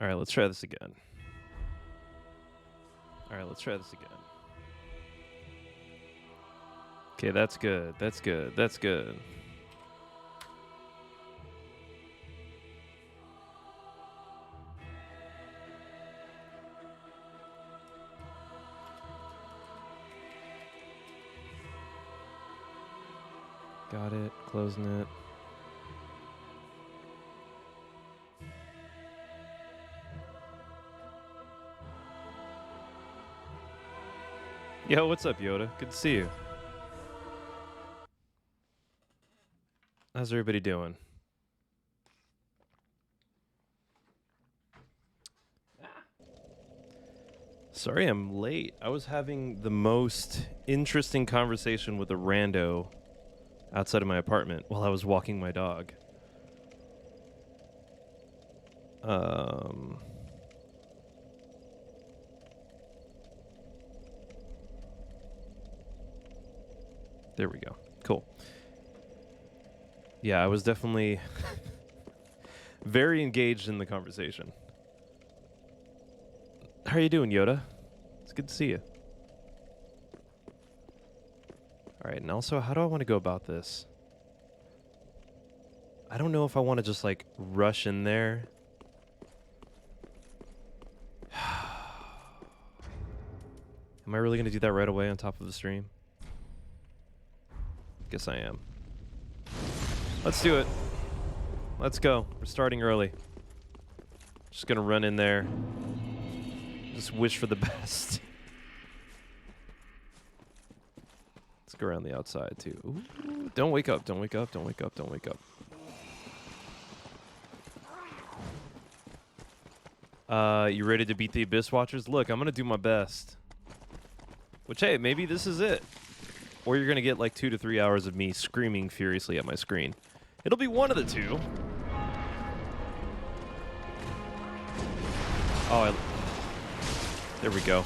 All right, let's try this again. All right, let's try this again. Okay, that's good. That's good. That's good. Got it. Closing it. Yo, what's up, Yoda? Good to see you. How's everybody doing? Sorry I'm late. I was having the most interesting conversation with a rando outside of my apartment while I was walking my dog. There we go. Cool. Yeah, I was definitely very engaged in the conversation. How are you doing, Yoda? It's good to see you. All right, and also, how do I want to go about this? I don't know if I want to just, like, rush in there. Am I really going to do that right away on top of the stream? Guess I am. Let's do it. Let's go. We're starting early. Just going to run in there. Just wish for the best. Let's go around the outside, too. Ooh, don't wake up. Don't wake up. Don't wake up. Don't wake up. You ready to beat the Abyss Watchers? Look, I'm going to do my best. Which, hey, maybe this is it. Or you're going to get like 2 to 3 hours of me screaming furiously at my screen. It'll be one of the two. Oh, there we go.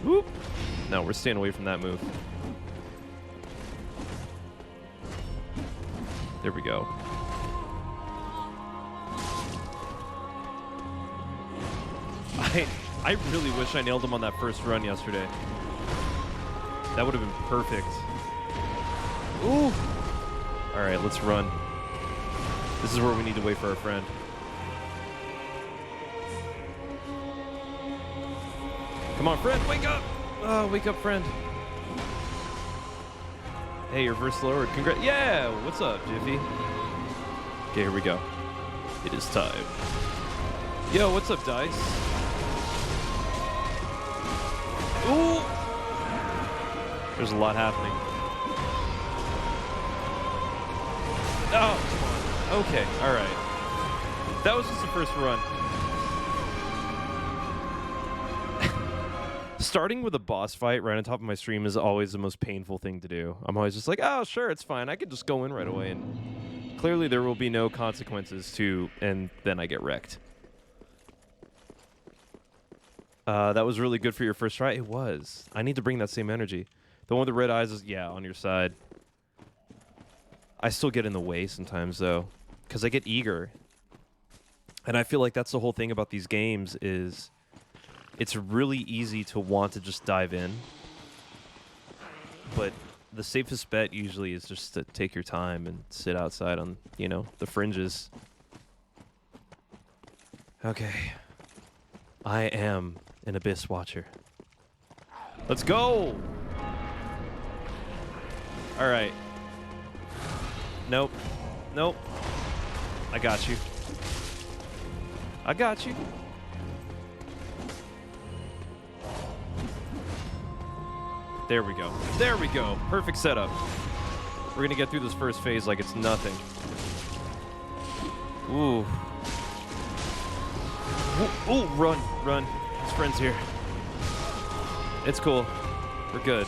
Whoop. No, we're staying away from that move. There we go. I really wish I nailed him on that first run yesterday. That would have been perfect. Ooh. All right, let's run. This is where we need to wait for our friend. Come on, friend, wake up! Oh, wake up, friend. Hey, you're first lowered. Congrats. Yeah, what's up, Jiffy? Okay, here we go. It is time. Yo, what's up, Dice? Ooh! There's a lot happening. Oh, come on. Okay, all right. That was just the first run. Starting with a boss fight right on top of my stream is always the most painful thing to do. I'm always just like, oh, sure, it's fine. I could just go in right away. And clearly there will be no consequences to, and then I get wrecked. That was really good for your first try. It was. I need to bring that same energy. The one with the red eyes is, yeah, on your side. I still get in the way sometimes, though, because I get eager. And I feel like that's the whole thing about these games is it's really easy to want to just dive in. But the safest bet usually is just to take your time and sit outside on, you know, the fringes. Okay. I am an Abyss Watcher. Let's go! All right. Nope. Nope. I got you. I got you. There we go. There we go. Perfect setup. We're going to get through this first phase like it's nothing. Ooh. Ooh, run, run. His friend's here. It's cool. We're good.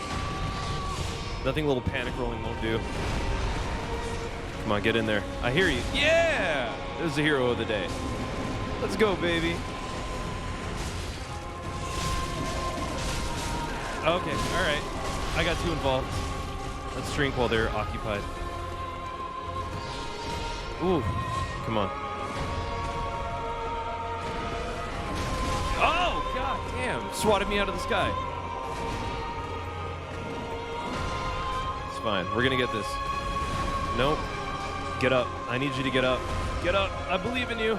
Nothing a little panic rolling won't do. Come on, get in there. I hear you. Yeah! There's the hero of the day. Let's go, baby. Okay, all right. I got two involved. Let's drink while they're occupied. Ooh, come on. Swatted me out of the sky. It's fine. We're gonna get this. Nope. Get up. I need you to get up. Get up. I believe in you.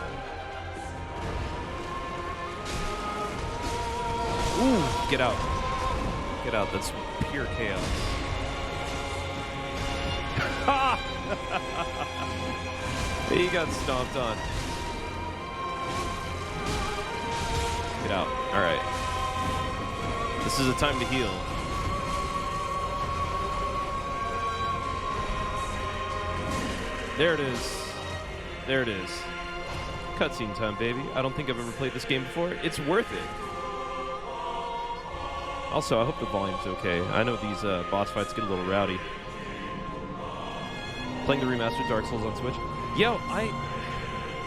Ooh, get out. Get out. That's pure chaos. Ha! He got stomped on. Get out. All right. This is a time to heal. There it is. There it is. Cutscene time, baby. I don't think I've ever played this game before. It's worth it. Also, I hope the volume's okay. I know these boss fights get a little rowdy. Playing the remastered Dark Souls on Switch. Yo,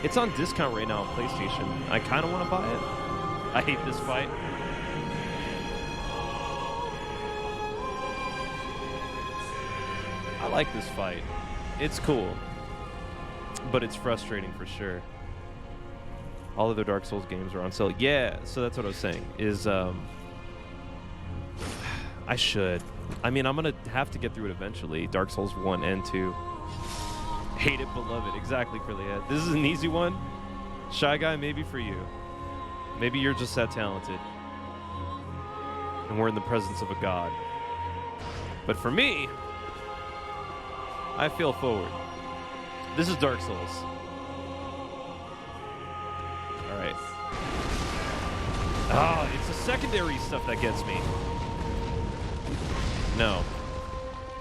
it's on discount right now on PlayStation. I kind of want to buy it. I hate this fight. I like this fight. It's cool. But it's frustrating for sure. All of the Dark Souls games are on sale. Yeah, so that's what I was saying. I should. I mean, I'm going to have to get through it eventually. Dark Souls 1 and 2. Hate it, beloved. Exactly, Curlyhead. This is an easy one. Shy Guy, maybe for you. Maybe you're just that talented. And we're in the presence of a god. But for me, I feel forward. This is Dark Souls. All right. Oh, it's the secondary stuff that gets me. No.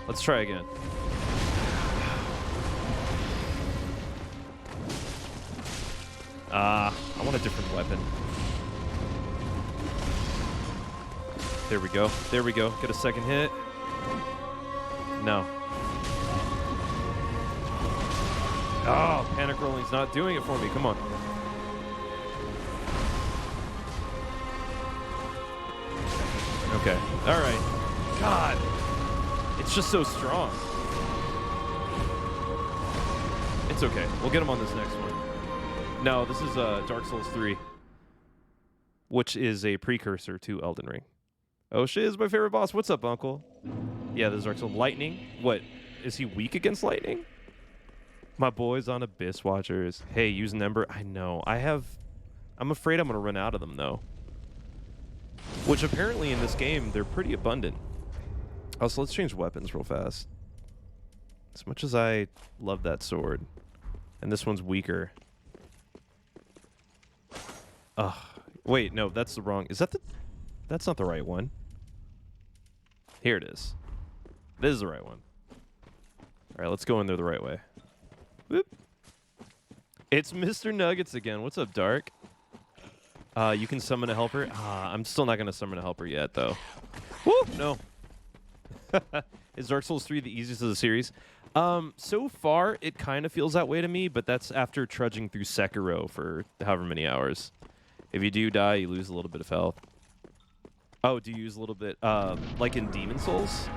Let's try again. I want a different weapon. There we go. There we go. Get a second hit. No. Oh, panic rolling's not doing it for me. Come on. Okay. All right. God. It's just so strong. It's okay. We'll get him on this next one. No, this is Dark Souls 3, which is a precursor to Elden Ring. Oh, shit, is my favorite boss. What's up, Uncle? Yeah, this is Dark Souls. Lightning? What? Is he weak against lightning? My boys on Abyss Watchers. Hey, use an Ember. I know. I'm afraid I'm going to run out of them, though. Which apparently in this game, they're pretty abundant. Also, let's change weapons real fast. As much as I love that sword. And this one's weaker. Ugh. Wait, no, that's the wrong... Is that the... That's not the right one. Here it is. This is the right one. All right, let's go in there the right way. Whoop. It's Mr. Nuggets again. What's up, Dark? You can summon a helper. I'm still not going to summon a helper yet, though. Woo! No. Is Dark Souls 3 the easiest of the series? So far, it kind of feels that way to me, but that's after trudging through Sekiro for however many hours. If you do die, you lose a little bit of health. Oh, do you use a little bit, like in Demon Souls?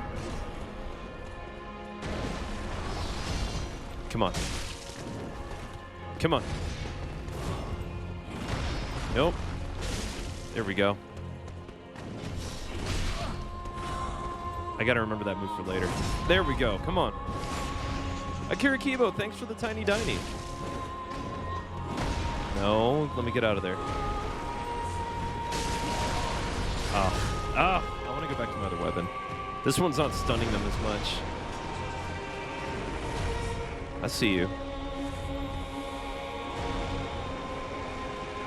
Come on. Come on. Nope. There we go. I gotta remember that move for later. There we go. Come on. Akira Kibo, thanks for the tiny diny. No, let me get out of there. I want to go back to my other weapon. This one's not stunning them as much. I see you.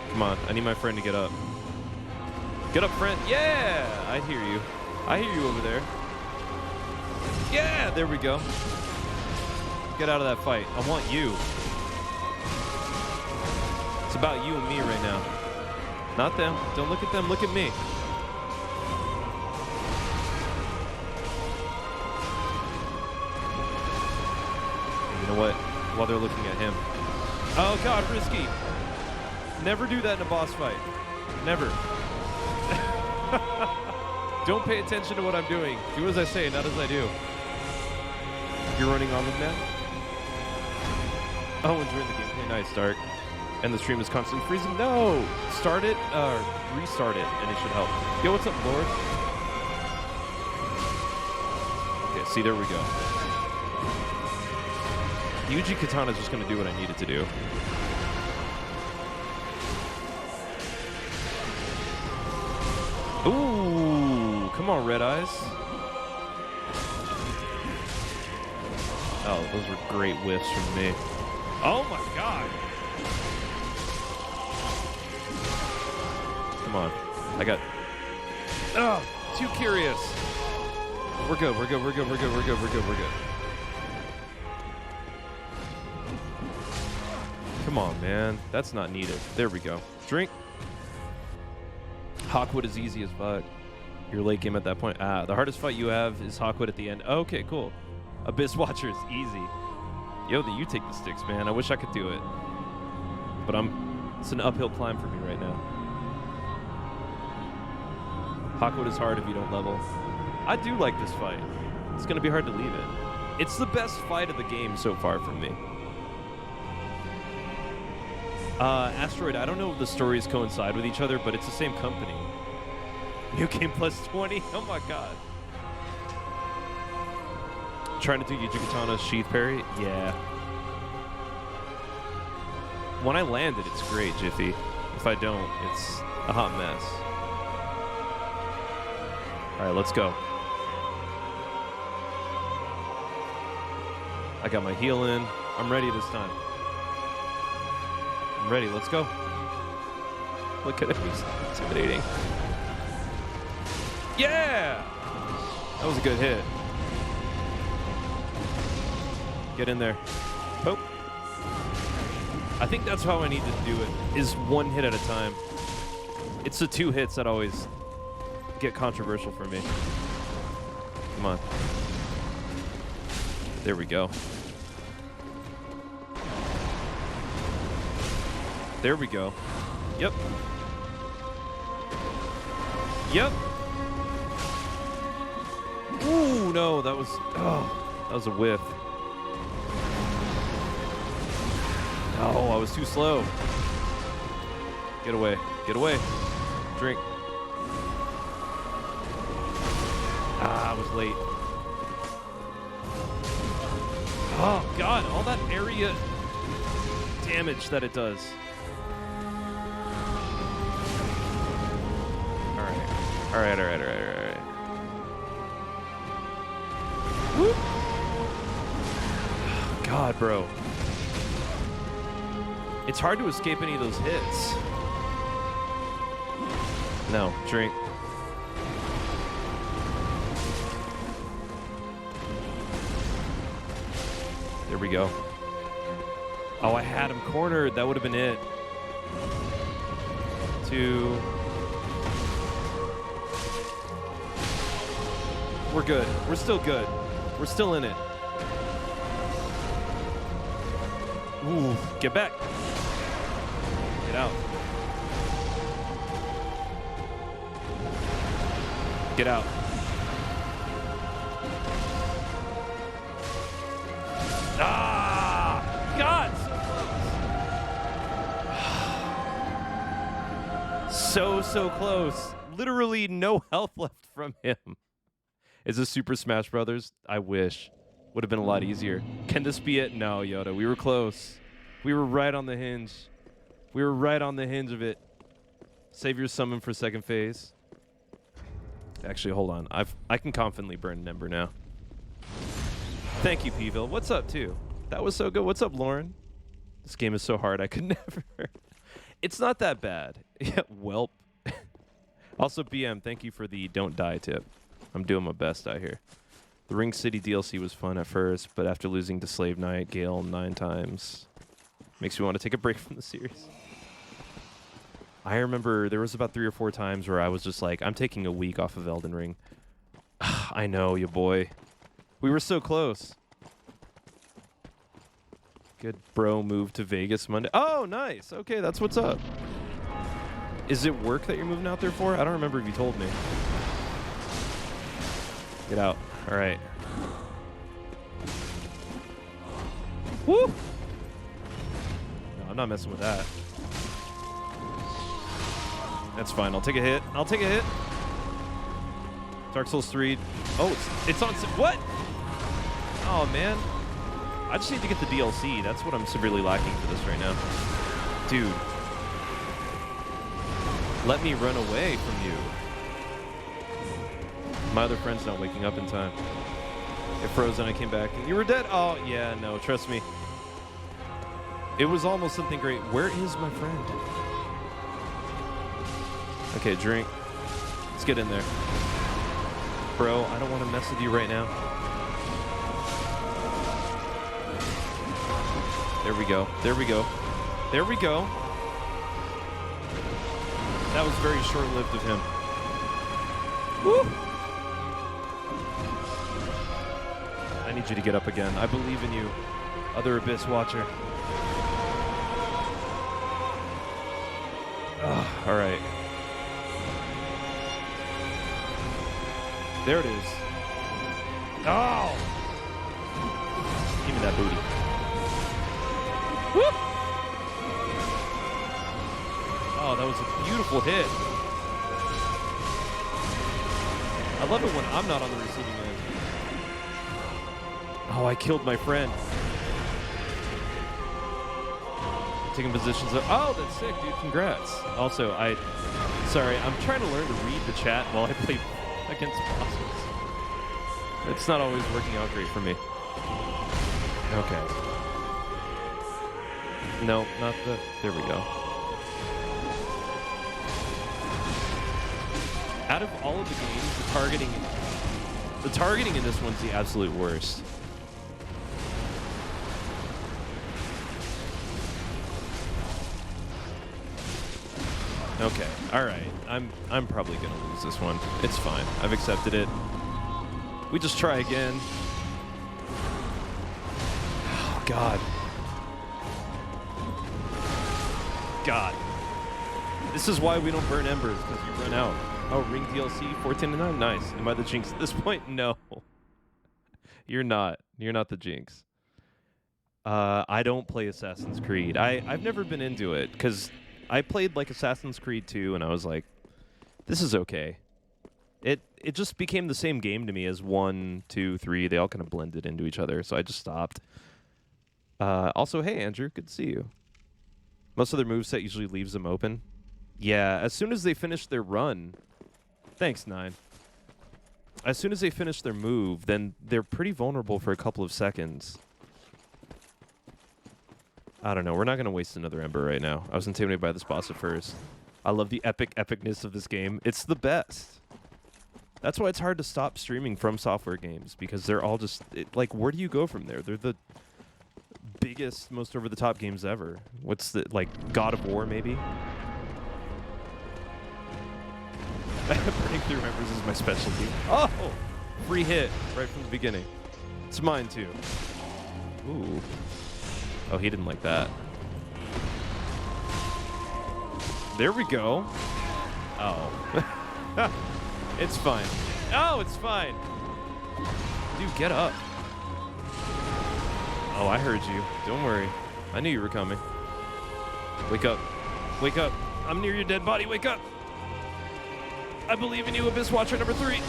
Come on, I need my friend to get up. Get up, friend. Yeah, I hear you. I hear you over there. Yeah, there we go. Get out of that fight. I want you. It's about you and me right now. Not them. Don't look at them. Look at me. You know what? While they're looking at him. Oh, God, risky. Never do that in a boss fight. Never. Don't pay attention to what I'm doing. Do as I say, not as I do. You're running on them now? Oh, enjoying the gameplay. Nice, Dark. And the stream is constantly freezing. No! Start it, restart it, and it should help. Yo, what's up, Lord? Okay, see, there we go. The Uji Katana is just going to do what I need it to do. Ooh, come on, Red Eyes. Oh, those were great whiffs from me. Oh my god! Come on. I got... Oh, too curious. We're good, we're good, we're good, we're good, we're good, we're good, we're good. Come on, man. That's not needed. There we go. Drink. Hawkwood is easy as fuck. Your late game at that point. Ah, the hardest fight you have is Hawkwood at the end. Okay, cool. Abyss Watcher is easy. Yo, you take the sticks, man. I wish I could do it. But it's an uphill climb for me right now. Hawkwood is hard if you don't level. I do like this fight. It's going to be hard to leave it. It's the best fight of the game so far for me. Asteroid, I don't know if the stories coincide with each other, but it's the same company. New game plus 20? Oh my god. Trying to do Yuji Katana's sheath parry? Yeah. When I land it, it's great, Jiffy. If I don't, it's a hot mess. Alright, let's go. I got my heal in. I'm ready this time. I'm ready, let's go. Look at it, he's intimidating. Yeah! That was a good hit. Get in there. Poke. I think that's how I need to do it, is one hit at a time. It's the 2 hits that always get controversial for me. Come on. There we go. There we go. Yep. Yep. Ooh, no, that was a whiff. Oh, I was too slow. Get away. Get away. Drink. Ah, I was late. Oh, God, all that area damage that it does. All right. Whoop. God, bro. It's hard to escape any of those hits. No, drink. There we go. Oh, I had him cornered. That would have been it. 2. We're good. We're still good. We're still in it. Ooh, get back. Get out. Get out. Ah! God! So close. Literally no health left from him. Is this Super Smash Brothers? I wish. Would have been a lot easier. Can this be it? No, Yoda. We were close. We were right on the hinge. We were right on the hinge of it. Save your summon for second phase. Actually, hold on. I can confidently burn an ember now. Thank you, Peeville. What's up, too? That was so good. What's up, Lauren? This game is so hard. I could never. It's not that bad. Yeah, welp. Also, BM, thank you for the don't die tip. I'm doing my best out here. The Ring City DLC was fun at first, but after losing to Slave Knight, Gale 9 times, makes me want to take a break from the series. I remember there was about 3 or 4 times where I was just like, I'm taking a week off of Elden Ring. I know, you boy. We were so close. Good bro move to Vegas Monday. Oh, nice. Okay, that's what's up. Is it work that you're moving out there for? I don't remember if you told me. Get out. All right. Woo! No, I'm not messing with that. That's fine. I'll take a hit. I'll take a hit. Dark Souls 3. Oh, it's on. What? Oh, man. I just need to get the DLC. That's what I'm severely lacking for this right now. Dude. Let me run away from you. My other friend's not waking up in time. It froze and I came back. And you were dead? Oh, yeah, no. Trust me. It was almost something great. Where is my friend? Okay, drink. Let's get in there. Bro, I don't want to mess with you right now. There we go. There we go. There we go. That was very short-lived of him. Woo! I need you to get up again. I believe in you, other Abyss Watcher. All right. There it is. Oh! Give me that booty. Whoop! Oh, that was a beautiful hit. I love it when I'm not on the receiving end. Oh, I killed my friend. Taking positions. Oh, that's sick, dude. Congrats. Also, sorry, I'm trying to learn to read the chat while I play against bosses. It's not always working out great for me. Okay. No, not the... There we go. Out of all of the games, the targeting in this one's the absolute worst. Okay, all right. I'm probably gonna lose this one. It's fine. I've accepted it. We just try again. Oh God. God. This is why we don't burn embers, because you run out. Oh, Ring DLC 14/9. Nice. Am I the Jinx at this point? No. You're not. You're not the Jinx. I don't play Assassin's Creed. I've never been into it because I played like Assassin's Creed 2 and I was like, this is okay. It just became the same game to me as 1, 2, 3. They all kind of blended into each other, so I just stopped. Also, hey Andrew, good to see you. Most of their moveset usually leaves them open. Yeah, as soon as they finish their run. Thanks, Nine. As soon as they finish their move, then they're pretty vulnerable for a couple of seconds. I don't know. We're not going to waste another Ember right now. I was intimidated by this boss at first. I love the epicness of this game. It's the best. That's why it's hard to stop streaming From Software games, because they're all just... like, where do you go from there? They're the biggest, most over-the-top games ever. What's the... like, God of War, maybe? Burning through members is my specialty. Oh! Free hit right from the beginning. It's mine, too. Ooh. Oh, he didn't like that. There we go. Oh. It's fine. Oh, it's fine. Dude, get up. Oh, I heard you. Don't worry. I knew you were coming. Wake up. Wake up. I'm near your dead body. Wake up. I believe in you, Abyss Watcher number 3.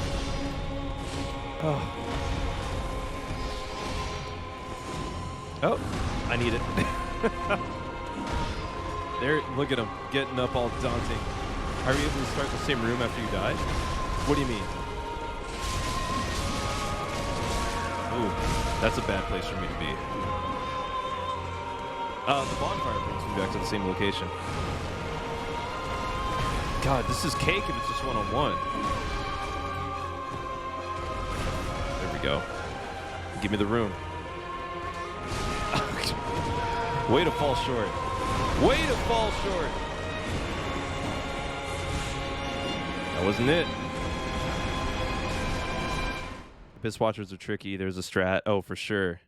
Oh. Oh, I need it. There, look at him, getting up all daunting. Are we able to start the same room after you die? What do you mean? Ooh, that's a bad place for me to be. The bonfire brings me back to the same location. God, this is cake if it's just one-on-one. There we go. Give me the room. Way to fall short. Way to fall short. That wasn't it. Abyss Watchers are tricky. There's a strat. Oh, for sure.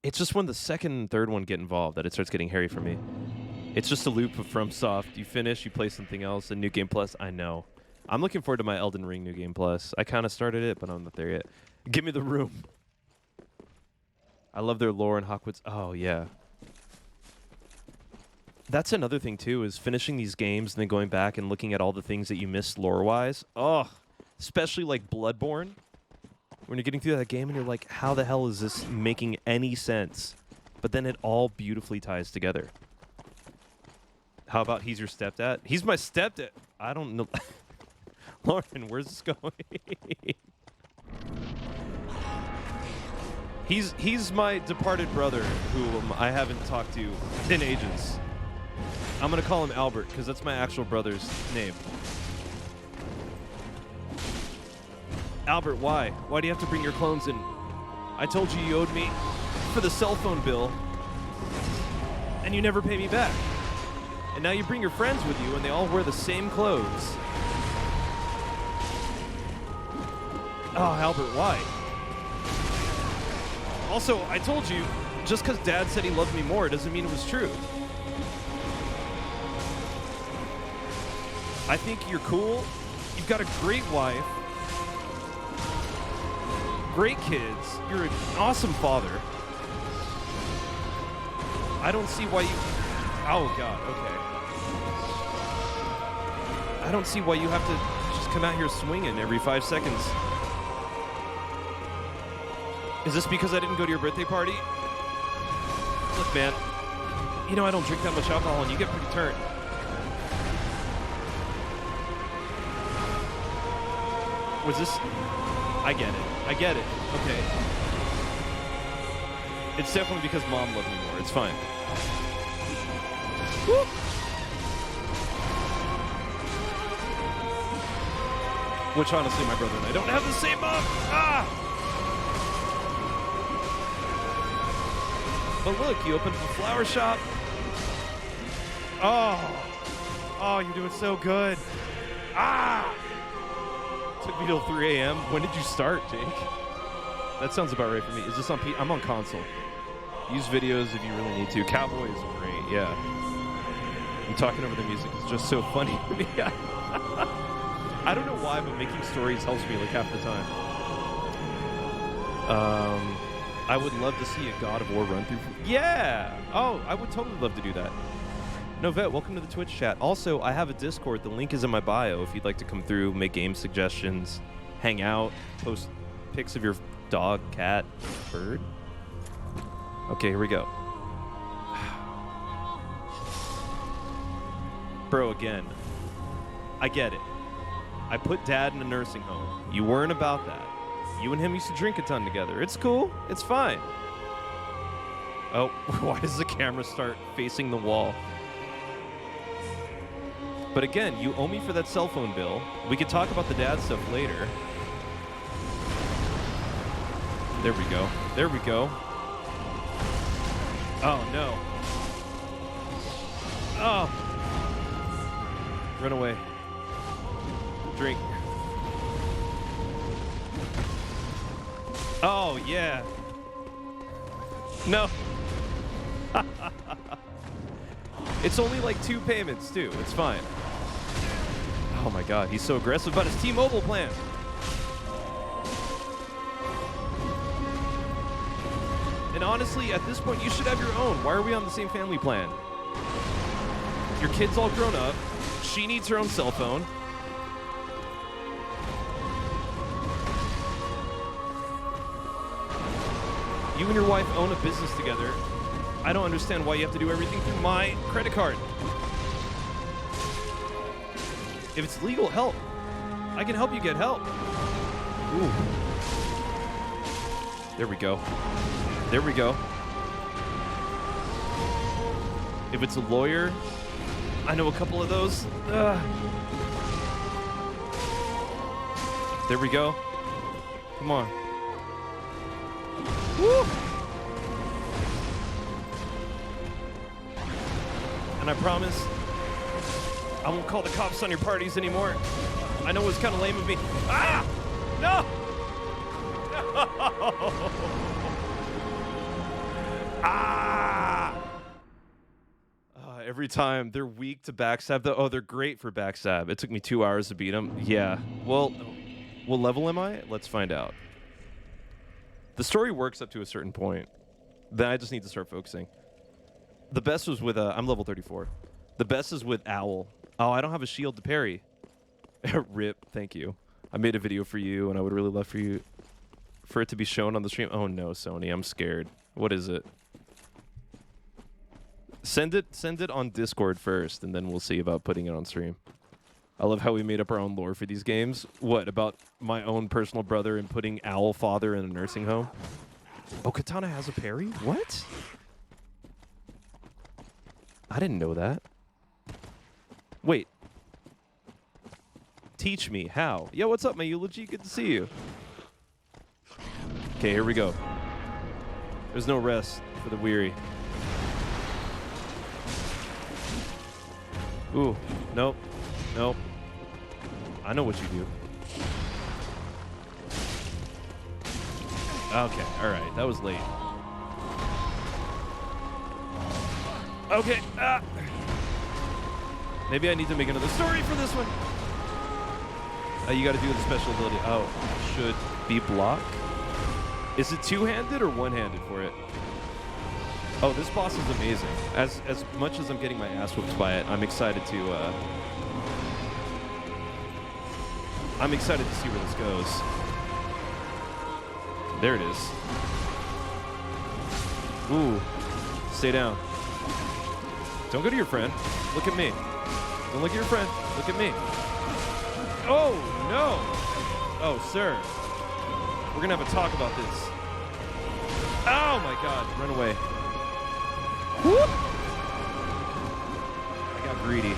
It's just when the second and third one get involved that it starts getting hairy for me. It's just a loop of FromSoft. You finish, you play something else, and New Game Plus. I know. I'm looking forward to my Elden Ring New Game Plus. I kind of started it, but I'm not there yet. Give me the room. I love their lore and Hawkwoods. Oh, yeah. That's another thing too, is finishing these games and then going back and looking at all the things that you missed lore-wise. Oh, especially like Bloodborne. When you're getting through that game and you're like, how the hell is this making any sense? But then it all beautifully ties together. How about he's your stepdad? He's my stepdad. I don't know. Lauren, where's this going? He's my departed brother who I haven't talked to in ages. I'm going to call him Albert because that's my actual brother's name. Albert, why? Why do you have to bring your clones in? I told you you owed me for the cell phone bill, and you never pay me back. And now you bring your friends with you, and they all wear the same clothes. Oh, Albert, why? Also, I told you, just because Dad said he loved me more doesn't mean it was true. I think you're cool. You've got a great wife. Great kids. You're an awesome father. I don't see why you... Oh, God, okay. I don't see why you have to just come out here swinging every 5 seconds. Is this because I didn't go to your birthday party? Look, man, you know I don't drink that much alcohol and you get pretty turned. Was this... I get it. I get it. Okay. It's definitely because Mom loved me more. It's fine. Woo! Which, honestly, my brother and I don't have the same mom. Ah! But look, you opened up a flower shop. Oh, you're doing so good. Ah! Took me till 3 a.m. When did you start, Jake? That sounds about right for me. Is this on I'm on console. Use videos if you really need to. Cowboy is great, yeah. I'm talking over the music. It's just so funny to me. I don't know why, but making stories helps me like half the time. I would love to see a God of War run through. Yeah! Oh, I would totally love to do that. Novette, welcome to the Twitch chat. Also, I have a Discord. The link is in my bio if you'd like to come through, make game suggestions, hang out, post pics of your dog, cat, bird. Okay, here we go. Bro, again, I get it. I put Dad in a nursing home. You weren't about that. You and him used to drink a ton together. It's cool. It's fine. Oh, why does the camera start facing the wall? But again, you owe me for that cell phone bill. We could talk about the dad stuff later. There we go. There we go. Oh, no. Oh. Run away. Drink. Oh, yeah. No. It's only like 2 payments, too. It's fine. Oh, my God. He's so aggressive about his T-Mobile plan. And honestly, at this point, you should have your own. Why are we on the same family plan? Your kid's all grown up. She needs her own cell phone. You and your wife own a business together. I don't understand why you have to do everything through my credit card. If it's legal, help. I can help you get help. Ooh. There we go. There we go. If it's a lawyer, I know a couple of those. There we go. Come on. Woo! And I promise, I won't call the cops on your parties anymore. I know it was kind of lame of me. Ah! No! No! Ah! Every time they're weak to backstab. Oh, they're great for backstab. It took me 2 hours to beat them. Yeah. Well, what level am I? Let's find out. The story works up to a certain point. Then I just need to start focusing. The best was with I'm level 34. The best is with Owl. Oh, I don't have a shield to parry. Rip, thank you. I made a video for you, and I would really love for it to be shown on the stream. Oh no, Sony, I'm scared. What is it? Send it on Discord first, and then we'll see about putting it on stream. I love how we made up our own lore for these games. What, about my own personal brother and putting Owl Father in a nursing home? Oh, Katana has a parry? What? I didn't know that. Wait. Teach me how. Yo, what's up, my eulogy? Good to see you. Okay, here we go. There's no rest for the weary. Ooh, nope, nope. I know what you do. Okay, all right, that was late. Okay, maybe I need to make another story for this one. You gotta do the special ability. Oh, should be block. Is it two-handed or one-handed for it? Oh, this boss is amazing. As much as I'm getting my ass whooped by it, I'm excited to see where this goes. There it is. Ooh. Stay down. Don't go to your friend. Look at me. Don't look at your friend. Look at me. Oh, no. Oh, sir. We're going to have a talk about this. Oh, my God. Run away. Whoop. I got greedy.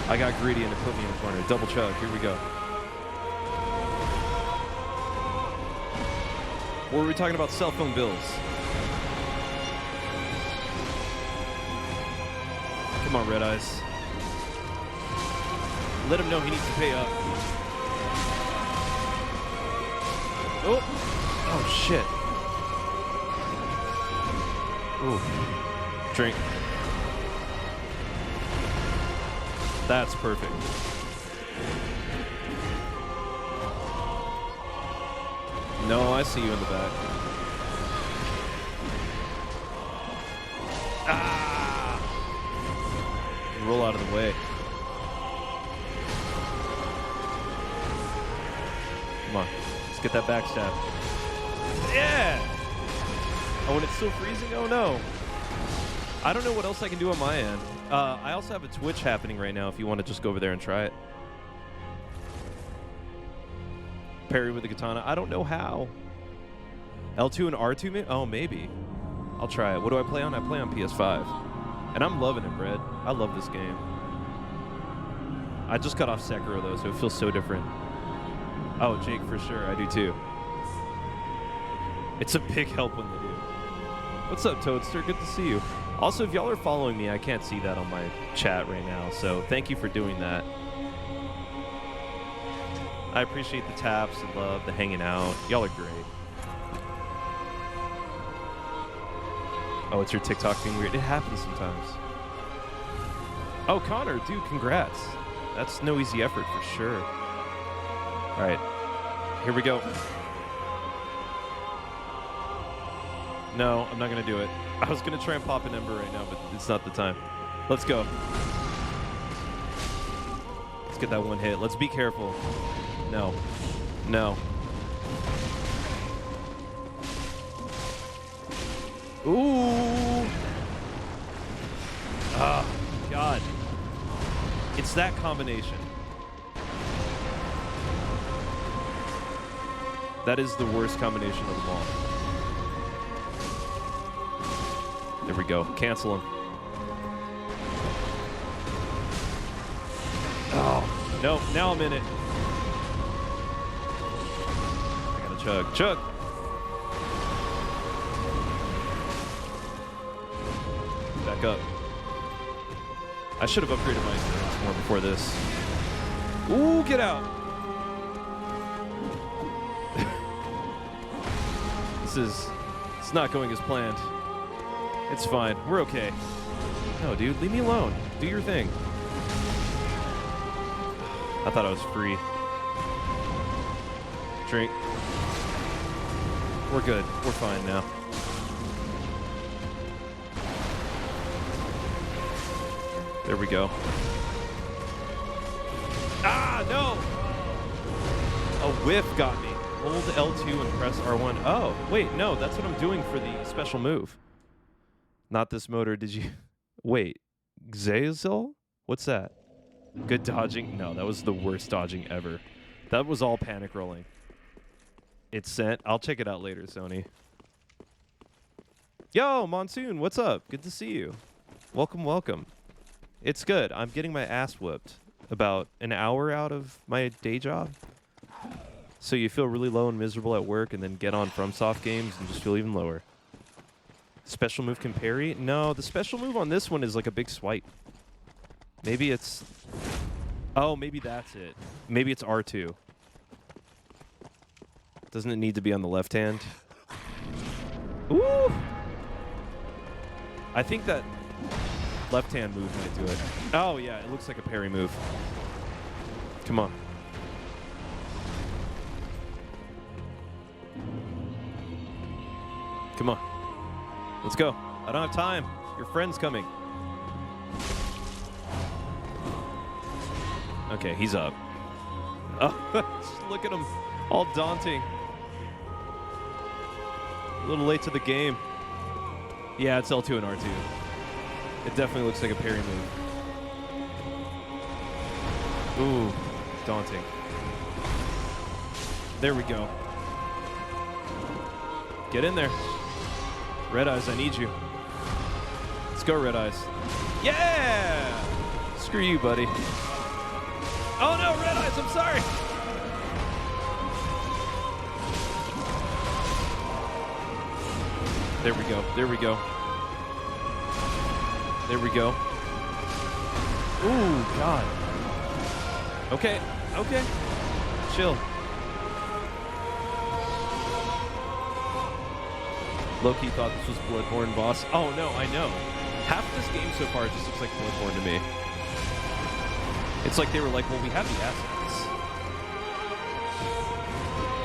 I got greedy and it put me in the corner. Double chug. Here we go. What were we talking about? Cell phone bills. Come on, Red Eyes. Let him know he needs to pay up. Oh. Oh, shit. Ooh. Drink. That's perfect. No, I see you in the back. Ah! Roll out of the way. Come on. Let's get that backstab. Yeah! Oh, and it's still freezing? Oh, no. I don't know what else I can do on my end. I also have a Twitch happening right now if you want to just go over there and try it. Parry with the katana. I don't know how. L2 and R2? Oh, maybe. I'll try it. What do I play on? I play on PS5. And I'm loving it, Brad. I love this game. I just got off Sekiro, though, so it feels so different. Oh, Jake, for sure. I do, too. It's a big help when they do. What's up, Toadster? Good to see you. Also, if y'all are following me, I can't see that on my chat right now, so thank you for doing that. I appreciate the taps, the love, the hanging out. Y'all are great. Oh, it's your TikTok being weird. It happens sometimes. Oh, Connor, dude, congrats. That's no easy effort for sure. All right, here we go. No, I'm not going to do it. I was going to try and pop an ember right now, but it's not the time. Let's go. Let's get that one hit. Let's be careful. No. No. Ooh. Ah, God. It's that combination. That is the worst combination of them all. There we go. Cancel him. Oh, no. Now I'm in it. I gotta chug. Chug! Back up. I should have upgraded my endurance more before this. Ooh, get out! It's not going as planned. It's fine. We're okay. No, dude, leave me alone. Do your thing. I thought I was free. Drink. We're good. We're fine now. There we go. Ah, no! A whiff got me. Hold L2 and press R1. Oh, wait, no, that's what I'm doing for the special move. Not this motor, did you... Wait, Xazel? What's that? Good dodging? No, that was the worst dodging ever. That was all panic rolling. It's sent. I'll check it out later, Sony. Yo, Monsoon, what's up? Good to see you. Welcome, welcome. It's good. I'm getting my ass whooped about an hour out of my day job. So you feel really low and miserable at work and then get on FromSoft games and just feel even lower. Special move can parry? No, the special move on this one is like a big swipe. Maybe it's... Oh, maybe that's it. Maybe it's R2. Doesn't it need to be on the left hand? Ooh! I think that left hand move might do it. Oh, yeah, it looks like a parry move. Come on. Come on. Let's go. I don't have time. Your friend's coming. Okay, he's up. Oh, just look at him. All daunting. A little late to the game. Yeah, it's L2 and R2. It definitely looks like a parry move. Ooh, daunting. There we go. Get in there. Red Eyes, I need you. Let's go, Red Eyes. Yeah! Screw you, buddy. Oh no, Red Eyes, I'm sorry! There we go, there we go. There we go. Ooh, God. Okay, okay. Chill. Low-key thought this was Bloodborne, boss. Oh, no, I know. Half of this game so far just looks like Bloodborne to me. It's like they were like, well, we have the assets.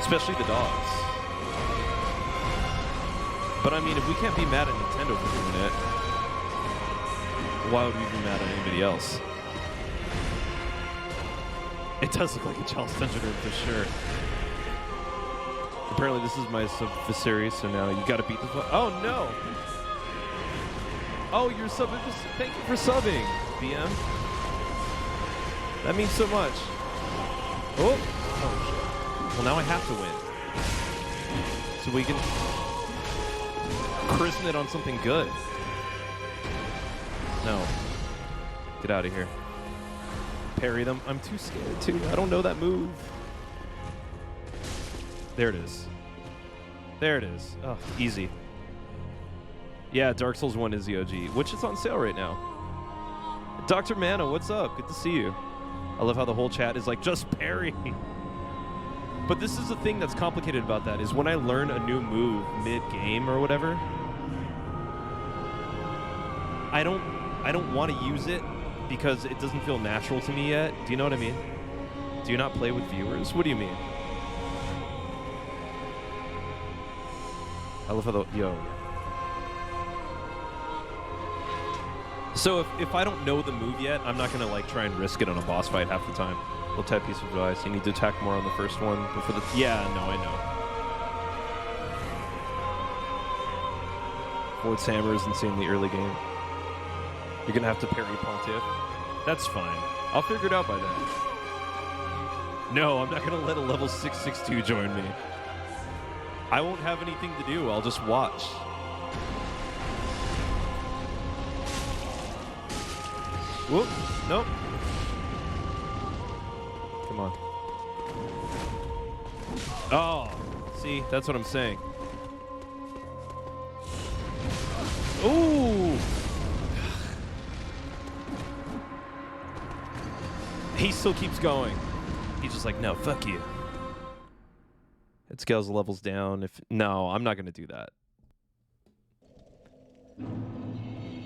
Especially the dogs. But I mean, if we can't be mad at Nintendo for doing it, why would we be mad at anybody else? It does look like a Chalice Dungeon room for sure. Apparently this is my sub for the series, so now you gotta beat this one. Oh no! Oh, you're subbing. Thank you for subbing, BM. That means so much. Oh! Oh, well now I have to win. So we can christen it on something good. No. Get out of here. Parry them. I'm too scared to. I don't know that move. There it is. There it is. Oh, easy. Yeah, Dark Souls 1 is the OG, which is on sale right now. Dr. Mana, what's up? Good to see you. I love how the whole chat is like, just parry. But this is the thing that's complicated about that, is when I learn a new move mid-game or whatever, I don't want to use it because it doesn't feel natural to me yet. Do you know what I mean? Do you not play with viewers? What do you mean? I love how the... Yo. So if I don't know the move yet, I'm not going to like try and risk it on a boss fight half the time. Little type piece of advice. You need to attack more on the first one before the... Yeah, no, I know. Ford's hammer is insanely early game. You're going to have to parry Pontiff. That's fine. I'll figure it out by then. No, I'm not going to let a level 662 join me. I won't have anything to do. I'll just watch. Whoop. Nope. Come on. Oh, see? That's what I'm saying. Ooh! He still keeps going. He's just like, no, fuck you. It scales the levels down. No, I'm not going to do that.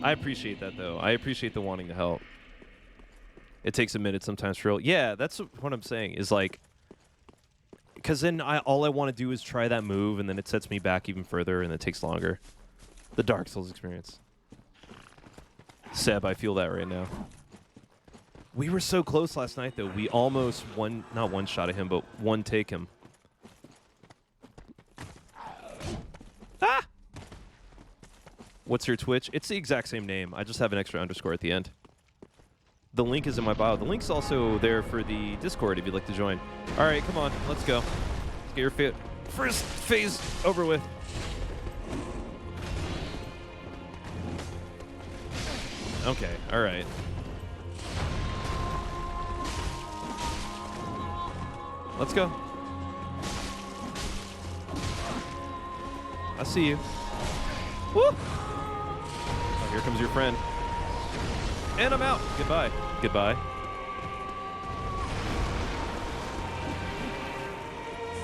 I appreciate that, though. I appreciate the wanting to help. It takes a minute sometimes for real. Yeah, that's what I'm saying, is like... Because then all I want to do is try that move, and then it sets me back even further, and it takes longer. The Dark Souls experience. Seb, I feel that right now. We were so close last night, though. We almost not one shot at him, but one take him. Ah! What's your Twitch? It's the exact same name. I just have an extra underscore at the end. The link is in my bio. The link's also there for the Discord if you'd like to join. All right, come on. Let's go. Let's get your first phase over with. Okay, all right. Let's go. I see you. Woo! Oh, here comes your friend. And I'm out. Goodbye. Goodbye.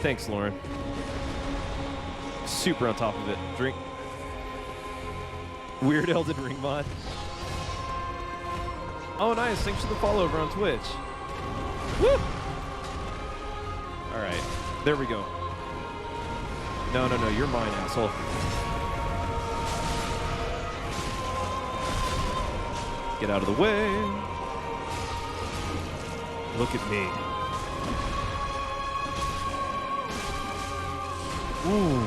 Thanks, Lauren. Super on top of it. Drink. Weird Elden Ring mod. Oh, nice. Thanks for the follow over on Twitch. Woo! All right. There we go. No, no, no. You're mine, asshole. Get out of the way. Look at me. Ooh.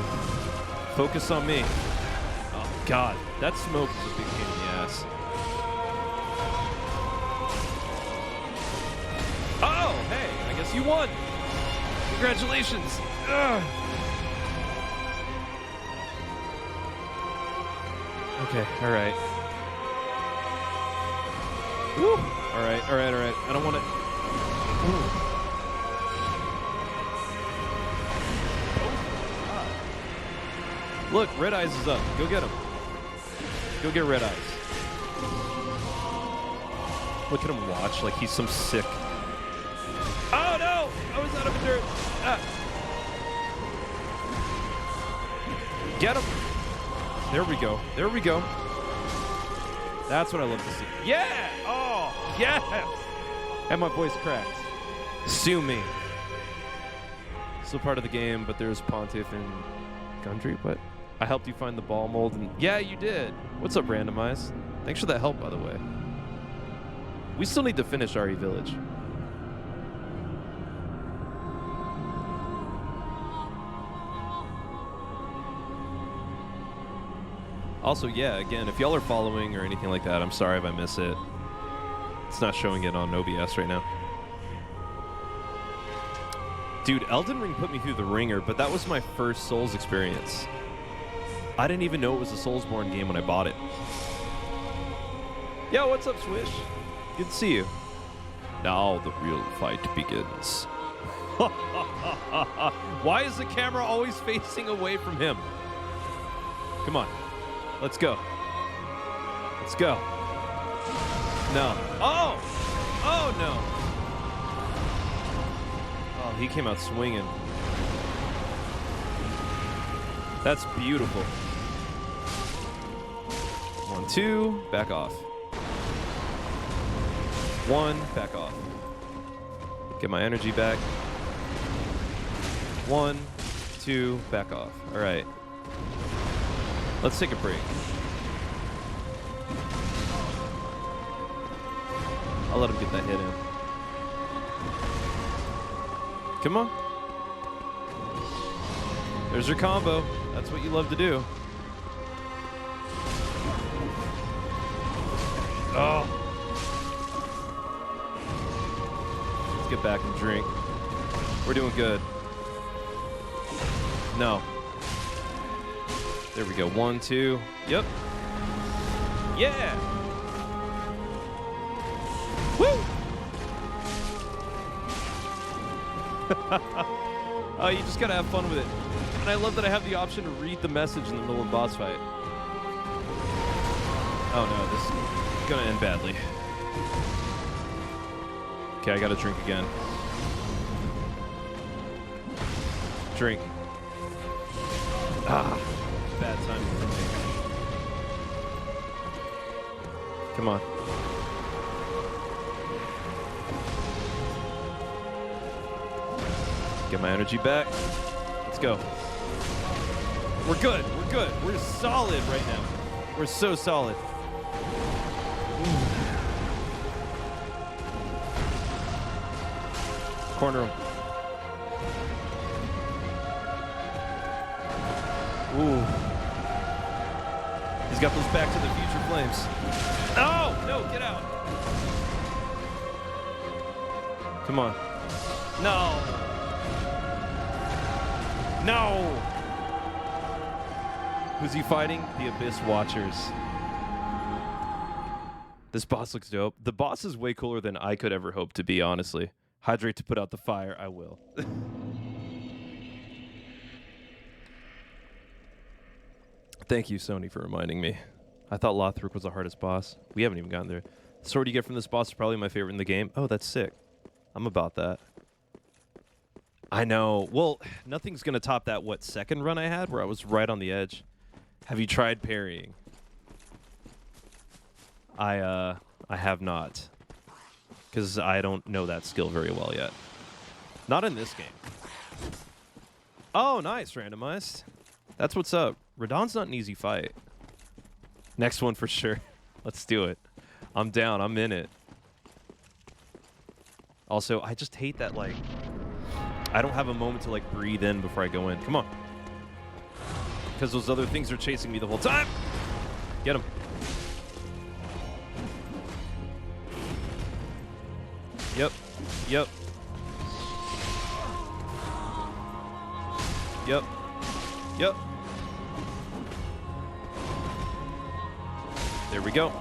Focus on me. Oh, God. That smoke is a big pain in the ass. Oh, hey. I guess you won. Congratulations. Ugh. Okay, all right. Woo. All right, all right, all right. I don't want to... Look, Red Eyes is up. Go get him. Go get Red Eyes. Look at him watch like he's some sick... Oh, no! I was out of the dirt. Ah. Get him. There we go. There we go. That's what I love to see. Yeah! Oh, yes! And my voice cracks. Sue me. Still part of the game, but there's Pontiff and Gundry. What? I helped you find the ball mold, and yeah, you did. What's up, Randomize? Thanks for that help, by the way. We still need to finish RE Village. Also, yeah, again, if y'all are following or anything like that, I'm sorry if I miss it. It's not showing it on OBS right now. Dude, Elden Ring put me through the ringer, but that was my first Souls experience. I didn't even know it was a Soulsborne game when I bought it. Yo, what's up, Swish? Good to see you. Now the real fight begins. Why is the camera always facing away from him? Come on. Let's go. Let's go. No. Oh! Oh, no. Oh, he came out swinging. That's beautiful. 1, 2, back off. 1, back off. Get my energy back. 1, 2, back off. All right. Let's take a break. I'll let him get that hit in. Come on. There's your combo. That's what you love to do. Oh. Let's get back and drink. We're doing good. No. There we go. 1, 2. Yep. Yeah. Woo! Oh, you just gotta have fun with it. And I love that I have the option to read the message in the middle of the boss fight. Oh no, this is gonna end badly. Okay, I gotta drink again. Drink. Ah, bad timing for me. Come on. Get my energy back. Let's go. We're good. We're good. We're solid right now. We're so solid. Corner him. Ooh. He's got those Back to the Future flames. Oh, no, get out. Come on. No. No. Who's he fighting? The Abyss Watchers. This boss looks dope. The boss is way cooler than I could ever hope to be, honestly. Hydrate to put out the fire. I will. Thank you, Sony, for reminding me. I thought Lothric was the hardest boss. We haven't even gotten there. The sword you get from this boss is probably my favorite in the game. Oh, that's sick. I'm about that. I know. Well, nothing's going to top that, what, second run I had where I was right on the edge. Have you tried parrying? I have not. Because I don't know that skill very well yet. Not in this game. Oh, nice. Randomized. That's what's up. Radahn's not an easy fight. Next one for sure. Let's do it. I'm down. I'm in it. Also, I just hate that, like, I don't have a moment to, like, breathe in before I go in. Come on. Because those other things are chasing me the whole time. Get him. Yep. Yep. Yep. Yep. There we go.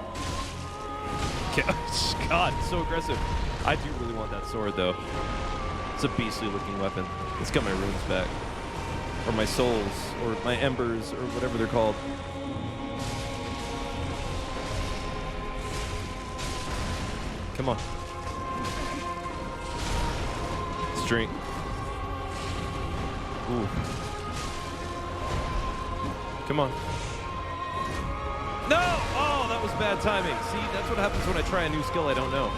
Okay. God, so aggressive. I do really want that sword, though. It's a beastly looking weapon. It's got my runes back. Or my souls. Or my embers. Or whatever they're called. Come on. Let's drink. Ooh. Come on. No! Oh, that was bad timing. See, that's what happens when I try a new skill I don't know.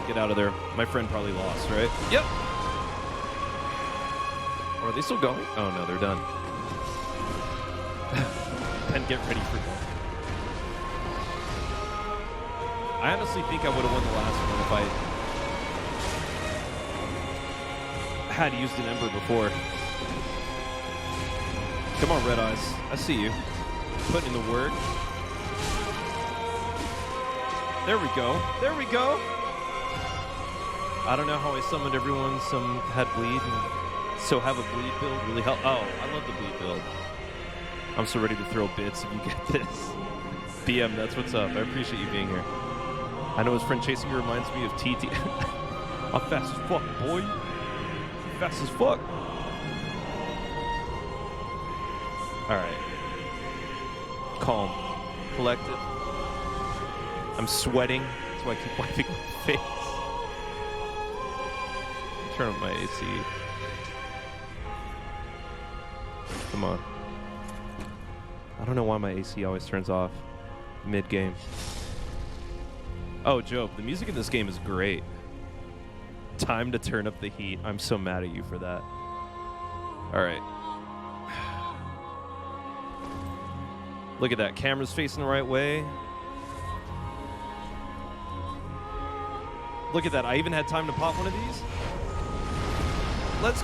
Get out of there. My friend probably lost, right? Yep. Or are they still going? Oh, no, they're done. And get ready for more. I honestly think I would have won the last one if I had used an Ember before. Come on, Red Eyes. I see you. Putting in the work. There we go. There we go. I don't know how I summoned everyone. Some had bleed. And so have a bleed build really help. Oh, I love the bleed build. I'm so ready to throw bits if you get this. BM, that's what's up. I appreciate you being here. I know his friend chasing you reminds me of TT. I'm fast as fuck, boy. Fast as fuck. Alright. Calm. Collected. I'm sweating. That's why I keep wiping my face. Turn up my AC. Come on. I don't know why my AC always turns off mid-game. Oh, Job, the music in this game is great. Time to turn up the heat. I'm so mad at you for that. Alright. Look at that. Camera's facing the right way. Look at that. I even had time to pop one of these. Let's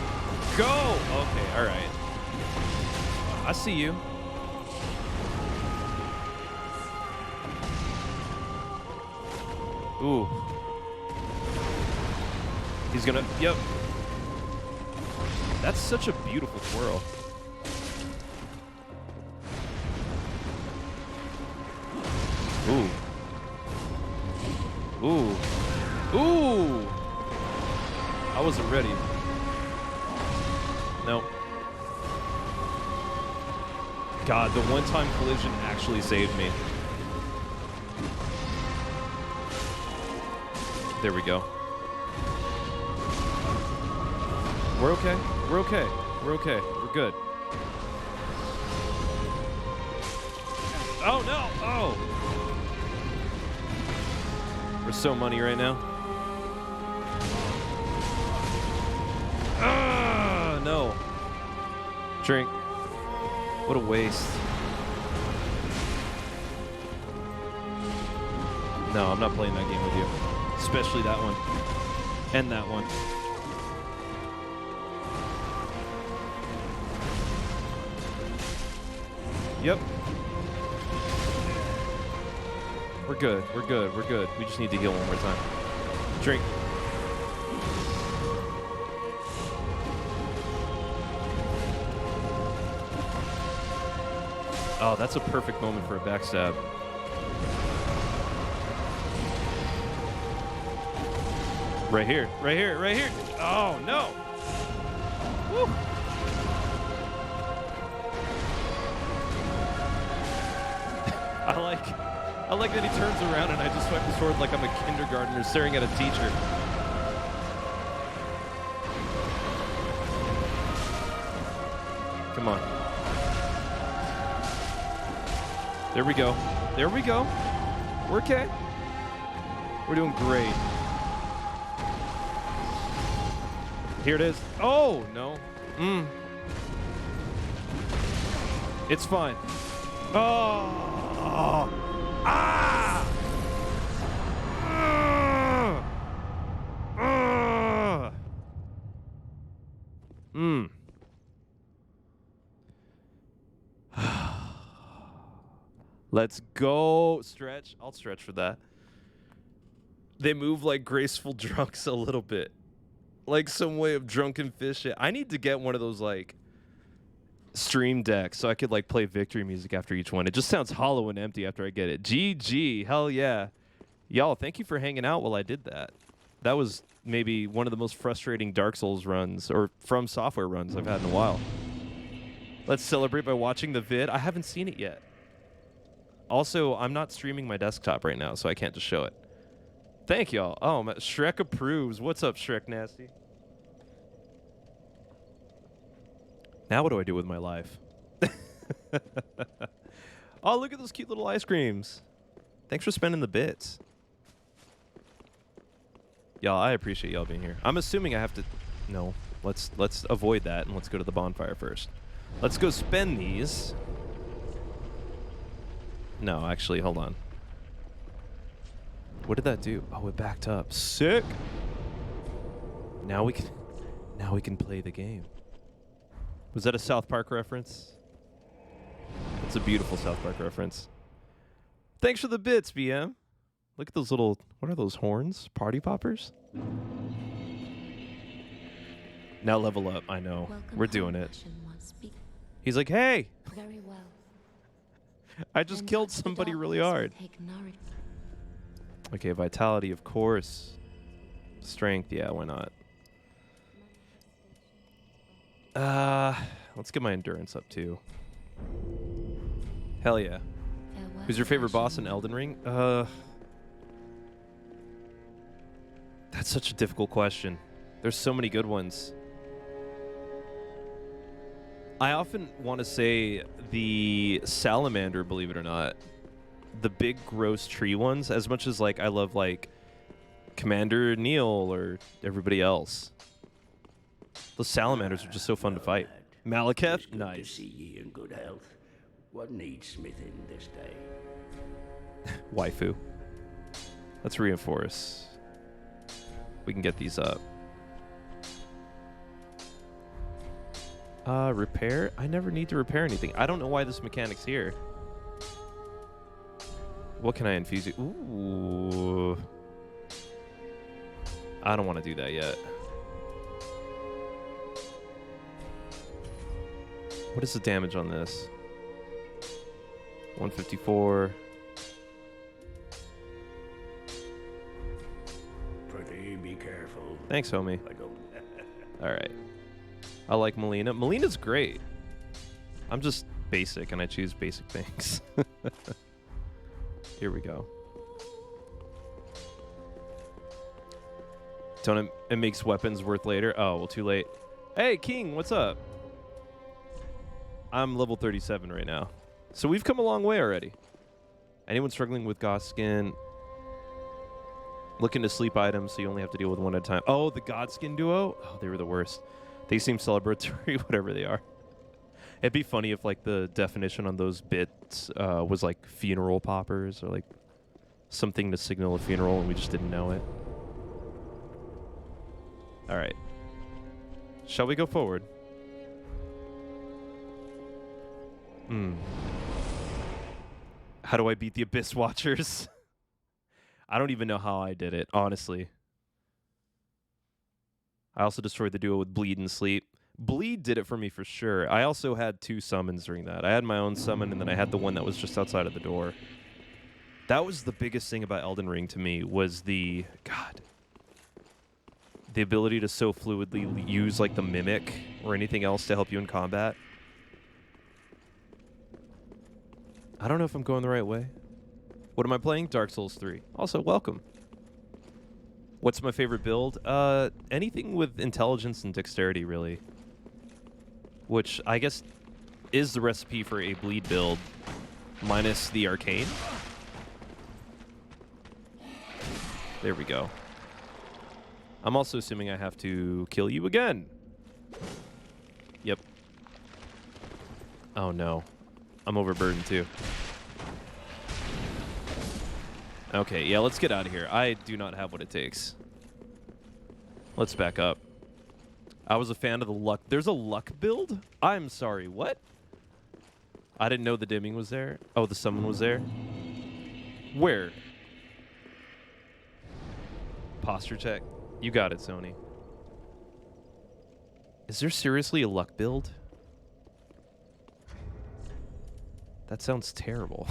go. Okay, all right. I see you. Ooh. He's gonna, yep. That's such a beautiful twirl. Ooh. Ooh. Ooh! I wasn't ready. Nope. God, the one-time collision actually saved me. There we go. We're okay. We're okay. We're okay. We're good. Oh, no! Oh! We're so money right now. Ah, no. Drink. What a waste. No, I'm not playing that game with you. Especially that one. And that one. Yep. We're good. We're good. We're good. We just need to heal one more time. Drink. Oh, that's a perfect moment for a backstab. Right here. Right here. Right here. Oh, no. Woo. I like that he turns around and I just swipe the sword like I'm a kindergartner staring at a teacher. Come on. There we go. There we go. We're okay. We're doing great. Here it is. Oh, no. It's fine. Oh. Ah! Let's go. Stretch. I'll stretch for that. They move like graceful drunks a little bit. Like some way of drunken fish shit. I need to get one of those, like, stream decks so I could, like, play victory music after each one. It just sounds hollow and empty after I get it. GG. Hell yeah. Y'all, thank you for hanging out while I did that. That was maybe one of the most frustrating Dark Souls runs, or From Software runs I've had in a while. Let's celebrate by watching the vid. I haven't seen it yet. Also, I'm not streaming my desktop right now, so I can't just show it. Thank y'all. Oh, Shrek approves. What's up, Shrek Nasty? Now what do I do with my life? Oh, look at those cute little ice creams. Thanks for spending the bits. Y'all, I appreciate y'all being here. I'm assuming I have to... No, let's avoid that and let's go to the bonfire first. Let's go spend these. No, actually, hold on. What did that do? Oh, it backed up. Sick. Now we can play the game. Was that a South Park reference? It's a beautiful South Park reference. Thanks for the bits, BM. Look at those little, what are those horns? Party poppers? Now level up, I know. Welcome We're doing it. home, He's like, hey, Very well. I just killed somebody really hard. Okay, vitality, of course. Strength, yeah, why not? Let's get my endurance up too. Hell yeah. Who's your favorite boss in Elden Ring? That's such a difficult question. There's so many good ones. I often want to say the salamander, believe it or not. The big gross tree ones, as much as like I love like Commander Neil or everybody else. Those salamanders are just so fun to fight. Malekith? Nice. To see ye in good health. What needs smithing this day? Waifu. Let's reinforce. We can get these up. Repair? I never need to repair anything. I don't know why this mechanic's here. What can I infuse you? Ooh. I don't want to do that yet. What is the damage on this? 154. Pretty be careful. Thanks, homie. I don't. All right. I like Melina. Melina's great. I'm just basic, and I choose basic things. Here we go. Don't it makes weapons worth later? Oh, well, too late. Hey, King, what's up? I'm level 37 right now. So we've come a long way already. Anyone struggling with goth skin? Look into sleep items so you only have to deal with one at a time. Oh, the Godskin duo? Oh, they were the worst. They seem celebratory, whatever they are. It'd be funny if, like, the definition on those bits was, like, funeral poppers or, like, something to signal a funeral and we just didn't know it. All right. Shall we go forward? How do I beat the Abyss Watchers? I don't even know how I did it, honestly. I also destroyed the duo with Bleed and Sleep. Bleed did it for me for sure. I also had 2 summons during that. I had my own summon, and then I had the one that was just outside of the door. That was the biggest thing about Elden Ring to me, was the ability to so fluidly use like the Mimic or anything else to help you in combat. I don't know if I'm going the right way. What am I playing? Dark Souls 3. Also, welcome. What's my favorite build? Anything with intelligence and dexterity, really. Which I guess is the recipe for a bleed build, minus the arcane. There we go. I'm also assuming I have to kill you again. Yep. Oh no. I'm overburdened too. Okay, yeah, let's get out of here. I do not have what it takes. Let's back up. I was a fan of the luck. There's a luck build? I'm sorry, what? I didn't know the dimming was there. Oh, the summon was there? Where? Posture check. You got it, Sony. Is there seriously a luck build? That sounds terrible.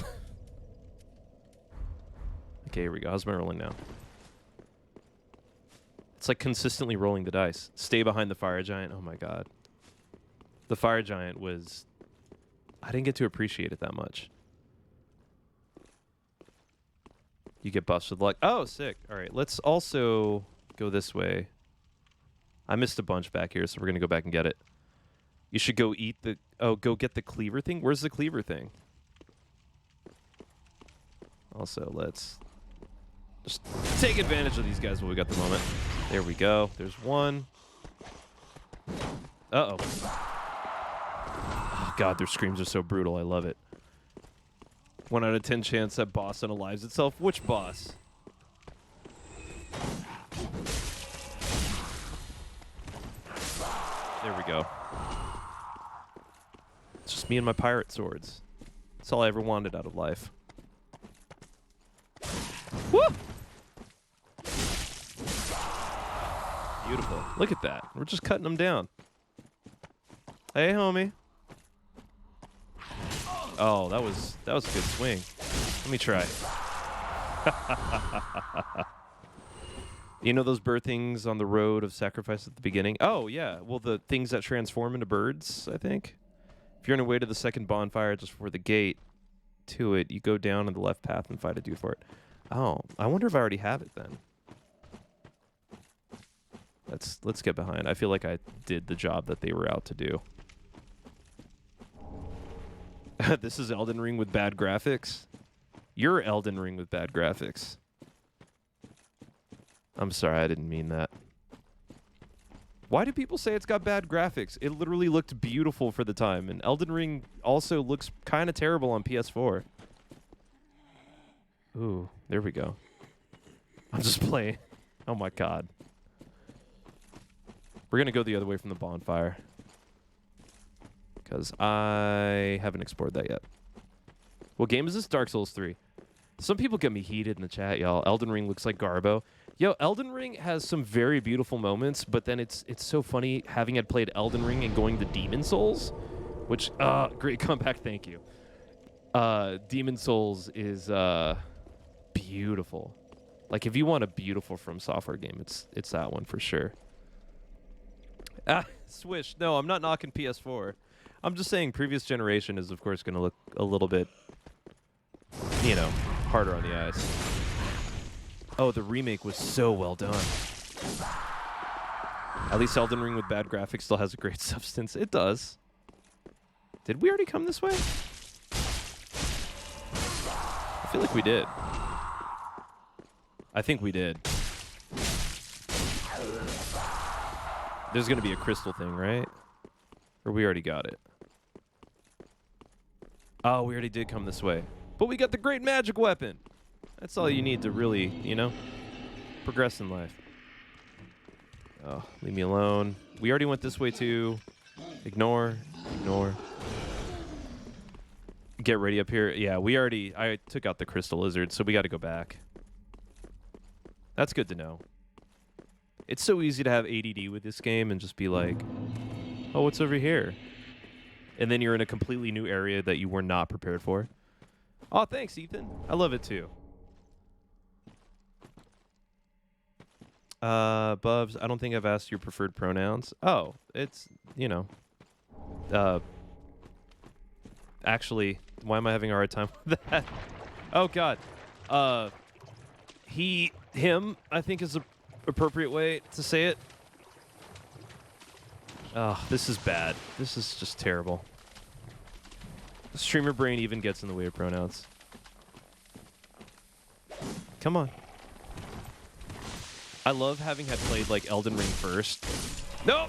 Okay, here we go. How's my rolling now? It's like consistently rolling the dice. Stay behind the fire giant. Oh my god. The fire giant was... I didn't get to appreciate it that much. You get buffs with luck. Oh, sick. All right, let's also go this way. I missed a bunch back here, so we're going to go back and get it. You should go eat the... Oh, go get the cleaver thing? Where's the cleaver thing? Also, let's just take advantage of these guys while we got the moment. There we go. There's one. Uh-oh. Oh, God, their screams are so brutal. I love it. 1 out of 10 chance that boss unalives itself. Which boss? There we go. It's just me and my pirate swords. That's all I ever wanted out of life. Woo! Beautiful. Look at that. We're just cutting them down. Hey, homie. Oh, that was a good swing. Let me try. You know those bird things on the road of sacrifice at the beginning? Oh, yeah. Well, the things that transform into birds, I think. If you're on your way to the second bonfire just before the gate to it, you go down on the left path and fight a dude for it. Oh, I wonder if I already have it then. Let's get behind. I feel like I did the job that they were out to do. This is Elden Ring with bad graphics. You're Elden Ring with bad graphics. I'm sorry, I didn't mean that. Why do people say it's got bad graphics? It literally looked beautiful for the time, and Elden Ring also looks kind of terrible on PS4. Ooh, there we go. I'm just playing. Oh my god. We're gonna go the other way from the bonfire. Because I haven't explored that yet. What game is this? Dark Souls 3. Some people get me heated in the chat, y'all. Elden Ring looks like Garbo. Yo, Elden Ring has some very beautiful moments, but then it's so funny having had played Elden Ring and going to Demon Souls, which, great comeback, thank you. Demon Souls is beautiful. Like, if you want a beautiful From Software game, it's that one for sure. Swish. No, I'm not knocking PS4. I'm just saying previous generation is, of course, going to look a little bit, you know, harder on the eyes. Oh, the remake was so well done. At least Elden Ring with bad graphics still has a great substance. It does. Did we already come this way? I feel like we did. I think we did. There's going to be a crystal thing, right? Or we already got it. Oh, we already did come this way. But we got the great magic weapon. That's all you need to really, you know, progress in life. Oh, leave me alone. We already went this way too. Ignore. Ignore. Get ready up here. Yeah, I took out the crystal lizard, so we got to go back. That's good to know. It's so easy to have ADD with this game and just be like, oh, what's over here? And then you're in a completely new area that you were not prepared for. Oh, thanks, Ethan. I love it too. Bubs, I don't think I've asked your preferred pronouns. Oh, it's, you know. Actually, why am I having a hard time with that? Oh, God. He, him, I think is the appropriate way to say it. Oh, this is bad. This is just terrible. The streamer brain even gets in the way of pronouns. Come on. I love having had played like Elden Ring first. No!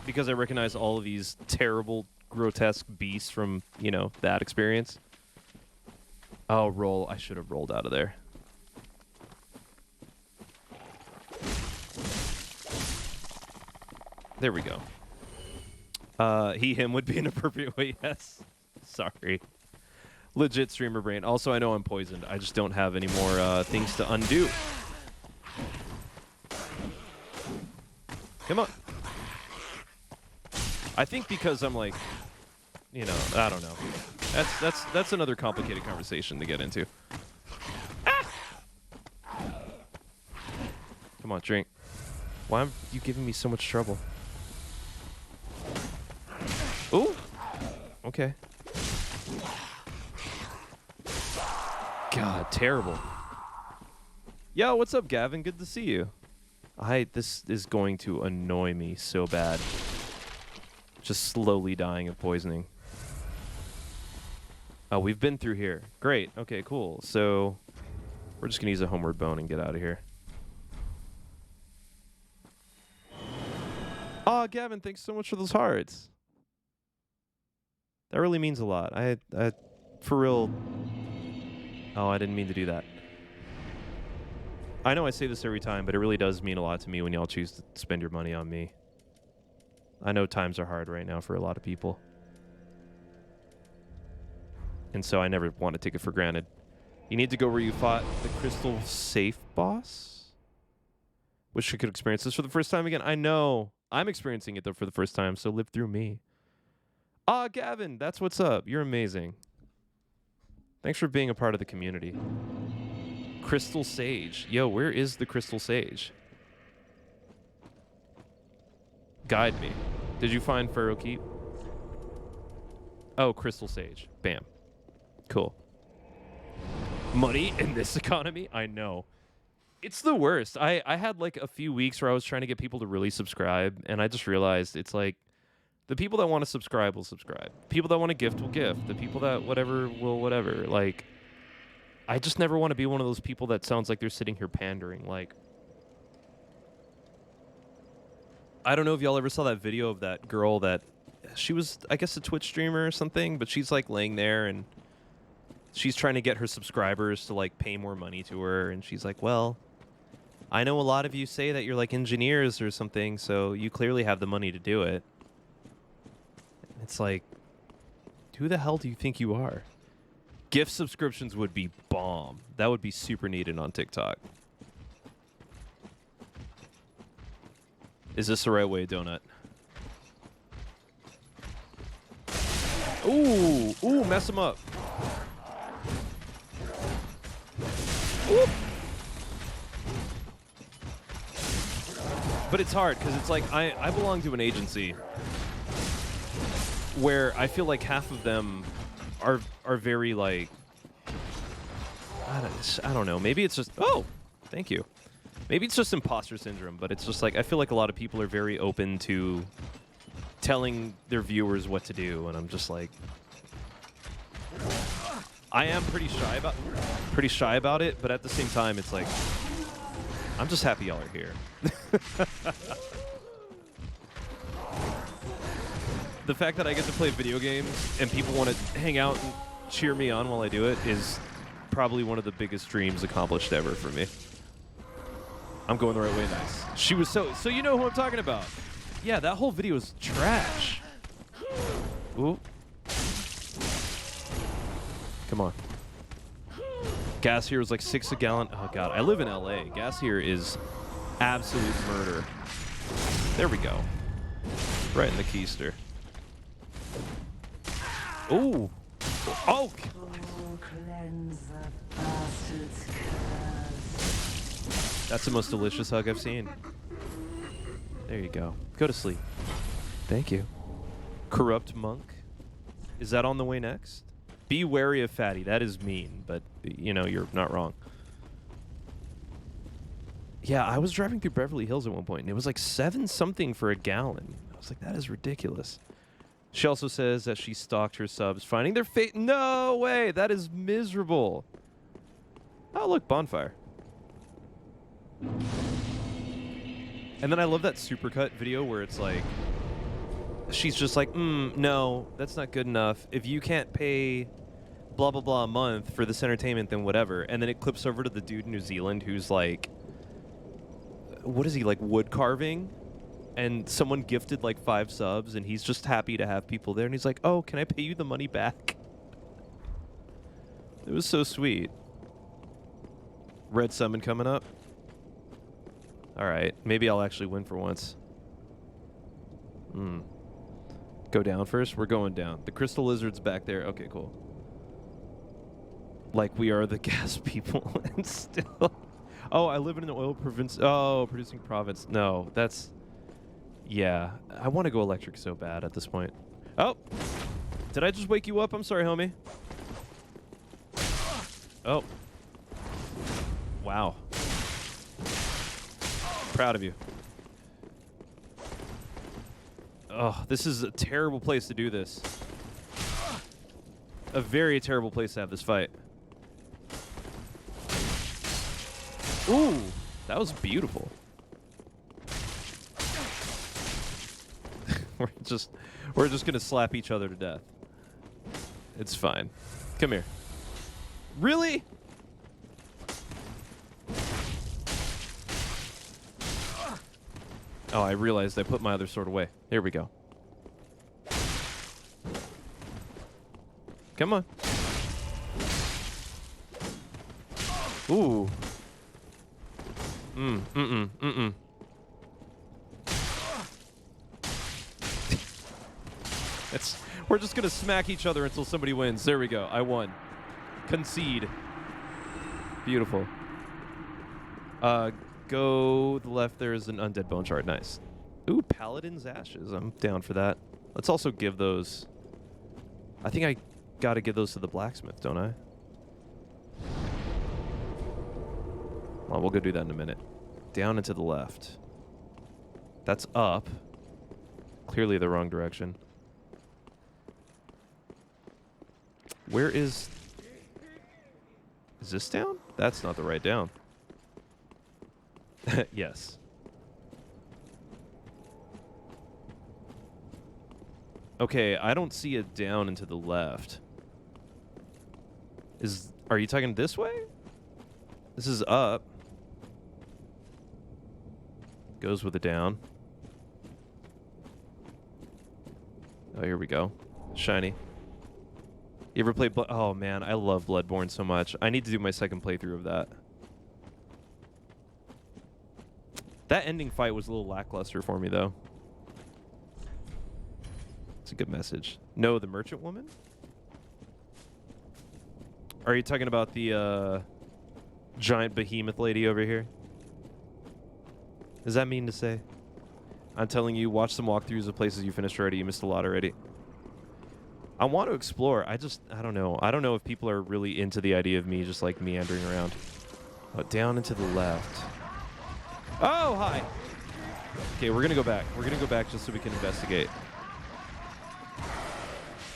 Because I recognize all of these terrible, grotesque beasts from, you know, that experience. Oh, roll. I should have rolled out of there. There we go. He, him would be an appropriate way, yes. Sorry. Legit streamer brain. Also, I know I'm poisoned. I just don't have any more things to undo. Come on. I think because I'm like, you know, I don't know. That's another complicated conversation to get into. Ah! Come on, drink. Why are you giving me so much trouble? Ooh. Okay. God, terrible. Yo, what's up, Gavin? Good to see you. This is going to annoy me so bad. Just slowly dying of poisoning. Oh, we've been through here. Great. Okay, cool. So we're just gonna use a homeward bone and get out of here. Oh, Gavin, thanks so much for those hearts. That really means a lot. I for real. Oh, I didn't mean to do that. I know I say this every time, but it really does mean a lot to me when y'all choose to spend your money on me. I know times are hard right now for a lot of people. And so I never want to take it for granted. You need to go where you fought the Crystal Safe boss? Wish I could experience this for the first time again. I know. I'm experiencing it, though, for the first time, so live through me. Ah, Gavin, that's what's up. You're amazing. Thanks for being a part of the community. Crystal Sage. Yo, where is the Crystal Sage? Guide me. Did you find Pharaoh Keep? Oh, Crystal Sage. Bam. Cool. Money in this economy? I know. It's the worst. I had like a few weeks where I was trying to get people to really subscribe, and I just realized it's like the people that want to subscribe will subscribe. People that want to gift will gift. The people that whatever will whatever. Like, I just never want to be one of those people that sounds like they're sitting here pandering. Like, I don't know if y'all ever saw that video of that girl that she was, I guess, a Twitch streamer or something, but she's like laying there and she's trying to get her subscribers to like pay more money to her, and she's like, well, I know a lot of you say that you're like engineers or something, so you clearly have the money to do it. It's like, who the hell do you think you are? Gift subscriptions would be bomb. That would be super needed on TikTok. Is this the right way, Donut? Ooh, ooh, mess him up. Ooh. But it's hard because it's like I belong to an agency where I feel like half of them are very like I don't know. Maybe it's just thank you. Maybe it's just imposter syndrome, but it's just like I feel like a lot of people are very open to telling their viewers what to do, and I'm just like I am pretty shy about it, but at the same time it's like I'm just happy y'all are here. The fact that I get to play video games and people want to hang out and cheer me on while I do it is probably one of the biggest dreams accomplished ever for me. I'm going the right way. Nice. She was so you know who I'm talking about. Yeah, that whole video is trash. Ooh. Come on. Gas here is like 6 a gallon. Oh god, I live in LA. Gas here is absolute murder. There we go. Right in the keister. Ooh. Oh. That's the most delicious hug I've seen. There you go. Go to sleep. Thank you. Corrupt monk. Is that on the way next? Be wary of fatty. That is mean, but you know, you're not wrong. Yeah, I was driving through Beverly Hills at one point, and it was like 7 something for a gallon. I was like, that is ridiculous. She also says that she stalked her subs, finding their fate. No way! That is miserable. Oh, look, bonfire. And then I love that supercut video where it's like, she's just like, no, that's not good enough. If you can't pay blah, blah, blah a month for this entertainment, then whatever. And then it clips over to the dude in New Zealand who's like, what is he, like wood carving? And someone gifted like 5 subs, and he's just happy to have people there. And he's like, oh, can I pay you the money back? It was so sweet. Red summon coming up. All right, maybe I'll actually win for once. Go down first? We're going down. The crystal lizard's back there. Okay, cool. Like we are the gas people and still... Oh, I live in an oil province. Oh, producing province. No, that's... Yeah, I want to go electric so bad at this point. Oh! Did I just wake you up? I'm sorry, homie. Oh. Wow. Proud of you. Oh, this is a terrible place to do this. A very terrible place to have this fight. Ooh, that was beautiful. we're just gonna slap each other to death. It's fine. Come here. Really? Oh, I realized I put my other sword away. Here we go. Come on. Ooh. We're just gonna smack each other until somebody wins. There we go. I won. Concede. Beautiful. Go the left. There is an undead bone shard. Nice. Ooh, Paladin's Ashes. I'm down for that. Let's also give those... I think I gotta give those to the blacksmith, don't I? Well, we'll go do that in a minute. Down and to the left. That's up. Clearly the wrong direction. Where is... Is this down? That's not the right down. Yes. Okay, I don't see a down and to the left. Are you talking this way? This is up. Goes with a down. Oh, here we go. Shiny. You ever play Oh man, I love Bloodborne so much. I need to do my second playthrough of that. That ending fight was a little lackluster for me, though. It's a good message. No, the merchant woman? Are you talking about the giant behemoth lady over here? Does that mean to say? I'm telling you, watch some walkthroughs of places you finished already. You missed a lot already. I want to explore. I don't know. I don't know if people are really into the idea of me just like meandering around. Oh, down and to the left. Oh, hi. Okay, we're gonna go back. We're gonna go back just so we can investigate.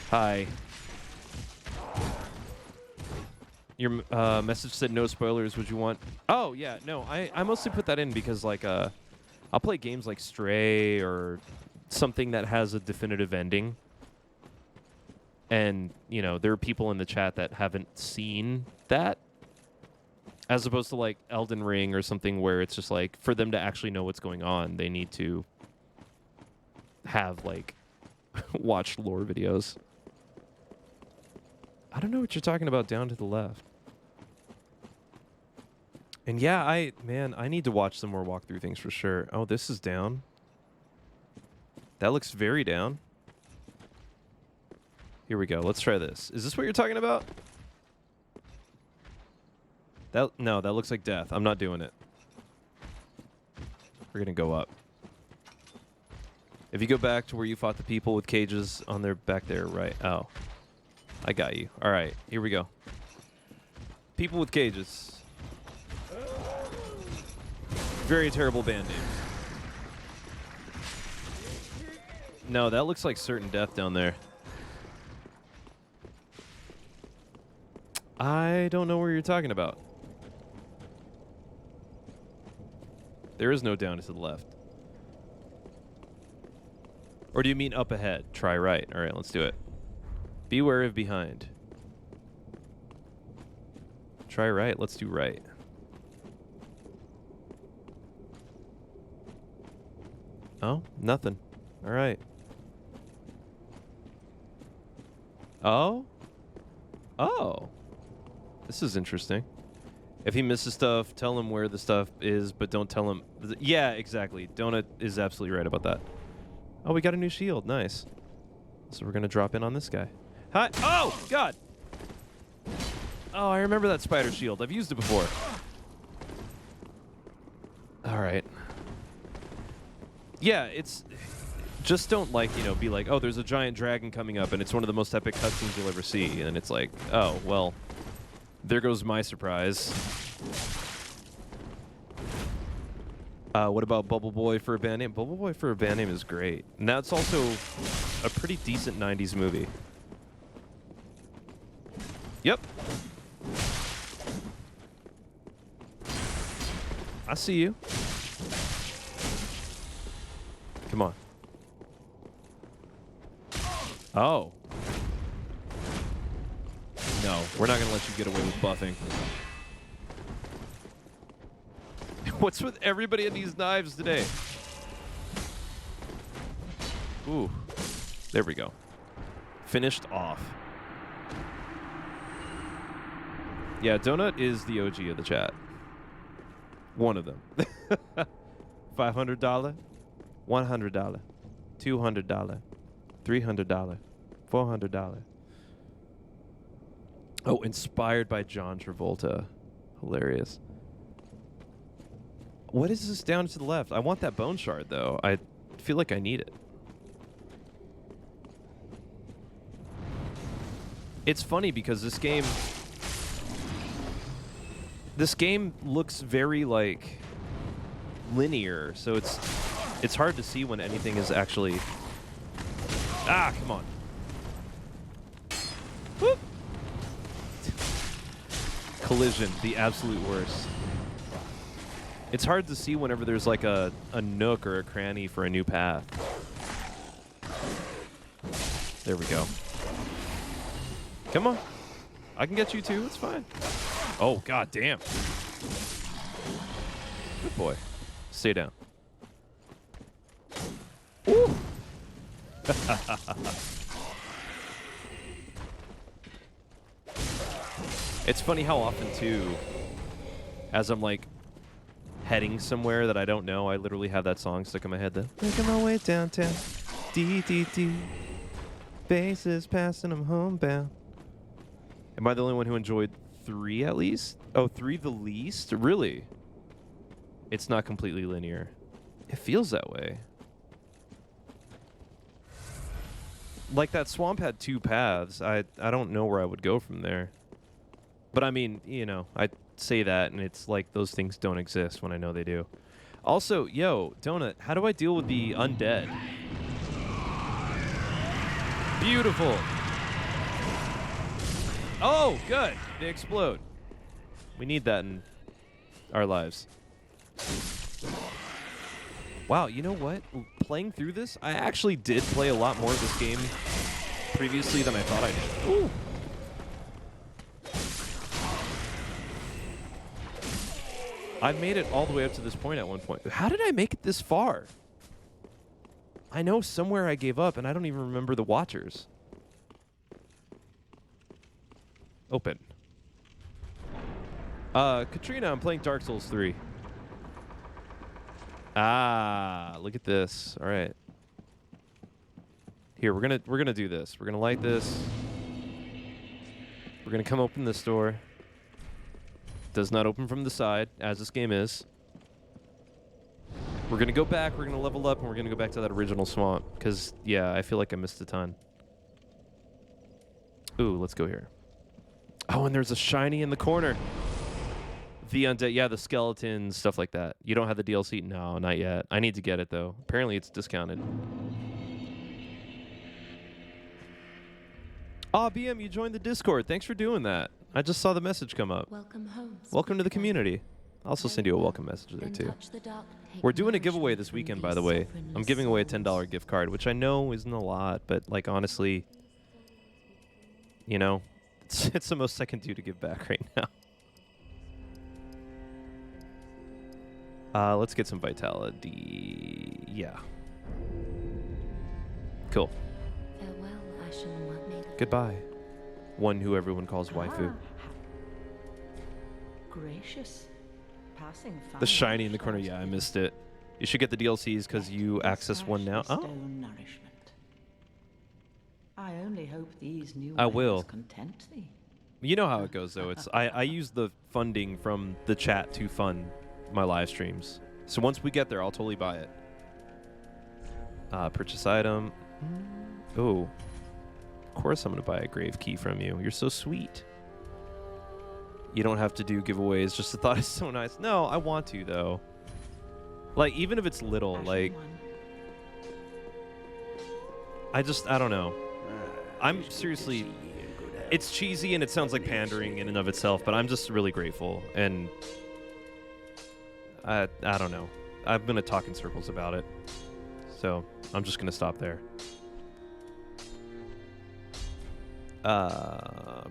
Hi. Your message said no spoilers. Would you want... Oh, yeah. No, I mostly put that in because, like, I'll play games like Stray or something that has a definitive ending. And, you know, there are people in the chat that haven't seen that. As opposed to like Elden Ring or something where it's just like for them to actually know what's going on, they need to have like watched lore videos. I don't know what you're talking about down to the left. And yeah, I need to watch some more walkthrough things for sure. Oh, this is down. That looks very down. Here we go. Let's try this. Is this what you're talking about? No, that looks like death. I'm not doing it. We're gonna go up. If you go back to where you fought the people with cages on their back there, right? Oh. I got you. All right, here we go. People with cages. Very terrible band name. No, that looks like certain death down there. I don't know where you're talking about. There is no down to the left. Or do you mean up ahead? Try right. All right, let's do it. Beware of behind. Try right. Let's do right. Oh, nothing. All right. Oh? Oh. This is interesting. If he misses stuff, tell him where the stuff is, but don't tell him. Yeah, exactly. Donut is absolutely right about that. Oh, we got a new shield. Nice. So we're going to drop in on this guy. Hi. Oh, God. Oh, I remember that spider shield. I've used it before. All right. Yeah, it's... Just don't, like, you know, be like, oh, there's a giant dragon coming up, and it's one of the most epic cutscenes you'll ever see. And it's like, oh, well... There goes my surprise. What about Bubble Boy for a band name? Bubble Boy for a band name is great. And that's also a pretty decent 90s movie. Yep. I see you. Come on. Oh. No, we're not going to let you get away with buffing. What's with everybody in these knives today? Ooh. There we go. Finished off. Yeah, Donut is the OG of the chat. One of them. $500, $100, $200, $300, $400. Oh, inspired by John Travolta. Hilarious. What is this down to the left? I want that bone shard, though. I feel like I need it. It's funny because this game looks very, like, linear, so it's hard to see when anything is actually... Ah, come on. Whoop. Collision, the absolute worst. It's hard to see whenever there's like a nook or a cranny for a new path. There we go. Come on. I can get you too, it's fine. Oh, god damn. Good boy. Stay down. Ooh. It's funny how often, too, as I'm, like, heading somewhere that I don't know, I literally have that song stuck in my head. Making my way downtown. D-D-D. Faces passing them homebound. Am I the only one who enjoyed 3 at least? Oh, 3 the least? Really? It's not completely linear. It feels that way. Like, that swamp had 2 paths. I don't know where I would go from there. But I mean, you know, I say that and it's like those things don't exist when I know they do. Also, yo, Donut, how do I deal with the undead? Beautiful. Oh, good. They explode. We need that in our lives. Wow, you know what? Playing through this, I actually did play a lot more of this game previously than I thought I did. Ooh. I've made it all the way up to this point at one point. How did I make it this far? I know somewhere I gave up, and I don't even remember the Watchers. Open. Katrina, I'm playing Dark Souls 3. Ah, look at this. All right. Here, we're gonna do this. We're gonna light this. We're gonna come open this door. Does not open from the side, as this game is. We're gonna go back, we're gonna level up, and we're gonna go back to that original swamp. Because, yeah, I feel like I missed a ton. Ooh, let's go here. Oh, and there's a shiny in the corner. The undead, yeah, the skeletons, stuff like that. You don't have the DLC? No, not yet. I need to get it, though. Apparently, it's discounted. Ah, BM, you joined the Discord. Thanks for doing that. I just saw the message come up. Welcome home. Welcome to the community. I'll also send you a welcome message there, too. We're doing a giveaway this weekend, by the way. I'm giving away a $10 gift card, which I know isn't a lot, but, like, honestly, you know, it's the most I can do to give back right now. Let's get some vitality. Yeah. Cool. Farewell, Ashen One Maid. Goodbye. One who everyone calls waifu. Gracious. Passing The shiny in the corner. Yeah, I missed it. You should get the DLCs because you access one now. Oh. Nourishment. I only hope these new I will. ways content thee. You know how it goes, though. It's I use the funding from the chat to fund my live streams. So once we get there, I'll totally buy it. Purchase item. Oh. Of course I'm going to buy a grave key from you. You're so sweet. You don't have to do giveaways. Just the thought is so nice. No, I want to, though. Like, even if it's little, Ashen like... One. I don't know. I'm seriously... It's cheesy and it sounds like pandering in and of itself, but I'm just really grateful. And... I don't know. I'm going to talk in circles about it. So, I'm just going to stop there.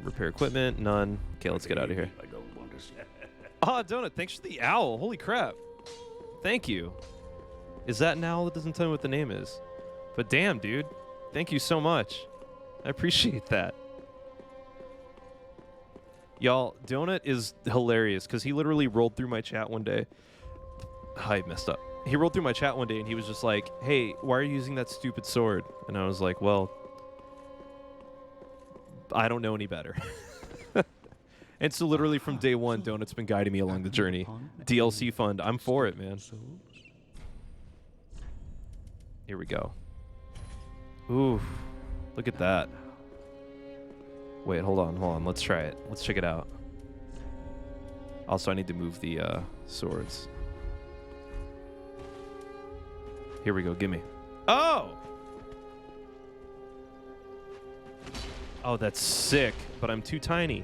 Repair equipment, none. Okay, let's get out of here. I don't want to say. Oh, Donut, thanks for the owl. Holy crap. Thank you. Is that an owl? That doesn't tell me what the name is. But damn, dude. Thank you so much. I appreciate that. Y'all, Donut is hilarious because he literally rolled through my chat one day. I messed up. He rolled through my chat one day and he was just like, hey, why are you using that stupid sword? And I was like, well, I don't know any better. And so literally from day one, Donut's been guiding me along the journey. DLC fund. I'm for it, man. Here we go. Ooh, look at that. Wait, hold on. Let's try it. Let's check it out. Also, I need to move the swords. Here we go. Gimme. Oh! Oh, that's sick, but I'm too tiny.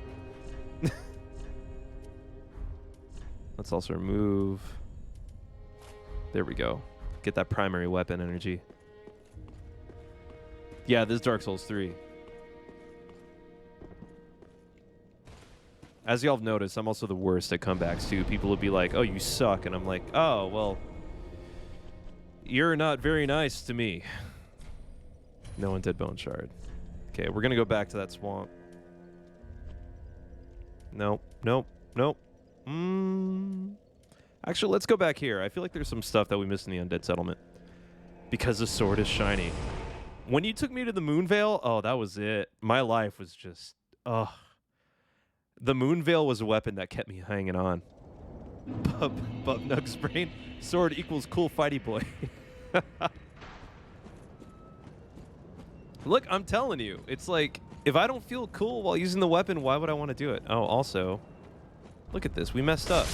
Let's also remove. There we go. Get that primary weapon energy. Yeah, this is Dark Souls 3. As y'all have noticed, I'm also the worst at comebacks, too. People will be like, oh, you suck. And I'm like, oh, well, you're not very nice to me. No undead bone shard. Okay, we're going to go back to that swamp. Nope. Actually, let's go back here. I feel like there's some stuff that we missed in the undead settlement. Because the sword is shiny. When you took me to the Moonvale, oh, that was it. My life was just, ugh. The Moonvale was a weapon that kept me hanging on. Bub Nug's brain. Sword equals cool fighty boy. Look, I'm telling you. It's like, if I don't feel cool while using the weapon, why would I want to do it? Oh, also, look at this. We messed up.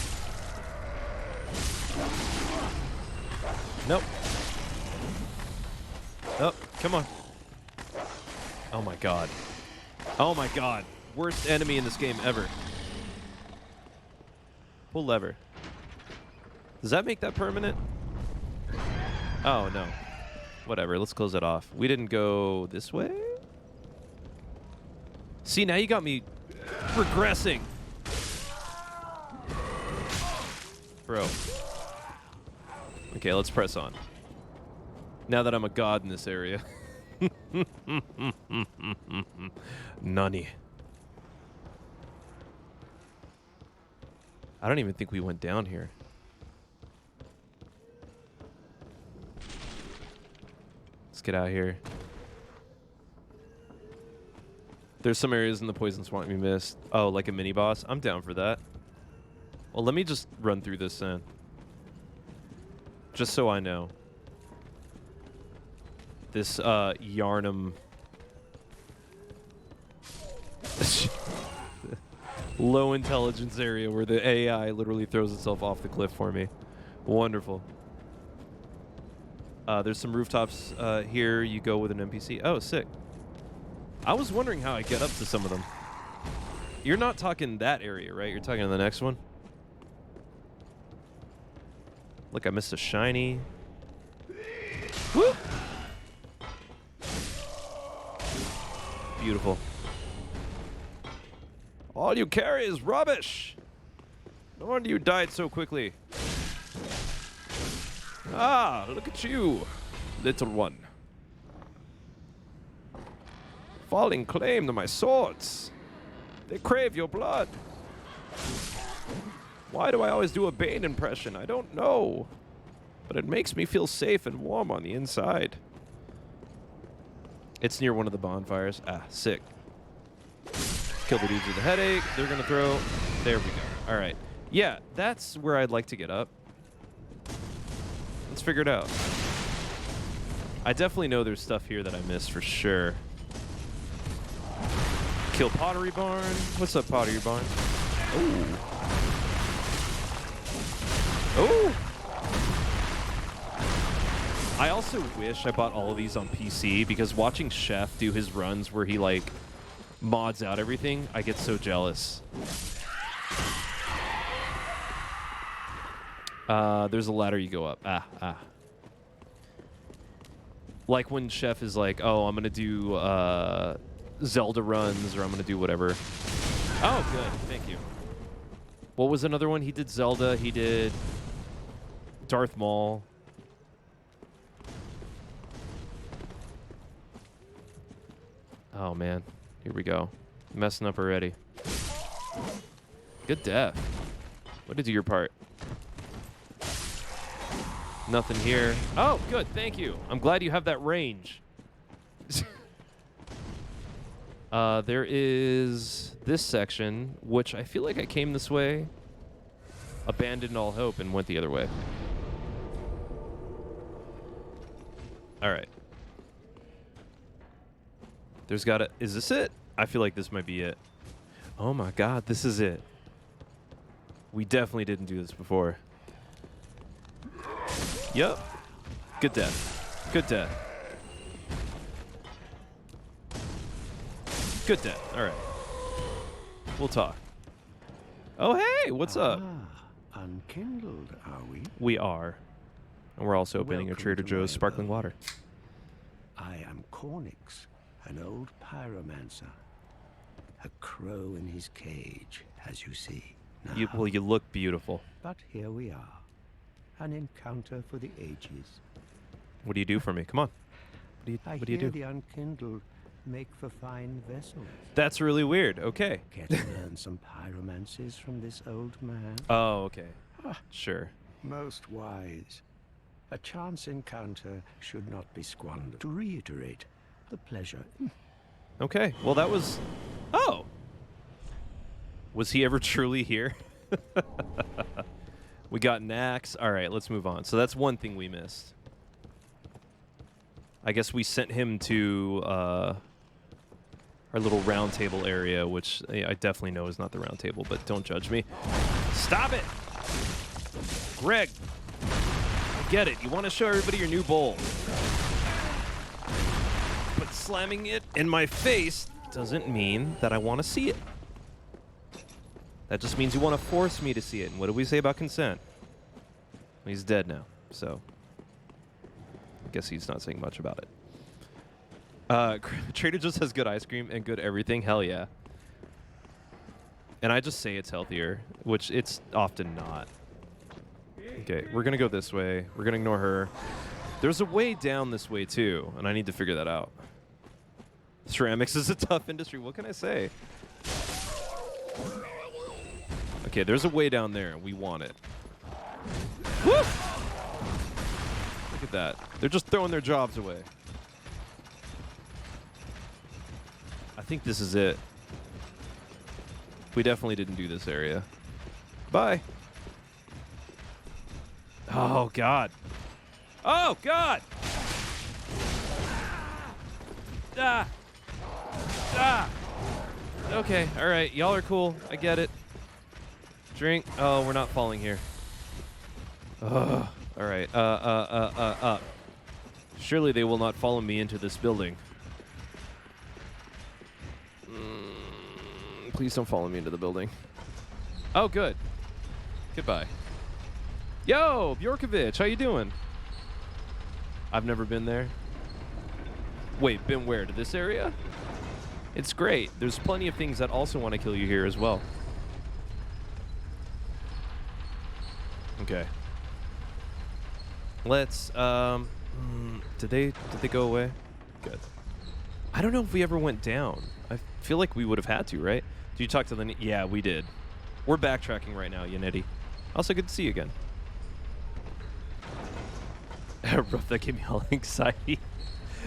Nope. Oh, come on. Oh my god. Oh my god. Worst enemy in this game ever. Pull lever. Does that make that permanent? Oh, no. Whatever, let's close it off. We didn't go this way? See, now you got me regressing. Bro. Okay, let's press on. Now that I'm a god in this area. Nani. I don't even think we went down here. Let's get out here. There's some areas in the poison swamp we missed. Oh, like a mini boss? I'm down for that. Well, let me just run through this then. Just so I know. This Yarnum low intelligence area where the AI literally throws itself off the cliff for me. Wonderful. There's some rooftops here. You go with an NPC. Oh, sick. I was wondering how I get up to some of them. You're not talking that area, right? You're talking the next one? Look, I missed a shiny. Woo! Beautiful. All you carry is rubbish. No wonder you died so quickly. Ah, look at you, little one. Falling claim to my swords. They crave your blood. Why do I always do a Bane impression? I don't know. But it makes me feel safe and warm on the inside. It's near one of the bonfires. Ah, sick. Kill the dudes with the headache. They're going to throw. There we go. All right. Yeah, that's where I'd like to get up. Let's figure it out. I definitely know there's stuff here that I missed for sure. Kill Pottery Barn. What's up, Pottery Barn? Oh. Oh. I also wish I bought all of these on PC because watching Chef do his runs where he like mods out everything, I get so jealous. There's a ladder you go up. Like when Chef is like, oh, I'm going to do Zelda runs, or I'm going to do whatever. Oh, good. Thank you. What was another one? He did Zelda. He did Darth Maul. Oh, man. Here we go. Messing up already. Good death. Way to do your part. Nothing here. Oh, good. Thank you. I'm glad you have that range. There is this section, which I feel like I came this way, abandoned all hope, and went the other way. All right. There's gotta... Is this it? I feel like this might be it. Oh my god, this is it. We definitely didn't do this before. Yep. Good death. Good death. Good death. All right. We'll talk. Oh, hey, what's up? Unkindled, are we? We are. And we're also opening a Welcome Trader to Joe's my sparkling abode. water. I am Cornix, an old pyromancer. A crow in his cage, as you see. Now. You look beautiful. But here we are. An encounter for the ages. What do you do for me? Come on. I What do you hear do? the unkindled make for fine vessels. That's really weird. Okay. Care to learn some pyromancies from this old man? Oh, okay. Ah. Sure. Most wise. A chance encounter should not be squandered. To reiterate, the pleasure. Okay. Well, that was... Oh! Was he ever truly here? We got an axe. All right, let's move on. So that's one thing we missed. I guess we sent him to our little round table area, which I definitely know is not the round table, but don't judge me. Stop it! Greg! I get it. You want to show everybody your new bowl. But slamming it in my face doesn't mean that I want to see it. That just means you want to force me to see it. And what do we say about consent? He's dead now, so I guess he's not saying much about it. Trader Joe's has good ice cream and good everything. Hell yeah. And I just say it's healthier, which it's often not. Okay, we're gonna go this way. We're gonna ignore her. There's a way down this way too, and I need to figure that out. Ceramics is a tough industry. What can I say? Okay, there's a way down there, and we want it. Woo! Look at that. They're just throwing their jobs away. I think this is it. We definitely didn't do this area. Bye. Oh, God. Oh, God! Ah! Ah! Okay, alright. Y'all are cool. I get it. Drink. Oh, we're not falling here. Ugh. Alright. Surely they will not follow me into this building. Please don't follow me into the building. Oh, good. Goodbye. Yo, Bjorkovich, how you doing? I've never been there. Wait, been where? To this area? It's great. There's plenty of things that also want to kill you here as well. Okay. Let's, did they go away? Good. I don't know if we ever went down. I feel like we would have had to, right? Did you talk to the... Yeah, we did. We're backtracking right now, Yaneti. Also, good to see you again. That gave me all anxiety.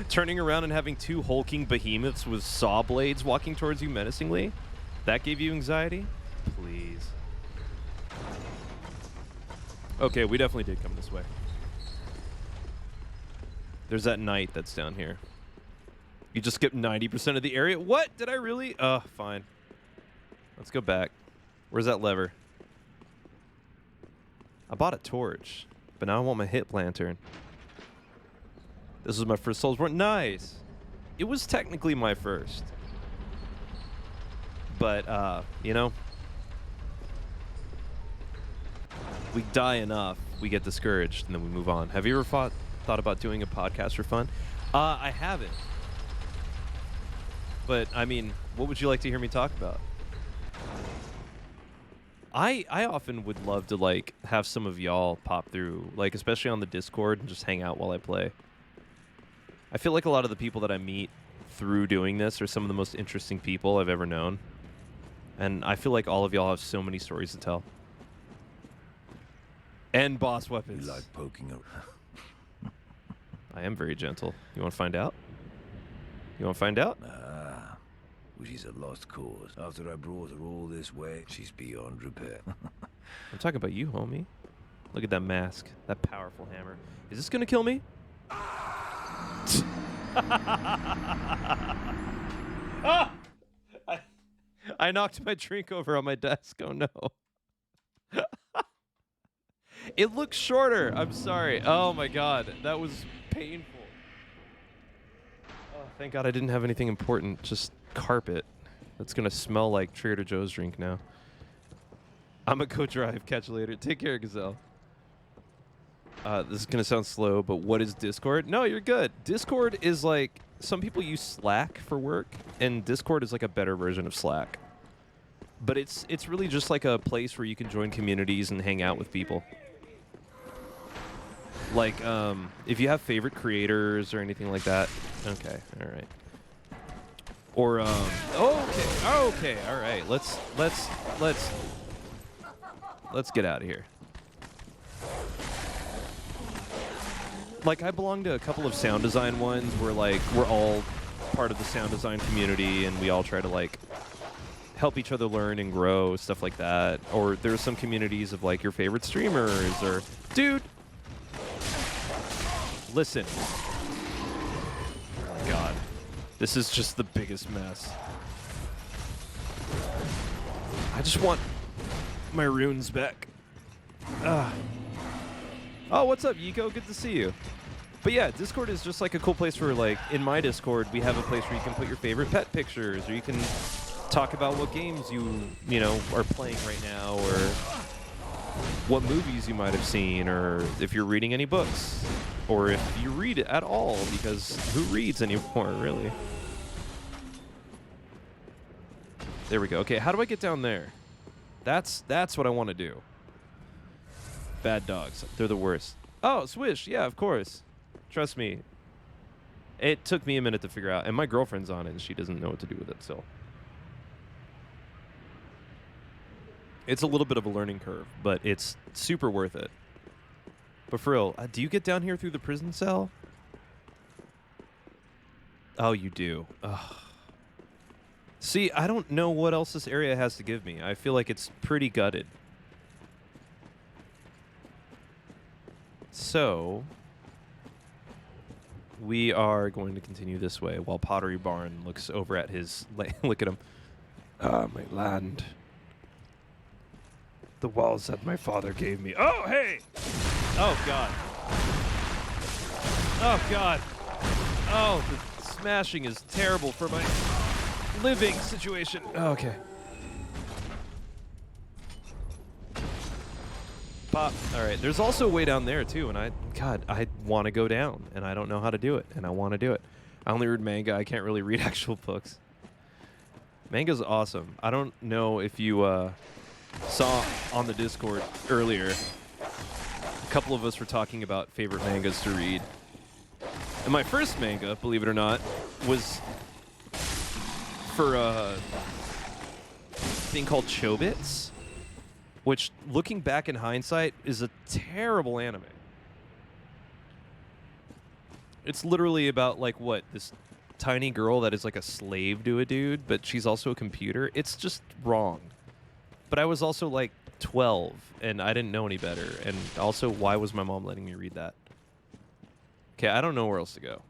Turning around and having two hulking behemoths with saw blades walking towards you menacingly? That gave you anxiety? Please. Okay, we definitely did come this way. There's that knight that's down here. You just skipped 90% of the area? What? Did I really? Fine. Let's go back. Where's that lever? I bought a torch, but now I want my hip lantern. This was my first Soulsborne. Nice. It was technically my first. But, you know, we die enough, we get discouraged, and then we move on. Have you ever thought about doing a podcast for fun? I haven't. But, I mean, what would you like to hear me talk about? I often would love to, like, have some of y'all pop through, like, especially on the Discord, and just hang out while I play. I feel like a lot of the people that I meet through doing this are some of the most interesting people I've ever known. And I feel like all of y'all have so many stories to tell. And boss weapons. You like poking a... I am very gentle. You want to find out? You want to find out? Ah, well, she's a lost cause. After I brought her all this way, she's beyond repair. I'm talking about you, homie. Look at that mask. That powerful hammer. Is this going to kill me? Oh! I knocked my drink over on my desk. Oh, no. It looks shorter. I'm sorry. Oh, my God. That was painful. Oh, thank God I didn't have anything important. Just carpet. That's going to smell like Trader Joe's drink now. I'm going to go drive. Catch you later. Take care, Gazelle. This is going to sound slow, but what is Discord? No, you're good. Discord is like, some people use Slack for work, and Discord is like a better version of Slack. But it's really just like a place where you can join communities and hang out with people. Like, if you have favorite creators or anything like that. Okay, all right. Or, okay, all right. Let's get out of here. Like, I belong to a couple of sound design ones where, like, we're all part of the sound design community and we all try to, like, help each other learn and grow, stuff like that. Or there's some communities of, like, your favorite streamers or... Dude! Listen. Oh, my God. This is just the biggest mess. I just want my runes back. Ah. Oh, what's up, Yiko? Good to see you. But yeah, Discord is just like a cool place for, like, in my Discord, we have a place where you can put your favorite pet pictures, or you can talk about what games you know, are playing right now, or what movies you might have seen, or if you're reading any books, or if you read it at all, because who reads anymore, really? There we go. Okay, how do I get down there? That's what I want to do. Bad dogs. They're the worst. Oh, Swish. Yeah, of course. Trust me. It took me a minute to figure out. And my girlfriend's on it, and she doesn't know what to do with it still. It's a little bit of a learning curve, but it's super worth it. But for real, do you get down here through the prison cell? Oh, you do. Ugh. See, I don't know what else this area has to give me. I feel like it's pretty gutted. So, we are going to continue this way while Pottery Barn looks over at his... Look at him. Ah, my land. The walls that my father gave me. Oh, hey! Oh, God. Oh, God. Oh, the smashing is terrible for my living situation. Oh, okay. Pop. All right. There's also a way down there, too, and I want to go down, and I don't know how to do it, and I want to do it. I only read manga. I can't really read actual books. Manga's awesome. I don't know if you saw on the Discord earlier, a couple of us were talking about favorite mangas to read. And my first manga, believe it or not, was for a thing called Chobits, which, looking back in hindsight, is a terrible anime. It's literally about, like, what, this tiny girl that is like a slave to a dude, but she's also a computer. It's just wrong. But I was also like 12, and I didn't know any better. And also, why was my mom letting me read that? Okay, I don't know where else to go.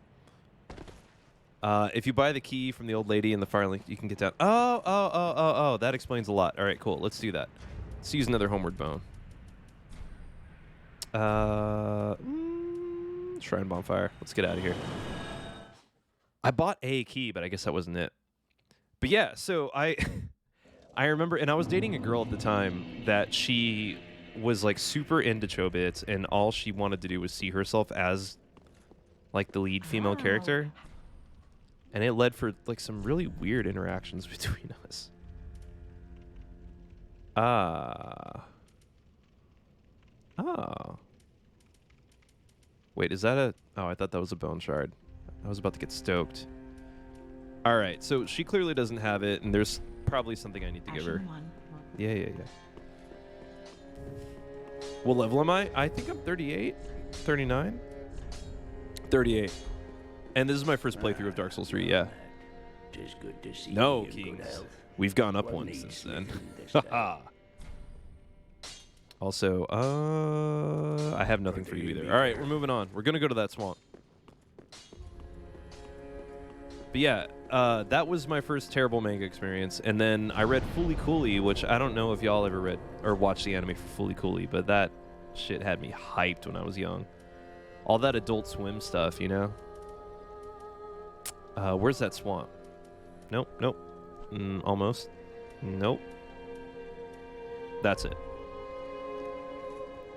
If you buy the key from the old lady in the fire link, you can get down. Oh, that explains a lot. All right, cool. Let's do that. Let's use another homeward bone. Shrine bonfire. Let's get out of here. I bought a key, but I guess that wasn't it. But yeah, so I remember, and I was dating a girl at the time that she was like super into Chobits, and all she wanted to do was see herself as like the lead female character. And it led for like some really weird interactions between us. Oh. Wait, is that a... Oh, I thought that was a bone shard. I was about to get stoked. All right, so she clearly doesn't have it, and there's probably something I need to give her. Yeah. What level am I? I think I'm 38, 39? 38. And this is my first playthrough of Dark Souls 3, yeah. Tis good to see No, you in good Kings. health. We've gone up What one needs since me then. this time? Also, I have nothing for you either. All right, we're moving on. We're going to go to that swamp. But yeah, that was my first terrible manga experience. And then I read Fooly Cooly, which I don't know if y'all ever read or watched the anime for Fooly Cooly, but that shit had me hyped when I was young. All that Adult Swim stuff, you know? Where's that swamp? Nope. Almost. Nope. That's it.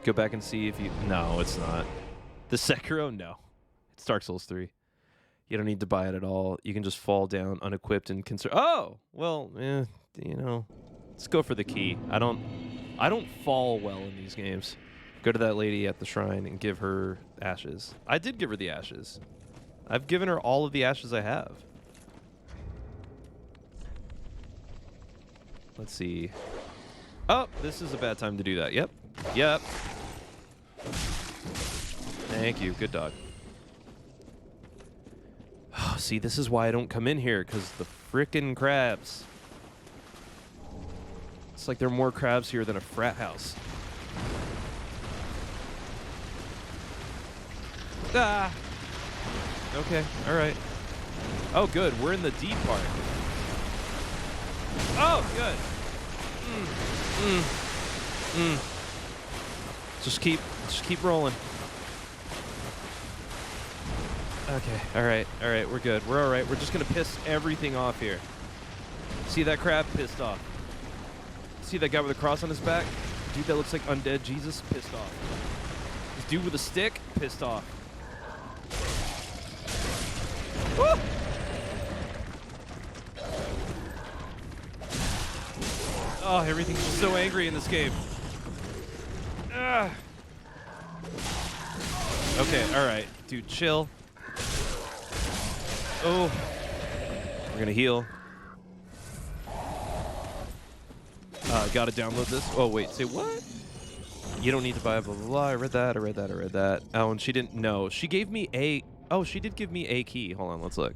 Go back and see if you... No, it's not. The Sekiro? No. It's Dark Souls 3. You don't need to buy it at all. You can just fall down unequipped and concern. Oh! Well, you know. Let's go for the key. I don't fall well in these games. Go to that lady at the shrine and give her ashes. I did give her the ashes. I've given her all of the ashes I have. Let's see. Oh, this is a bad time to do that. Yep. Thank you. Good dog. Oh, see, this is why I don't come in here, because the frickin' crabs. It's like there are more crabs here than a frat house. Ah! Okay, alright. Oh, good. We're in the deep part. Oh, good. Just keep rolling. Okay, alright, we're good. We're alright. We're just gonna piss everything off here. See that crab? Pissed off. See that guy with a cross on his back? Dude that looks like undead Jesus? Pissed off. This dude with a stick? Pissed off. Woo! Oh, everything's just so angry in this game. Okay, all right, dude, chill. Oh, we're gonna heal. Gotta download this. Oh wait, say what? You don't need to buy blah blah blah. I read that. I read that. I read that. Oh, and she didn't. No, she gave me a. Oh, she did give me a key. Hold on, let's look.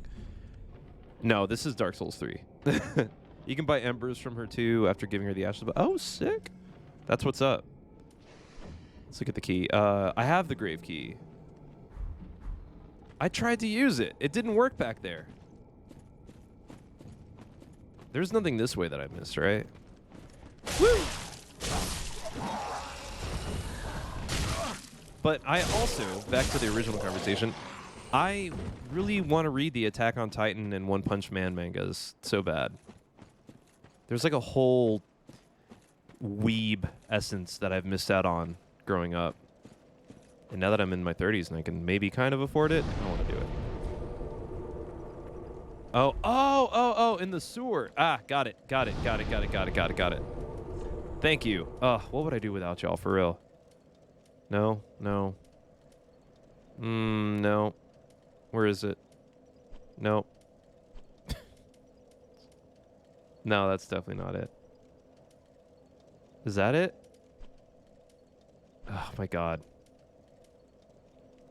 No, this is Dark Souls 3. You can buy embers from her too after giving her the ashes. Oh, sick. That's what's up. Let's look at the key. I have the grave key. I tried to use it. It didn't work back there. There's nothing this way that I missed, right? Woo! But I also, back to the original conversation, I really want to read the Attack on Titan and One Punch Man mangas so bad. There's like a whole weeb essence that I've missed out on growing up. And now that I'm in my 30s and I can maybe kind of afford it, I want to do it. Oh, in the sewer. Ah, got it. Thank you. What would I do without y'all, for real? No. No. Where is it? No. No, that's definitely not it. Is that it? Oh my god.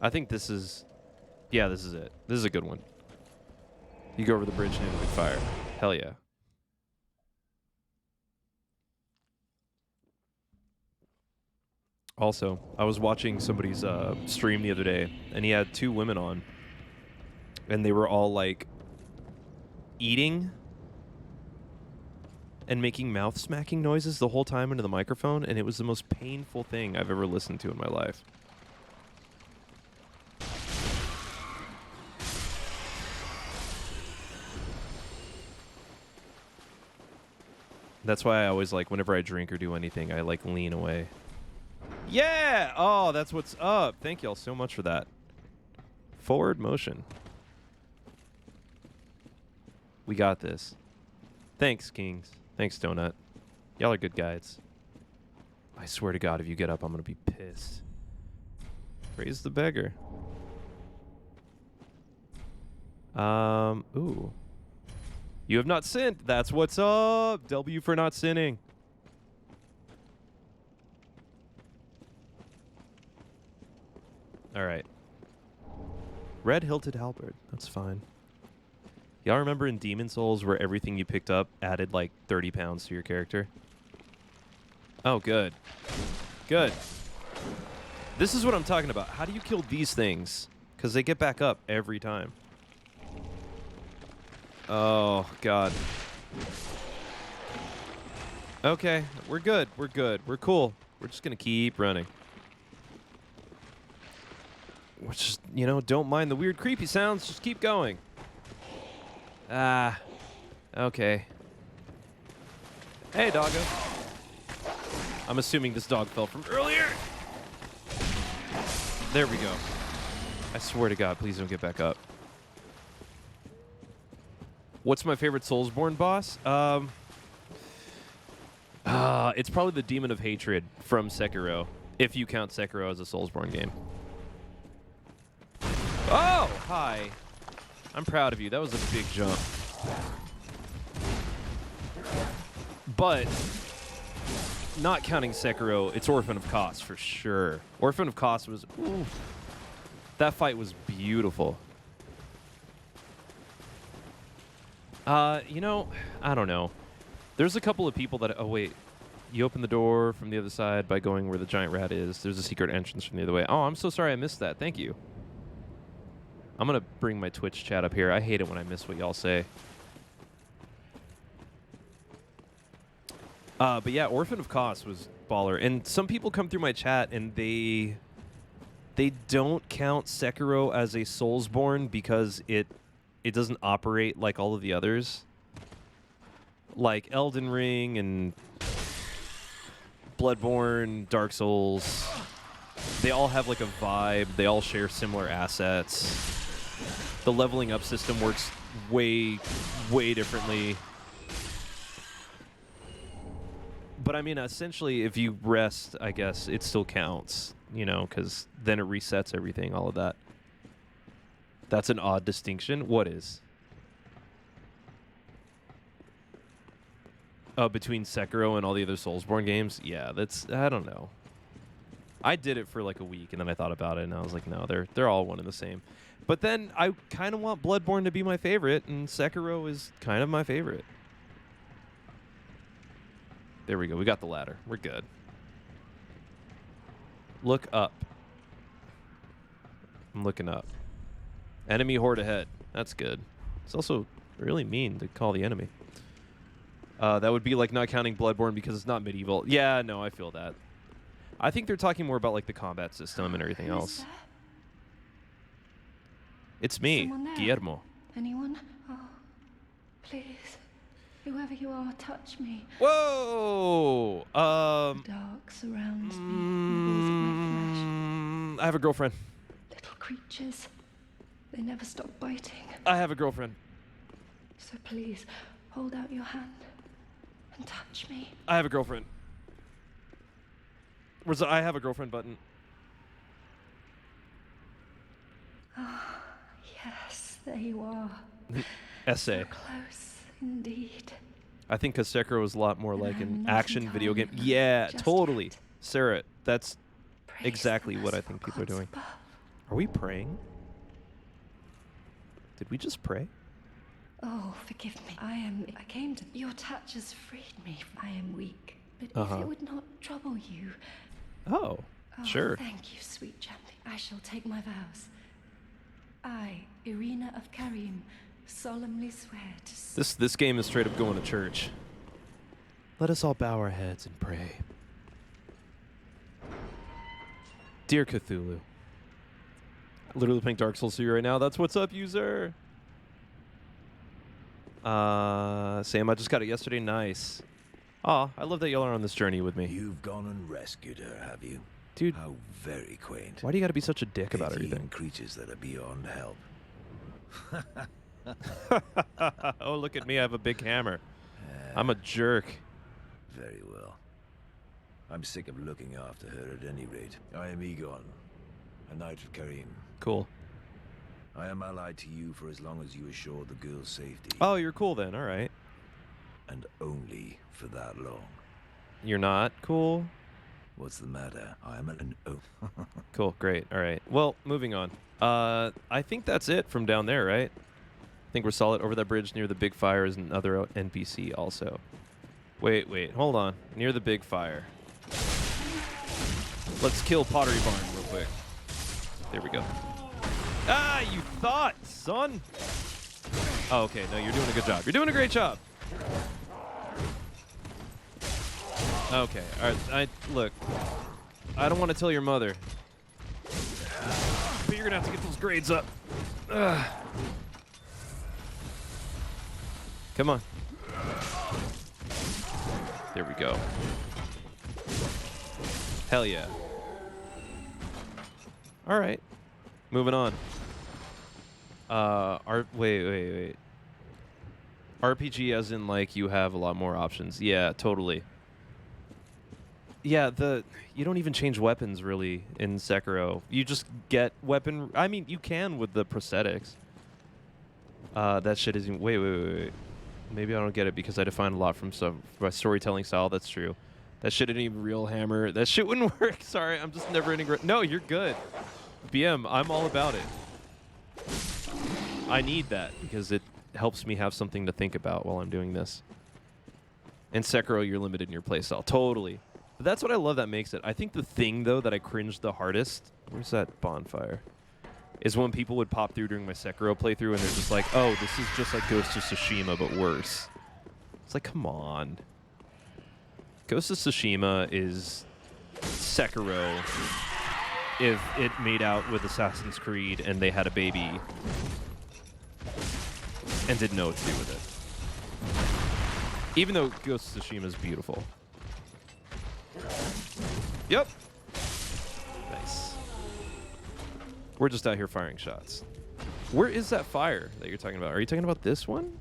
I think this is... Yeah, this is it. This is a good one. You go over the bridge and enemy fire. Hell yeah. Also, I was watching somebody's stream the other day, and he had 2 women on, and they were all like eating and making mouth smacking noises the whole time into the microphone, and it was the most painful thing I've ever listened to in my life. That's why I always like, whenever I drink or do anything, I like lean away. Yeah! Oh, that's what's up. Thank y'all so much for that. Forward motion. We got this. Thanks, Kings. Thanks, Donut. Y'all are good guides. I swear to God, if you get up, I'm gonna be pissed. Praise the beggar. Ooh. You have not sinned. That's what's up. W for not sinning. All right. Red hilted halberd. That's fine. Y'all remember in Demon Souls where everything you picked up added like 30 pounds to your character? Oh, good. Good. This is what I'm talking about. How do you kill these things? Because they get back up every time. Oh, God. Okay, we're good. We're good. We're cool. We're just going to keep running. Which, you know, don't mind the weird creepy sounds. Just keep going. Ah. Okay. Hey, doggo. I'm assuming this dog fell from earlier. There we go. I swear to God, please don't get back up. What's my favorite Soulsborne boss? It's probably the Demon of Hatred from Sekiro, if you count Sekiro as a Soulsborne game. Oh, hi. I'm proud of you. That was a big jump. But, not counting Sekiro, it's Orphan of Kos for sure. Orphan of Kos was... Ooh, that fight was beautiful. You know, I don't know. There's a couple of people that... Oh, wait. You open the door from the other side by going where the giant rat is. There's a secret entrance from the other way. Oh, I'm so sorry I missed that. Thank you. I'm going to bring my Twitch chat up here. I hate it when I miss what y'all say. But yeah, Orphan of Kos was baller. And some people come through my chat and they don't count Sekiro as a Soulsborne because it doesn't operate like all of the others. Like Elden Ring and Bloodborne, Dark Souls. They all have like a vibe. They all share similar assets. The leveling up system works way, way differently. But I mean, essentially, if you rest, I guess, it still counts. you know, because then it resets everything, all of that. That's an odd distinction. What is? Between Sekiro and all the other Soulsborne games? Yeah, that's, I don't know. I did it for like a week, and then I thought about it, and I was like, no, they're all one and the same. But then I kind of want Bloodborne to be my favorite, and Sekiro is kind of my favorite. There we go. We got the ladder. We're good. Look up. I'm looking up. Enemy horde ahead. That's good. It's also really mean to call the enemy. That would be like not counting Bloodborne because it's not medieval. Yeah, no, I feel that. I think they're talking more about like the combat system and everything else. There? It's me, Someone there? Guillermo. Anyone? Oh, please. Whoever you are, touch me. Whoa! The dark surrounds me. Nibbles at my I have a girlfriend. flesh. Little creatures. They never stop biting. I have a girlfriend. So please, hold out your hand and touch me. I have a girlfriend. Where's the I have a girlfriend button? Yes, there you are. Essay. So close, indeed. I think because Sekiro is a lot more And like I'm an not action in video game. time, Yeah, just totally. yet. Sarah, that's Praise exactly the what I merciful think people are gods doing. above. Are we praying? Did we just pray? Oh, forgive me. I came to. Your touch has freed me. I am weak. But Uh-huh. if it would not trouble you. Oh, Oh, sure. Thank you, sweet champion. I shall take my vows. I, Irina of Karim, solemnly swear to. This game is straight up going to church. Let us all bow our heads and pray. Dear Cthulhu. Literally playing Dark Souls 3 right now. That's what's up, user. Sam, I just got it yesterday. Nice. Aw, I love that y'all are on this journey with me. You've gone and rescued her, have you? Dude, How very quaint. why do you gotta be such a dick about Pitying everything? creatures that are beyond help. Oh, look at me. I have a big hammer. I'm a jerk. Very well. I'm sick of looking after her at any rate. I am Egon, a knight of Karim. Cool. I am allied to you for as long as you assure the girl's safety. Oh, you're cool then. All right. And only for that long. You're not cool? What's the matter? I am an Cool. Great. All right. Well, moving on. I think that's it from down there, right? I think we're solid. Over that bridge near the big fire is another NPC also. Wait. Hold on. Near the big fire. Let's kill Pottery Barn real quick. There we go. Ah, you thought, son. Oh, okay. No, you're doing a good job. You're doing a great job. Okay. All right. Look. I don't want to tell your mother, but you're gonna have to get those grades up. Ugh. Come on. There we go. Hell yeah. All right. Moving on. Wait. RPG as in like you have a lot more options. Yeah, totally. Yeah, you don't even change weapons really in Sekiro. You just get weapon. I mean, you can with the prosthetics. That shit isn't. Wait. Maybe I don't get it because I define a lot from my storytelling style. That's true. That shit isn't even real hammer. That shit wouldn't work. Sorry, I'm just never ending. No, you're good. BM, I'm all about it. I need that because it helps me have something to think about while I'm doing this. In Sekiro, you're limited in your playstyle. Totally. But that's what I love that makes it. I think the thing, though, that I cringed the hardest, where's that bonfire, is when people would pop through during my Sekiro playthrough and they're just like, oh, this is just like Ghost of Tsushima, but worse. It's like, come on. Ghost of Tsushima is Sekiro if it made out with Assassin's Creed and they had a baby and didn't know what to do with it. Even though Ghost of Tsushima is beautiful. Yep. Nice. We're just out here firing shots. Where is that fire that you're talking about? Are you talking about this one?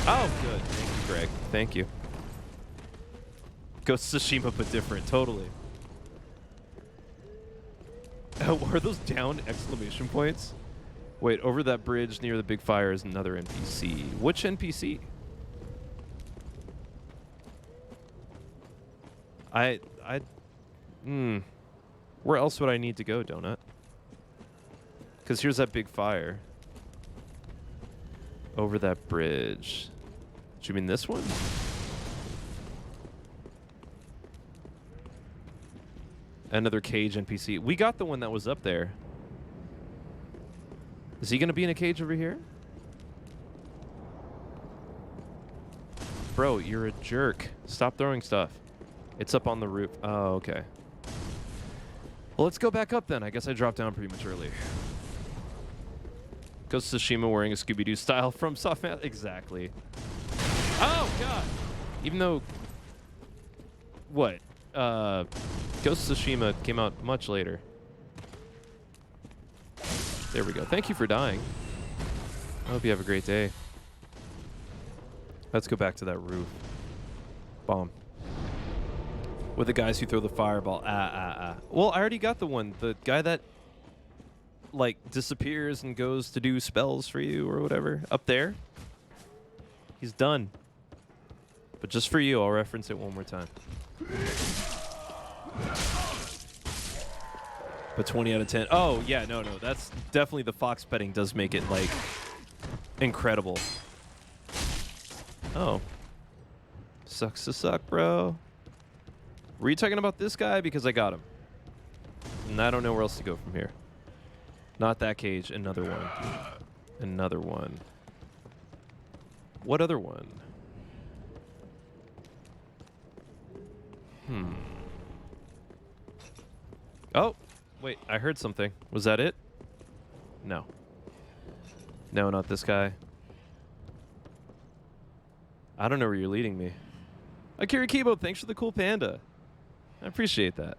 Oh, good. Thank you, Greg. Thank you. Ghost of Tsushima, but different. Totally. Are those down exclamation points? Wait, over that bridge near the big fire is another NPC. Which NPC? Where else would I need to go, Donut? Because here's that big fire. Over that bridge. Do you mean this one? Another cage NPC. We got the one that was up there. Is he going to be in a cage over here? Bro, you're a jerk. Stop throwing stuff. It's up on the roof. Oh, okay. Well, let's go back up then. I guess I dropped down pretty much earlier. Ghost of Tsushima wearing a Scooby-Doo style from Softmat. Exactly. Oh, God. Even though... What? Ghost of Tsushima came out much later. There we go. Thank you for dying. I hope you have a great day. Let's go back to that roof. Bomb. With the guys who throw the fireball. Well, I already got the one. The guy that, like, disappears and goes to do spells for you or whatever. Up there. He's done. But just for you, I'll reference it one more time. But 20 out of 10. Oh, yeah, no. That's definitely the fox petting does make it, like, incredible. Oh. Sucks to suck, bro. Were you talking about this guy? Because I got him. And I don't know where else to go from here. Not that cage. Another one. Another one. What other one? Oh, wait. I heard something. Was that it? No. No, not this guy. I don't know where you're leading me. Akira Kibo, thanks for the cool panda. I appreciate that.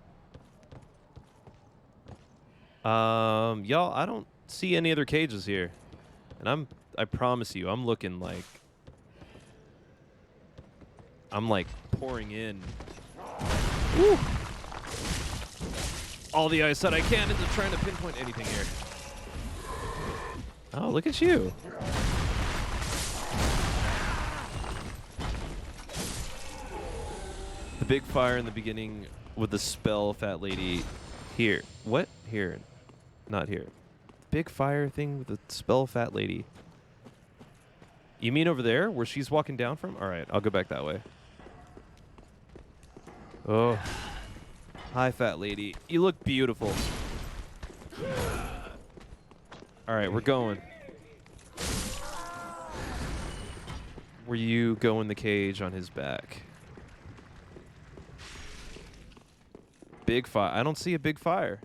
Y'all, I don't see any other cages here. And I promise you, I'm looking like... I'm like pouring in. Woo! All the eyes that I can into trying to pinpoint anything here. Oh, look at you. The big fire in the beginning with the spell fat lady here. What? Here. Not here. The big fire thing with the spell fat lady. You mean over there where she's walking down from? All right, I'll go back that way. Oh. Hi, fat lady. You look beautiful. All right, we're going. Where you go in the cage on his back. Big fire. I don't see a big fire.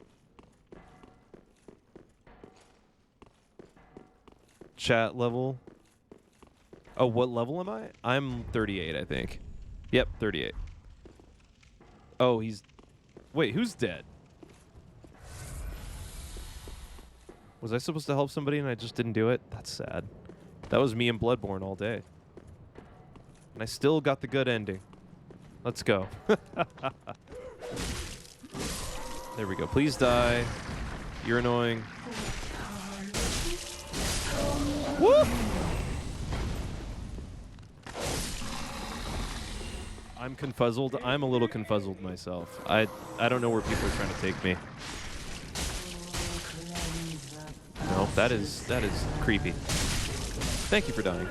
Chat level. Oh, what level am I? I'm 38, I think. Yep, 38. Oh, he's... Wait, who's dead? Was I supposed to help somebody and I just didn't do it? That's sad. That was me in Bloodborne all day. And I still got the good ending. Let's go. There we go. Please die. You're annoying. Woo! I'm confuzzled. I'm a little confuzzled myself. I don't know where people are trying to take me. No, that is creepy. Thank you for dying.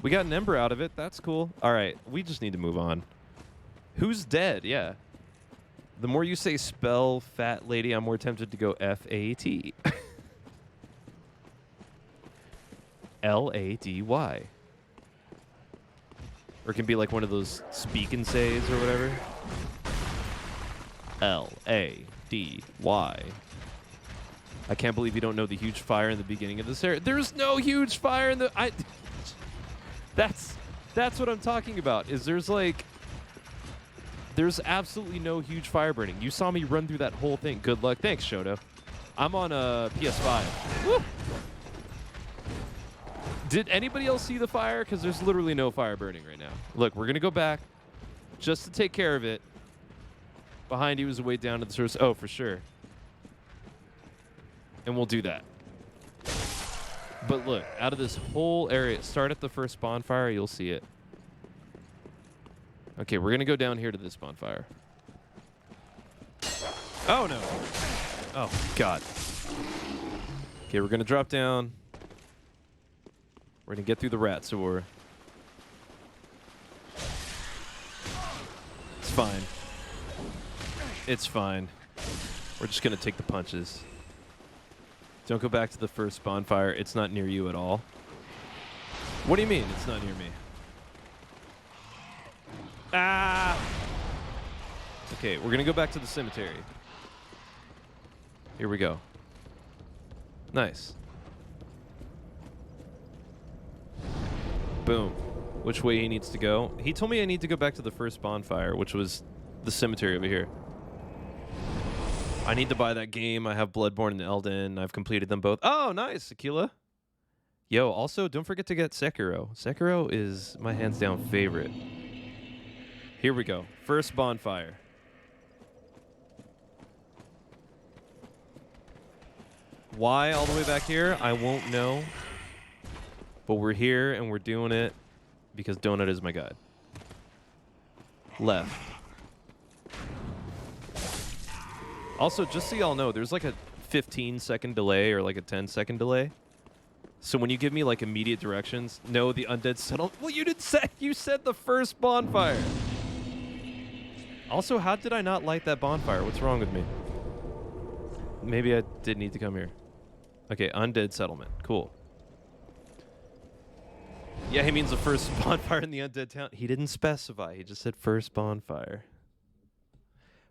We got an ember out of it. That's cool. All right, we just need to move on. Who's dead? Yeah. The more you say spell fat lady, I'm more tempted to go F-A-T. L-A-D-Y. Or it can be like one of those speak and says or whatever. L-A-D-Y. I can't believe you don't know the huge fire in the beginning of this area. There's no huge fire in the... That's what I'm talking about, is there's like... There's absolutely no huge fire burning. You saw me run through that whole thing. Good luck. Thanks, Shoto. I'm on a PS5. Woo! Did anybody else see the fire? Because there's literally no fire burning right now. Look, we're going to go back just to take care of it. Behind you is a way down to the source. Oh, for sure. And we'll do that. But look, out of this whole area, start at the first bonfire, you'll see it. Okay, we're going to go down here to this bonfire. Oh, no. Oh, God. Okay, we're going to drop down. We're going to get through the rat sewer. It's fine. It's fine. We're just going to take the punches. Don't go back to the first bonfire. It's not near you at all. What do you mean it's not near me? Ah! Okay, we're going to go back to the cemetery. Here we go. Nice. Boom. Which way he needs to go? He told me I need to go back to the first bonfire, which was the cemetery over here. I need to buy that game. I have Bloodborne and Elden. I've completed them both. Oh, nice, Aquila. Yo, also, don't forget to get Sekiro. Sekiro is my hands-down favorite. Here we go. First bonfire. Why all the way back here? I won't know. But we're here, and we're doing it because Donut is my guide. Left. Also, just so y'all know, there's like a 15-second delay or like a 10-second delay. So when you give me like immediate directions, no, the undead settle. Well, you didn't say. You said the first bonfire. Also, how did I not light that bonfire? What's wrong with me? Maybe I did need to come here. Okay, undead settlement. Cool. Yeah, he means the first bonfire in the undead town. He didn't specify. He just said first bonfire.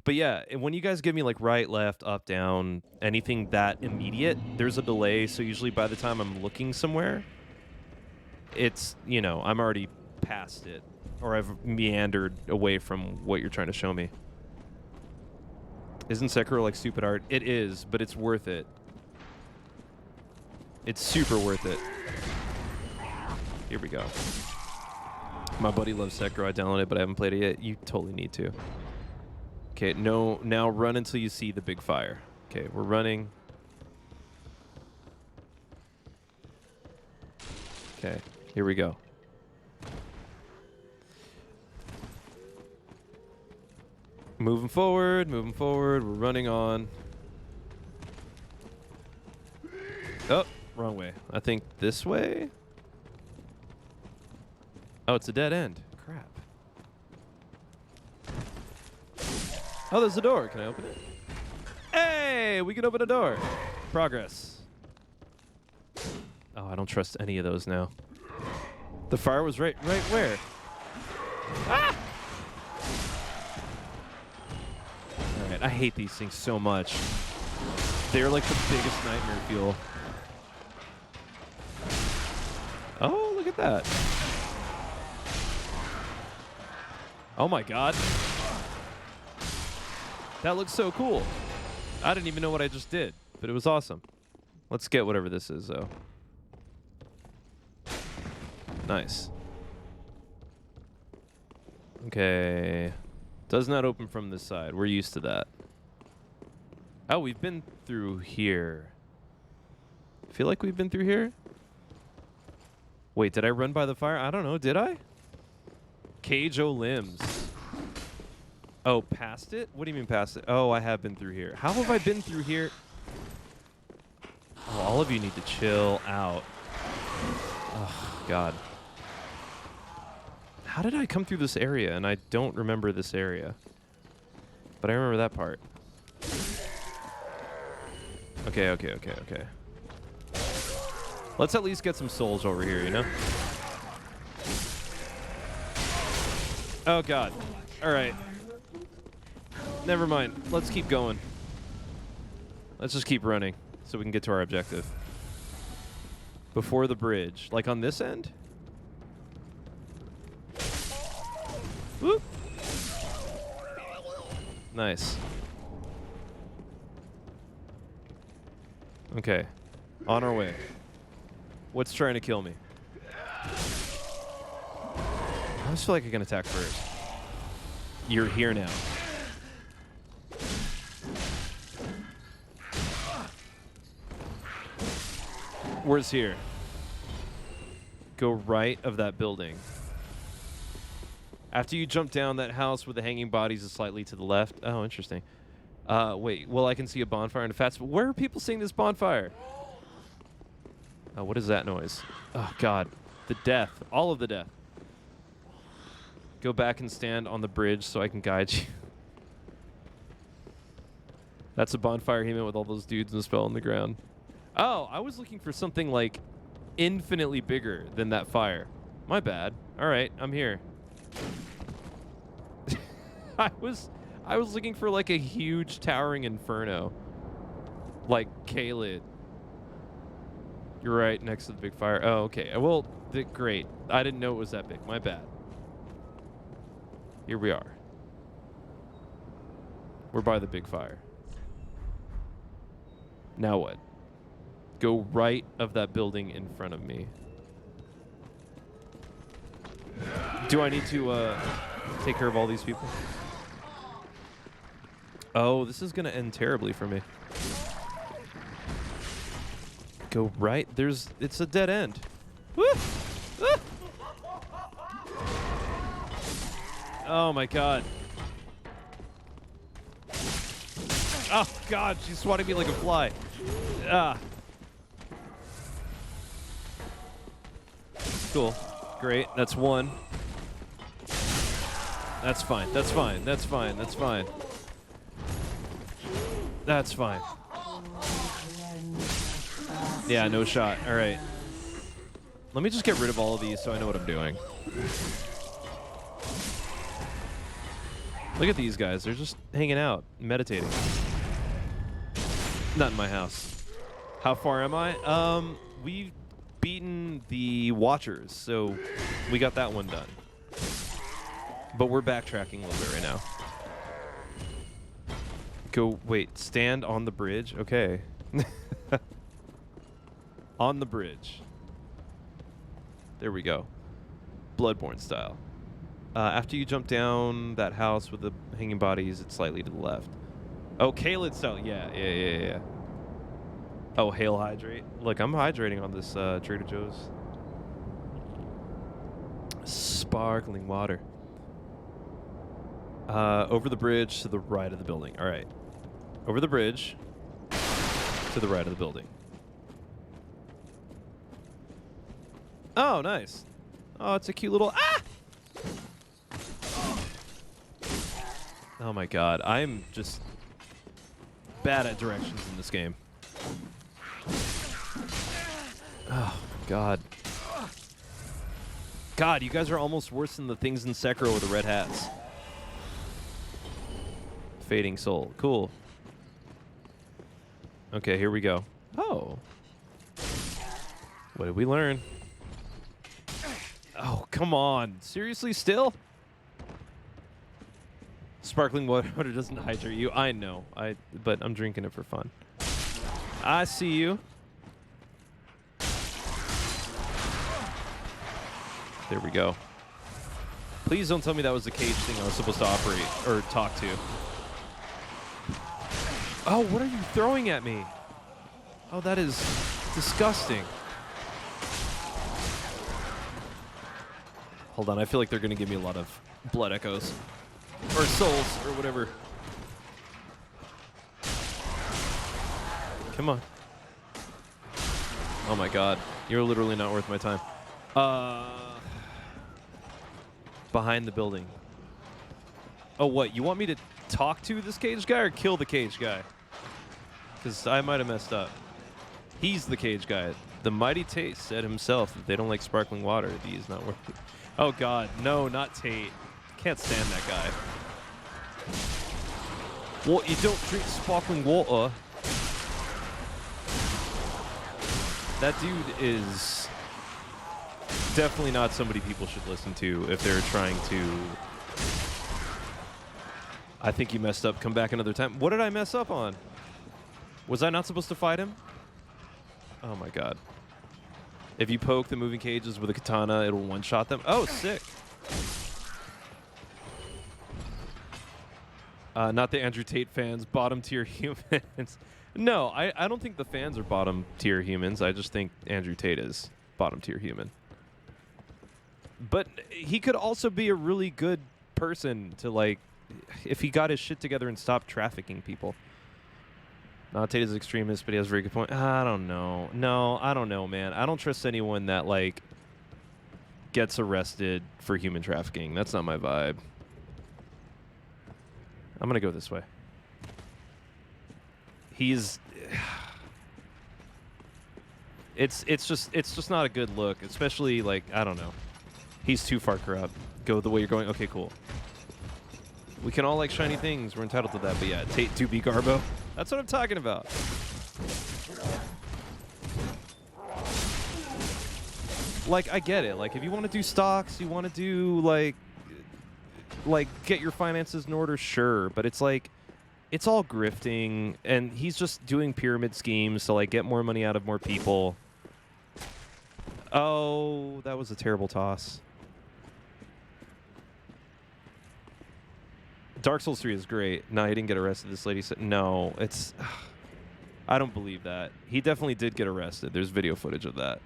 But yeah, when you guys give me like right, left, up, down, anything that immediate, there's a delay. So usually by the time I'm looking somewhere, it's, you know, I'm already past it. Or I've meandered away from what you're trying to show me. Isn't Sekiro like stupid art? It is, but it's worth it. It's super worth it. Here we go. My buddy loves Sekiro. I downloaded it, but I haven't played it yet. You totally need to. Okay, no, now run until you see the big fire. Okay, we're running. Okay, here we go. Moving forward, we're running on. Oh, wrong way. I think this way? Oh, it's a dead end. Crap. Oh, there's a door. Can I open it? Hey, we can open a door. Progress. Oh, I don't trust any of those now. The fire was right where? Ah! All right, I hate these things so much. They're like the biggest nightmare fuel. Oh, look at that. Oh my god. That looks so cool. I didn't even know what I just did, but it was awesome. Let's get whatever this is, though. Nice. Okay. Does not open from this side. We're used to that. Oh, we've been through here. I feel like we've been through here. Wait, did I run by the fire? I don't know. Did I? Cage o' limbs. Oh, past it? What do you mean past it? Oh, I have been through here. How have I been through here? Oh, all of you need to chill out. Oh, God. How did I come through this area? And I don't remember this area. But I remember that part. Okay. Let's at least get some souls over here, you know? Oh, God. All right. Never mind. Let's keep going. Let's just keep running so we can get to our objective. Before the bridge. Like on this end? Whoop. Nice. Okay. On our way. What's trying to kill me? I just feel like I can attack first. You're here now. Where's here? Go right of that building. After you jump down, that house with the hanging bodies is slightly to the left. Oh, interesting. Wait. Well, I can see a bonfire in a fat spot. Where are people seeing this bonfire? Oh, what is that noise? Oh, God. The death. All of the death. Go back and stand on the bridge so I can guide you. That's a bonfire he meant with all those dudes and the spell on the ground. Oh, I was looking for something like infinitely bigger than that fire. My bad. All right, I'm here. I was looking for like a huge towering inferno. Like Kaled. You're right next to the big fire. Oh, okay. Well, great. I didn't know it was that big. My bad. Here we are. We're by the big fire. Now what? Go right of that building in front of me. Do I need to take care of all these people? Oh, this is gonna end terribly for me. Go right. It's a dead end. Woo! Ah! Oh my God. Oh God, she swatted me like a fly. Ah. Cool. Great. That's one. That's fine. That's fine. That's fine. That's fine. That's fine. Yeah, no shot. All right. Let me just get rid of all of these so I know what I'm doing. Look at these guys. They're just hanging out, meditating. Not in my house. How far am I? We've beaten the Watchers, so we got that one done. But we're backtracking a little bit right now. Go, wait, stand on the bridge? Okay. On the bridge. There we go. Bloodborne style. After you jump down that house with the hanging bodies, it's slightly to the left. Oh, Kaled style. Yeah. Oh, hail hydrate. Look, I'm hydrating on this Trader Joe's. Sparkling water. Over the bridge to the right of the building. All right. Over the bridge to the right of the building. Oh, nice. Oh, it's a cute little... Ah! Oh my God, I'm just bad at directions in this game. Oh God. God, you guys are almost worse than the things in Sekiro with the red hats. Fading soul, cool. Okay, here we go. Oh. What did we learn? Oh, come on. Seriously, still? Sparkling water doesn't hydrate you. I know. But I'm drinking it for fun. I see you. There we go. Please don't tell me that was the cage thing I was supposed to operate or talk to. Oh, what are you throwing at me? Oh, that is disgusting. Hold on, I feel like they're going to give me a lot of blood echoes. Or souls, or whatever. Come on. Oh my God. You're literally not worth my time. Behind the building. Oh, what? You want me to talk to this cage guy or kill the cage guy? Because I might have messed up. He's the cage guy. The Mighty Tate said himself that they don't like sparkling water. He is not worth it. Oh God, no, not Tate. Can't stand that guy. What? You don't drink sparkling water? That dude is definitely not somebody people should listen to if they're trying to... I think you messed up. Come back another time. What did I mess up on? Was I not supposed to fight him? Oh my God. If you poke the moving cages with a katana, it'll one-shot them. Oh, sick. Not the Andrew Tate fans, bottom tier humans. No, I don't think the fans are bottom tier humans. I just think Andrew Tate is bottom tier human. But he could also be a really good person to, like, if he got his shit together and stopped trafficking people. Not Tate is extremist, but he has a very good point. I don't know. No, I don't know, man. I don't trust anyone that, like, gets arrested for human trafficking. That's not my vibe. I'm gonna go this way. He's it's just not a good look, especially, like, I don't know. He's too far corrupt. Go the way you're going. Okay, cool. We can all like shiny things. We're entitled to that. But yeah, Tate 2B Garbo. That's what I'm talking about. Like, I get it. Like, if you want to do stocks, you want to do, like get your finances in order, sure. But it's like, it's all grifting, and he's just doing pyramid schemes to, like, get more money out of more people. Oh, that was a terrible toss. Dark Souls 3 is great. No, he didn't get arrested. This lady said, no, it's... I don't believe that. He definitely did get arrested. There's video footage of that.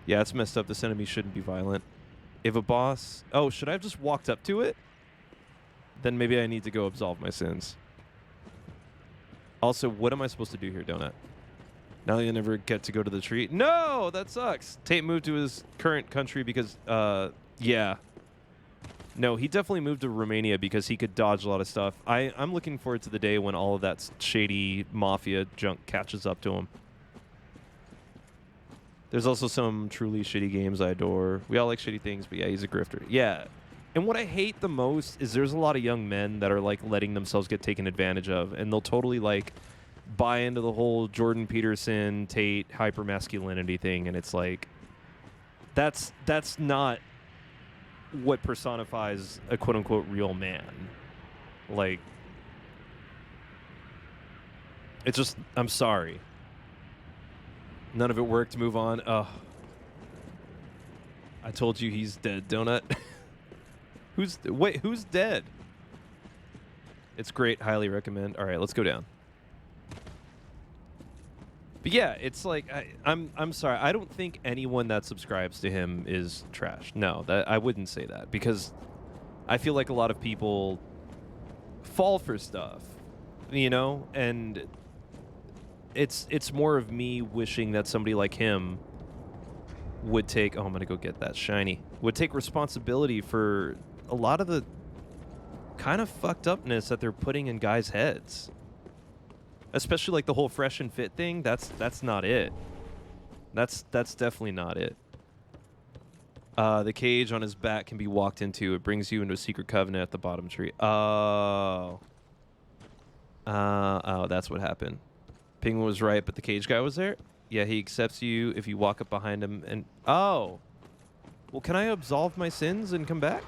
Yeah, it's messed up. This enemy shouldn't be violent. If a boss... Oh, should I have just walked up to it? Then maybe I need to go absolve my sins. Also, what am I supposed to do here, Donut? Now you'll never get to go to the tree. No, that sucks. Tate moved to his current country because, yeah. No, he definitely moved to Romania because he could dodge a lot of stuff. I'm looking forward to the day when all of that shady mafia junk catches up to him. There's also some truly shitty games I adore. We all like shitty things, but yeah, he's a grifter. Yeah. And what I hate the most is there's a lot of young men that are, like, letting themselves get taken advantage of, and they'll totally, like, buy into the whole Jordan Peterson, Tate, hypermasculinity thing, and it's like, that's not what personifies a quote-unquote real man. Like, it's just, I'm sorry. None of it worked. Move on. Ugh. I told you he's dead, Donut. Who's dead? It's great. Highly recommend. All right, let's go down. But yeah, it's like, I'm sorry. I don't think anyone that subscribes to him is trash. No, I wouldn't say that, because I feel like a lot of people fall for stuff, you know, and it's more of me wishing that somebody like him would take, oh, I'm gonna go get that shiny, would take responsibility for a lot of the kind of fucked upness that they're putting in guys' heads. Especially, like, the whole fresh and fit thing. That's not it. That's definitely not it. The cage on his back can be walked into. It brings you into a secret covenant at the bottom tree. Oh. Oh, that's what happened. Penguin was right, but the cage guy was there? Yeah, he accepts you if you walk up behind him and... Oh. Well, can I absolve my sins and come back?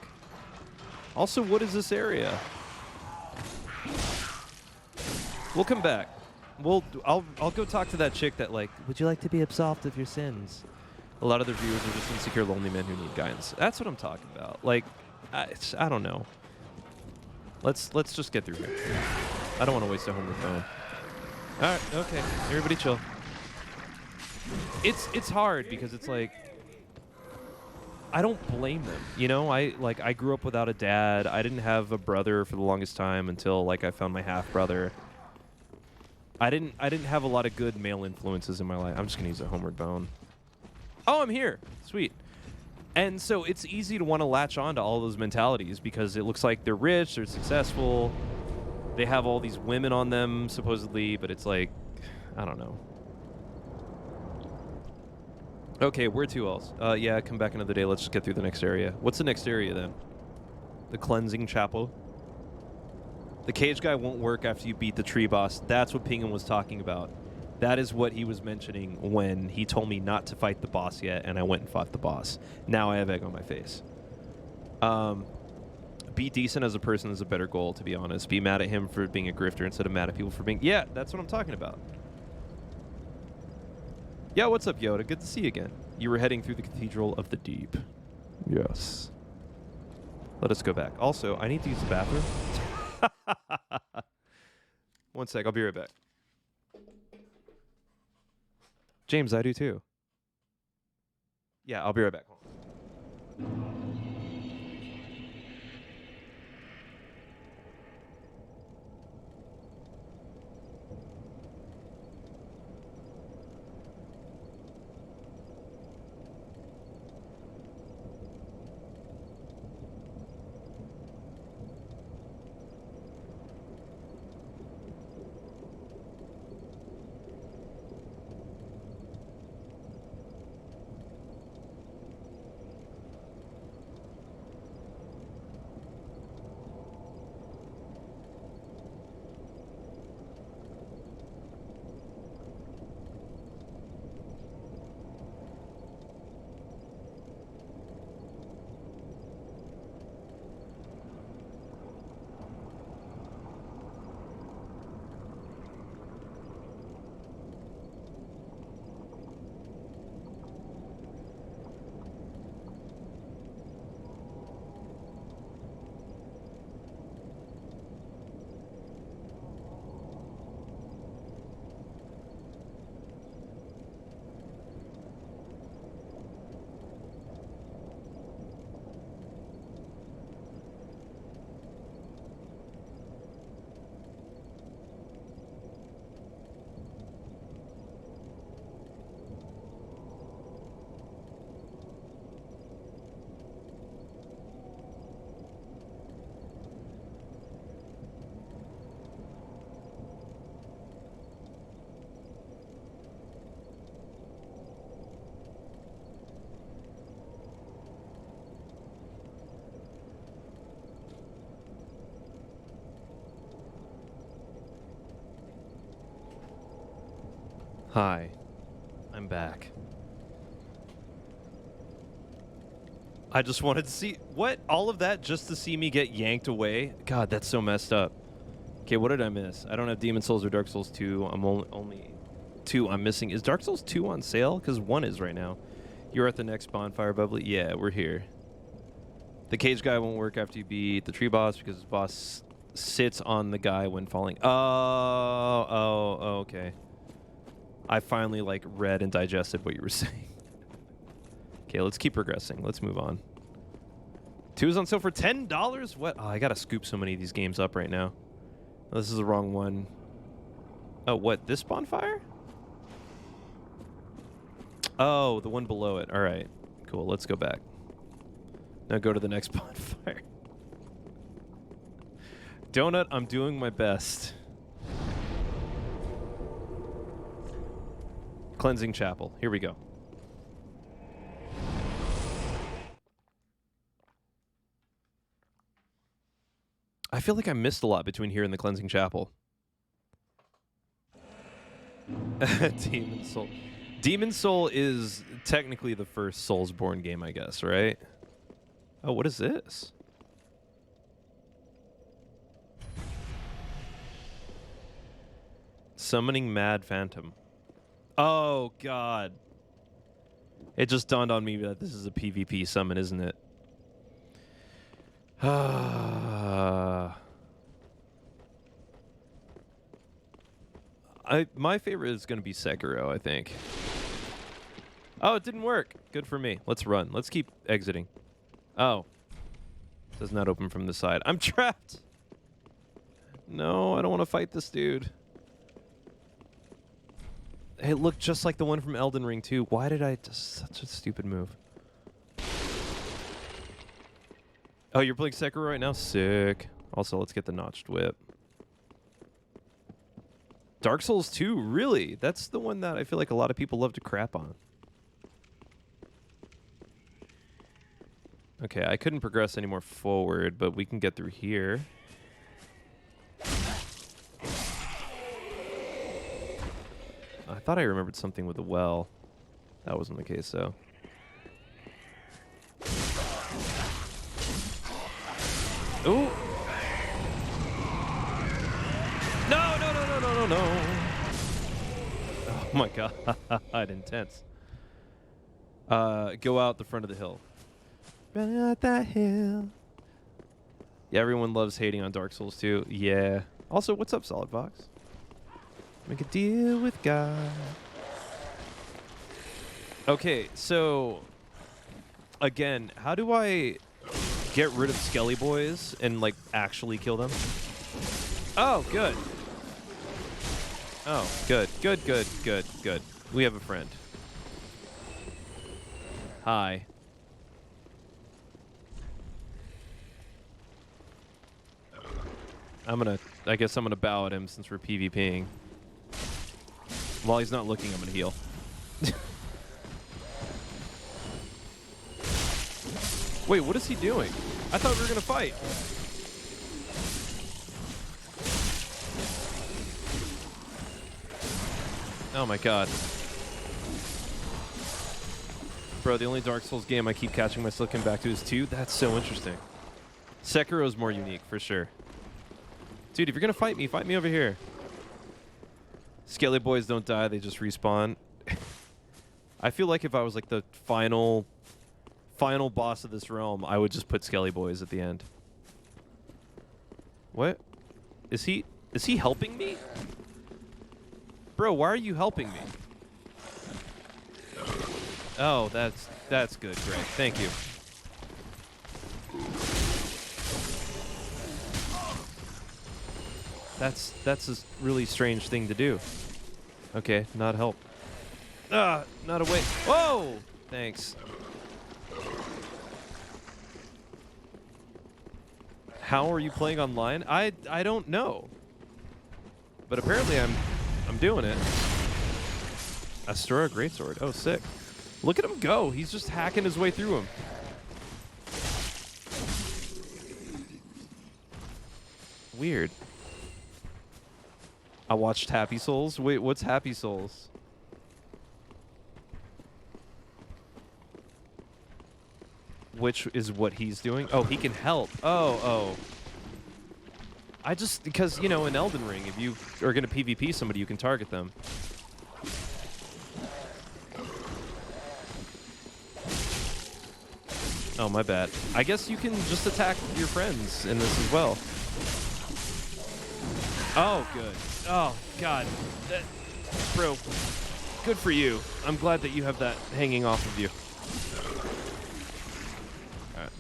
Also, what is this area? We'll come back. I'll go talk to that chick that, like, would you like to be absolved of your sins? A lot of the viewers are just insecure, lonely men who need guidance. That's what I'm talking about. Like, I don't know. Let's just get through here. I don't want to waste a homeward phone. All right, okay, everybody chill. It's hard because it's like, I don't blame them. You know, I grew up without a dad. I didn't have a brother for the longest time until, like, I found my half brother. I didn't have a lot of good male influences in my life. I'm just gonna use a homeward bone. Oh, I'm here. Sweet. And so it's easy to want to latch on to all those mentalities because it looks like they're rich, they're successful, they have all these women on them supposedly, but it's like, I don't know. Okay, where to else? Yeah, come back another day. Let's just get through the next area. What's the next area then? The cleansing chapel. The cage guy won't work after you beat the tree boss. That's what Pingham was talking about. That is what he was mentioning when he told me not to fight the boss yet, and I went and fought the boss. Now I have egg on my face. Be decent as a person is a better goal, to be honest. Be mad at him for being a grifter instead of mad at people for being... Yeah, that's what I'm talking about. Yeah, what's up, Yoda? Good to see you again. You were heading through the Cathedral of the Deep. Yes. Let us go back. Also, I need to use the bathroom. 1 sec. I'll be right back. James, I do too. Yeah, I'll be right back. Hold on. Hi, I'm back. I just wanted to see what all of that just to see me get yanked away. God, that's so messed up. Okay, what did I miss? I don't have Demon Souls or Dark Souls 2. I'm only 2 I'm missing. Is Dark Souls 2 on sale? Because 1 is right now. You're at the next bonfire, Bubbly. Yeah, we're here. The cage guy won't work after you beat the tree boss because his boss sits on the guy when falling. Oh, okay. I finally like read and digested what you were saying. Okay, let's keep progressing. Let's move on. 2 is on sale for $10? What? Oh, I gotta scoop so many of these games up right now. Oh, this is the wrong one. Oh, what? This bonfire? Oh, the one below it. All right. Cool. Let's go back. Now go to the next bonfire. Donut, I'm doing my best. Cleansing Chapel. Here we go. I feel like I missed a lot between here and the Cleansing Chapel. Demon Soul. Demon Soul is technically the first Soulsborne game, I guess, right? Oh, what is this? Summoning Mad Phantom. Oh, God. It just dawned on me that this is a PvP summon, isn't it? My favorite is going to be Sekiro, I think. Oh, it didn't work. Good for me. Let's run. Let's keep exiting. Oh. Does not open from the side. I'm trapped. No, I don't want to fight this dude. It looked just like the one from Elden Ring 2. Why did I... Such a stupid move. Oh, you're playing Sekiro right now? Sick. Also, let's get the Notched Whip. Dark Souls 2? Really? That's the one that I feel like a lot of people love to crap on. Okay, I couldn't progress any more forward, but we can get through here. I thought I remembered something with the well. That wasn't the case, though. Ooh! No! Oh my god, intense. Go out the front of the hill. Running out that hill. Yeah, everyone loves hating on Dark Souls 2. Yeah. Also, what's up, Solid Fox? Make a deal with God. Okay, so again, how do I get rid of Skelly Boys and like actually kill them? Oh, good. Oh, good. Good, good, good, good. We have a friend. Hi. I guess I'm gonna bow at him since we're PvPing. While he's not looking, I'm gonna heal. Wait, what is he doing? I thought we were gonna fight. Oh my god. Bro, the only Dark Souls game I keep catching myself coming back to is 2. That's so interesting. Sekiro's more unique, for sure. Dude, if you're gonna fight me over here. Skelly Boys don't die, they just respawn. I feel like if I was like the final boss of this realm, I would just put Skelly Boys at the end. What? Is he helping me? Bro, why are you helping me? Oh, that's good, Greg. Thank you. That's a really strange thing to do. Okay, not help. Ah, not away. Whoa! Thanks. How are you playing online? I don't know. But apparently I'm doing it. Astura Greatsword. Oh, sick. Look at him go. He's just hacking his way through him. Weird. I watched Happy Souls. Wait, what's Happy Souls? Which is what he's doing? Oh, he can help. Oh. I just, because, you know, in Elden Ring, if you are going to PvP somebody, you can target them. Oh, my bad. I guess you can just attack your friends in this as well. Oh, good. Oh, God. Bro, good for you. I'm glad that you have that hanging off of you.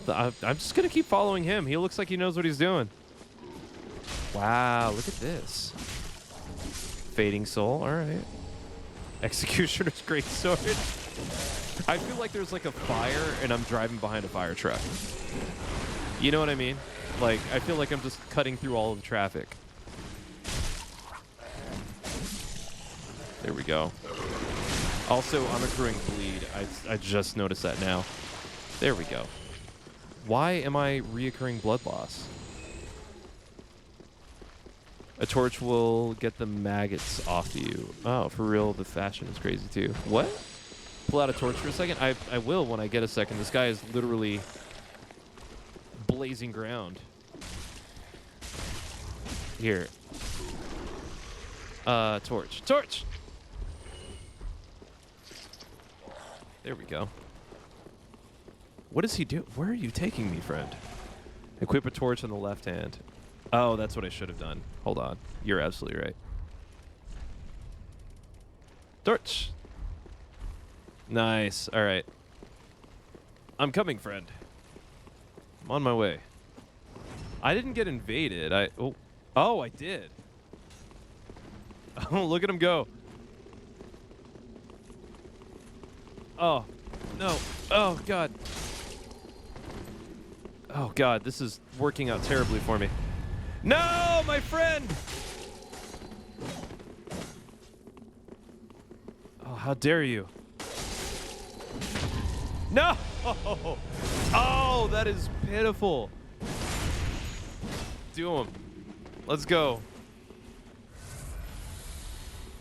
All right, I'm just going to keep following him. He looks like he knows what he's doing. Wow, look at this. Fading Soul, all right. Executioner's Greatsword. I feel like there's like a fire and I'm driving behind a fire truck. You know what I mean? Like, I feel like I'm just cutting through all of the traffic. There we go. Also, I'm accruing bleed. I just noticed that now. There we go. Why am I reoccurring blood loss? A torch will get the maggots off you. Oh, for real, the fashion is crazy too. What? Pull out a torch for a second? I will when I get a second. This guy is literally blazing ground. Here. Torch. Torch! There we go. What does he do? Where are you taking me, friend? Equip a torch on the left hand. Oh, that's what I should have done. Hold on. You're absolutely right. Torch. Nice. All right. I'm coming, friend. I'm on my way. I didn't get invaded. Oh, I did. Oh, look at him go. Oh, no. Oh, God. Oh, God. This is working out terribly for me. No, my friend! Oh, how dare you. No! Oh, that is pitiful. Do him. Let's go.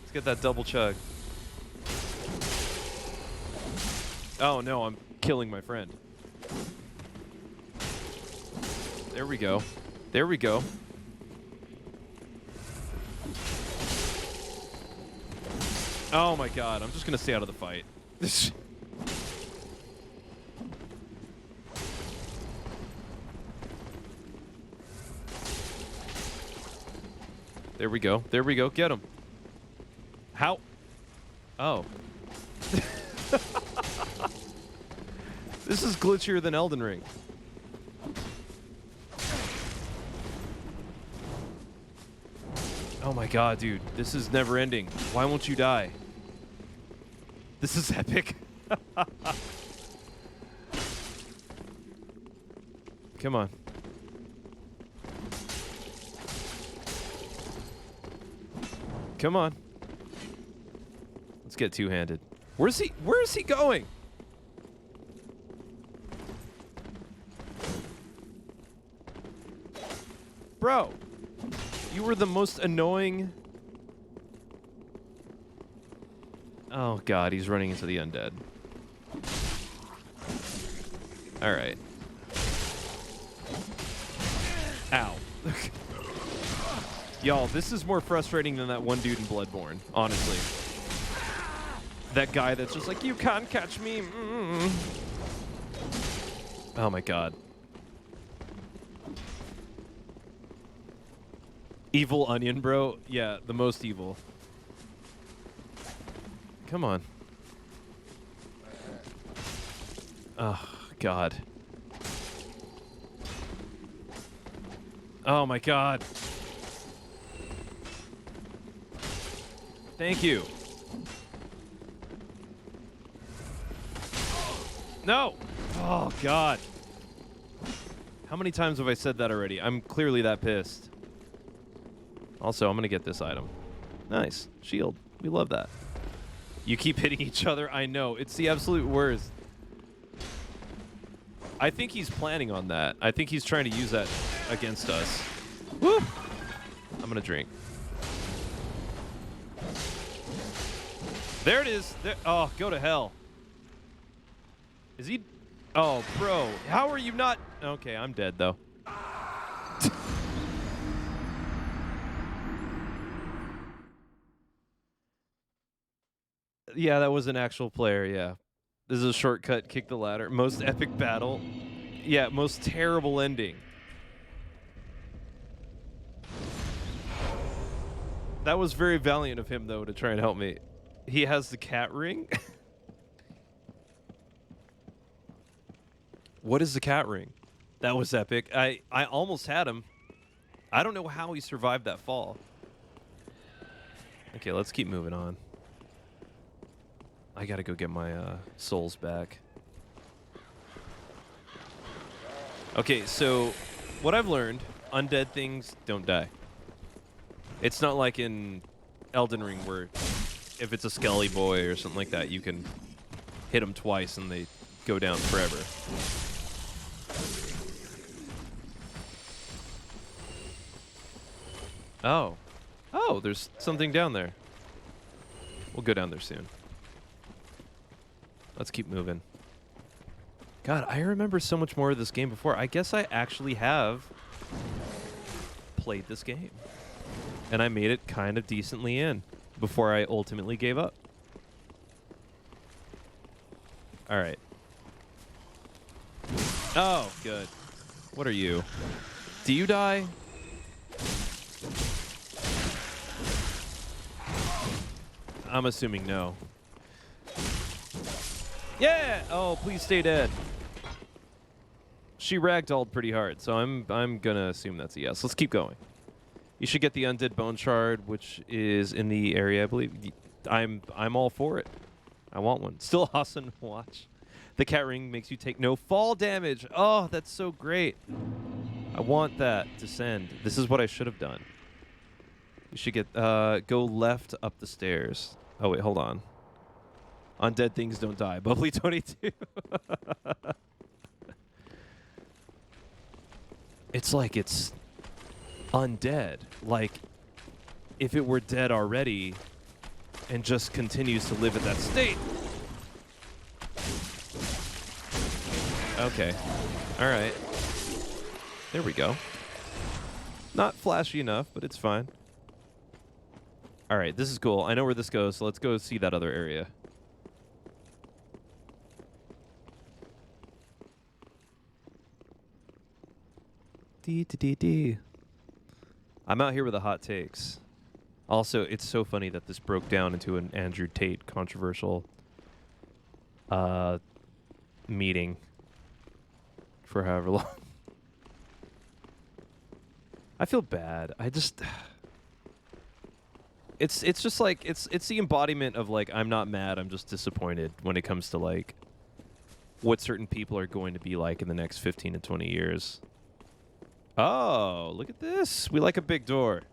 Let's get that double chug. Oh, no, I'm killing my friend. There we go. There we go. Oh my god, I'm just gonna stay out of the fight. There we go. There we go. Get him. How? Oh. This is glitchier than Elden Ring. Oh my god, dude. This is never ending. Why won't you die? This is epic. Come on. Come on. Let's get two-handed. Where is he going? Bro, you were the most annoying. Oh god, he's running into the undead. All right. Ow. Y'all, this is more frustrating than that one dude in Bloodborne, honestly. That guy that's just like, you can't catch me. Mm-mm. Oh my god. Evil onion, bro. Yeah, the most evil. Come on. Oh, God. Oh my god. Thank you. No! Oh, God. How many times have I said that already? I'm clearly that pissed. Also, I'm going to get this item. Nice. Shield. We love that. You keep hitting each other. I know. It's the absolute worst. I think he's planning on that. I think he's trying to use that against us. Woo! I'm going to drink. There it is. There. Oh, go to hell. Is he? Oh, bro. How are you not? Okay, I'm dead, though. Yeah, that was an actual player, yeah. This is a shortcut, kick the ladder. Most epic battle. Yeah, most terrible ending. That was very valiant of him, though, to try and help me. He has the cat ring? What is the cat ring? That was epic. I almost had him. I don't know how he survived that fall. Okay, let's keep moving on. I gotta go get my souls back. Okay, so what I've learned, undead things don't die. It's not like in Elden Ring where if it's a Skelly boy or something like that, you can hit them twice and they go down forever. Oh. Oh, there's something down there. We'll go down there soon. Let's keep moving. God, I remember so much more of this game before. I guess I actually have played this game. And I made it kind of decently in before I ultimately gave up. All right. Oh, good. What are you? Do you die? I'm assuming no. Yeah! Oh, please stay dead. She ragdolled pretty hard, so I'm gonna assume that's a yes. Let's keep going. You should get the undead bone shard, which is in the area, I believe. I'm all for it. I want one. Still awesome to watch. The cat ring makes you take no fall damage. Oh, that's so great. I want that to send. This is what I should have done. You should get go left up the stairs. Oh wait, hold on. Undead things don't die. Bubbly 22. It's like it's undead. Like if it were dead already and just continues to live at that state. Okay. All right. There we go. Not flashy enough, but it's fine. All right, this is cool. I know where this goes, so let's go see that other area. I'm out here with the hot takes. Also, it's so funny that this broke down into an Andrew Tate controversial meeting for however long. I feel bad. I just it's just like it's the embodiment of like I'm not mad, I'm just disappointed when it comes to like what certain people are going to be like in the next 15 to 20 years. Oh, look at this. We like a big door.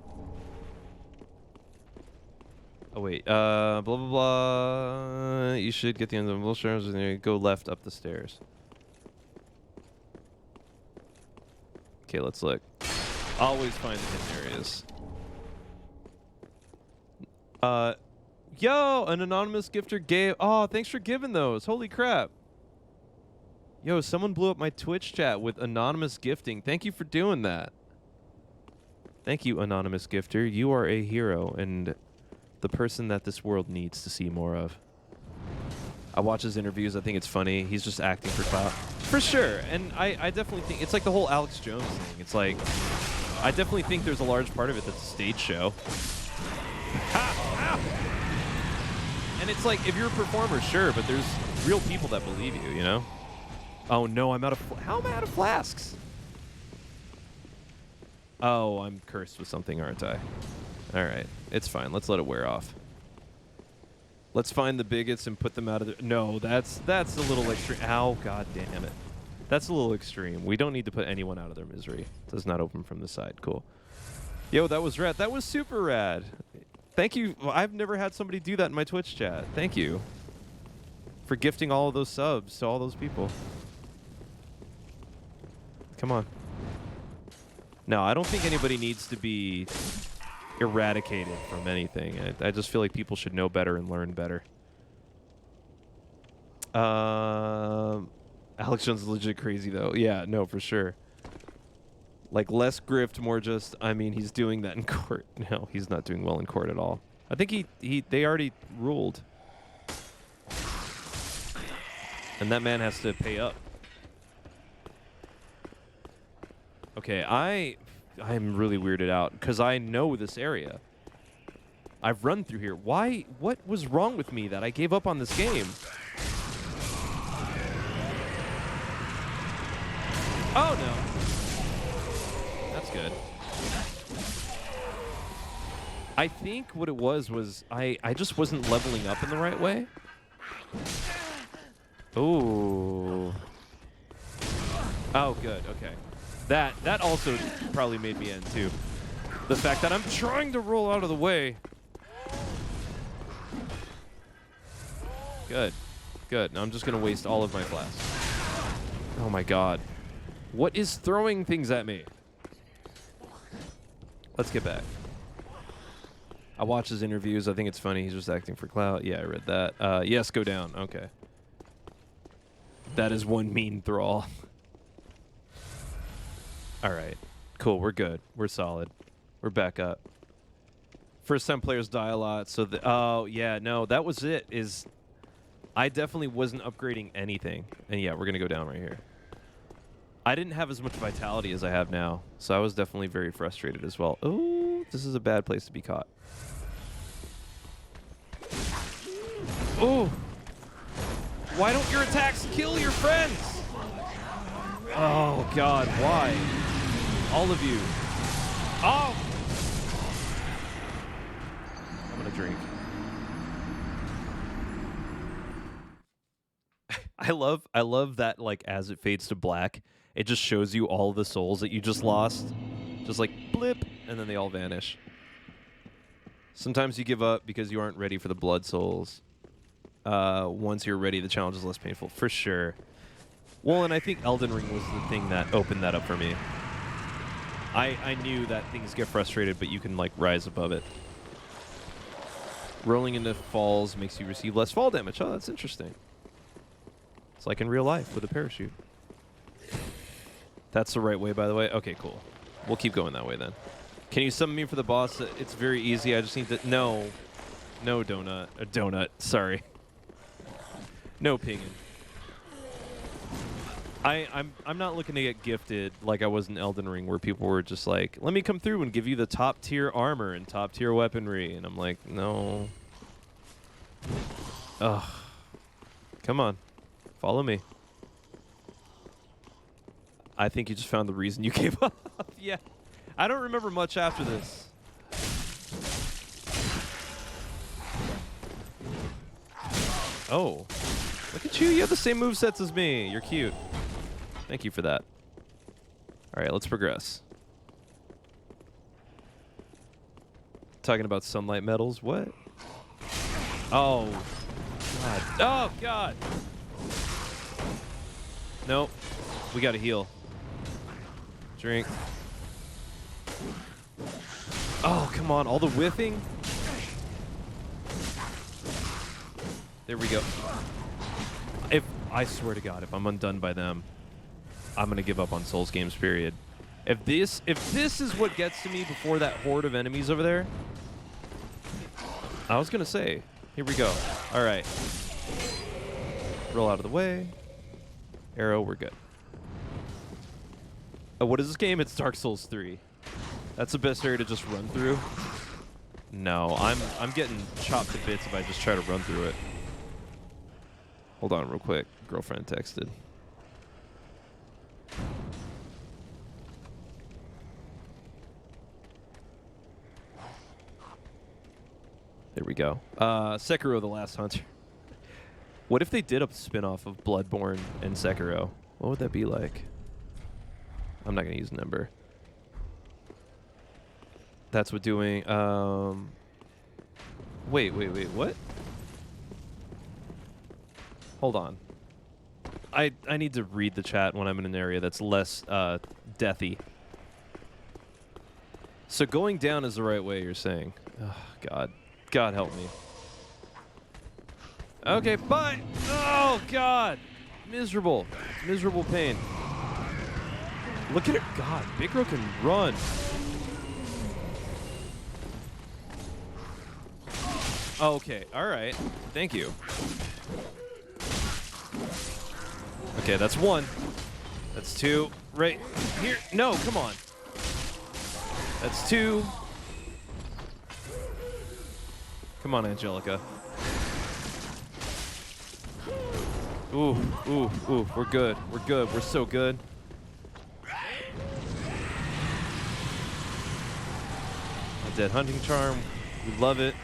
Oh wait, blah blah blah. You should get the end of the wheelchairs and then go left up the stairs. Okay, let's look. Always find the hidden areas. Yo, an anonymous gifter gave. Oh, thanks for giving those. Holy crap. Yo, someone blew up my Twitch chat with anonymous gifting. Thank you for doing that. Thank you, anonymous gifter. You are a hero and the person that this world needs to see more of. I watch his interviews. I think it's funny. He's just acting for clout. For sure. And I definitely think it's like the whole Alex Jones thing. It's like, I definitely think there's a large part of it that's a stage show. And it's like, if you're a performer, sure, but there's real people that believe you, you know? Oh no, I'm out of, how am I out of flasks? Oh, I'm cursed with something, aren't I? All right, it's fine. Let's let it wear off. Let's find the bigots and put them out of the... No, that's a little extreme. Ow, god damn it. That's a little extreme. We don't need to put anyone out of their misery. It does not open from the side. Cool. Yo, that was rad. That was super rad. Thank you. I've never had somebody do that in my Twitch chat. Thank you for gifting all of those subs to all those people. Come on. No, I don't think anybody needs to be eradicated from anything. I just feel like people should know better and learn better. Alex Jones is legit crazy though. Yeah, no, for sure. Like less grift, more just, I mean, he's doing that in court. No, he's not doing well in court at all. I think they already ruled. And that man has to pay up. Okay, I'm really weirded out because I know this area. I've run through here. Why? What was wrong with me that I gave up on this game? Oh, no. That's good. I think what it was I just wasn't leveling up in the right way. Ooh. Oh, good. Okay. That also probably made me end, too. The fact that I'm trying to roll out of the way. Good. Good. Now I'm just going to waste all of my flasks. Oh, my God. What is throwing things at me? Let's get back. I watch his interviews. I think it's funny. He's just acting for clout. Yeah, I read that. Yes, go down. Okay. That is one mean thrall. All right. Cool. We're good. We're solid. We're back up. First time players die a lot. So, oh, yeah. No, that was it. I definitely wasn't upgrading anything. And yeah, we're going to go down right here. I didn't have as much vitality as I have now. So I was definitely very frustrated as well. Oh, this is a bad place to be caught. Oh. Why don't your attacks kill your friends? Oh, God. Why? All of you. Oh. I'm going to drink. I love that, like, as it fades to black, it just shows you all the souls that you just lost. Just like, blip, and then they all vanish. Sometimes you give up because you aren't ready for the blood souls. Once you're ready, the challenge is less painful. For sure. Well, and I think Elden Ring was the thing that opened that up for me. I knew that things get frustrated, but you can, like, rise above it. Rolling into falls makes you receive less fall damage. Oh, that's interesting. It's like in real life with a parachute. That's the right way, by the way. Okay, cool. We'll keep going that way then. Can you summon me for the boss? It's very easy. I just need to... No. No, donut. A donut. Sorry. No pinging. I'm not looking to get gifted like I was in Elden Ring, where people were just like, let me come through and give you the top tier armor and top tier weaponry, and I'm like, no. Ugh. Come on, follow me. I think you just found the reason you gave up. Yeah, I don't remember much after this. Oh, look at you! You have the same movesets as me. You're cute. Thank you for that. All right, let's progress. Talking about sunlight metals. What? Oh, God. Oh, God. Nope. We got to heal. Drink. Oh, come on. All the whiffing. There we go. I swear to God, if I'm undone by them, I'm gonna give up on Souls games, period. If this is what gets to me before that horde of enemies over there, I was gonna say, here we go. All right, roll out of the way. Arrow, we're good. Oh, what is this game? It's Dark Souls 3. That's the best area to just run through. No, I'm getting chopped to bits if I just try to run through it. Hold on, real quick. Girlfriend texted. There we go. Sekiro: The Last Hunter. What if they did a spin-off of Bloodborne and Sekiro? What would that be like? I'm not going to use number. That's what doing... Wait, what? Hold on. I need to read the chat when I'm in an area that's less deathy. So going down is the right way, you're saying? Oh, God. God help me. Okay, bye! Oh, God! Miserable. Miserable pain. Look at it. God, Bigro can run. Okay, alright. Thank you. Okay, that's one. That's two. Right here. No, come on. That's two. Come on, Angelica. Ooh, ooh, ooh. We're good. We're good. We're so good. A dead hunting charm. We love it.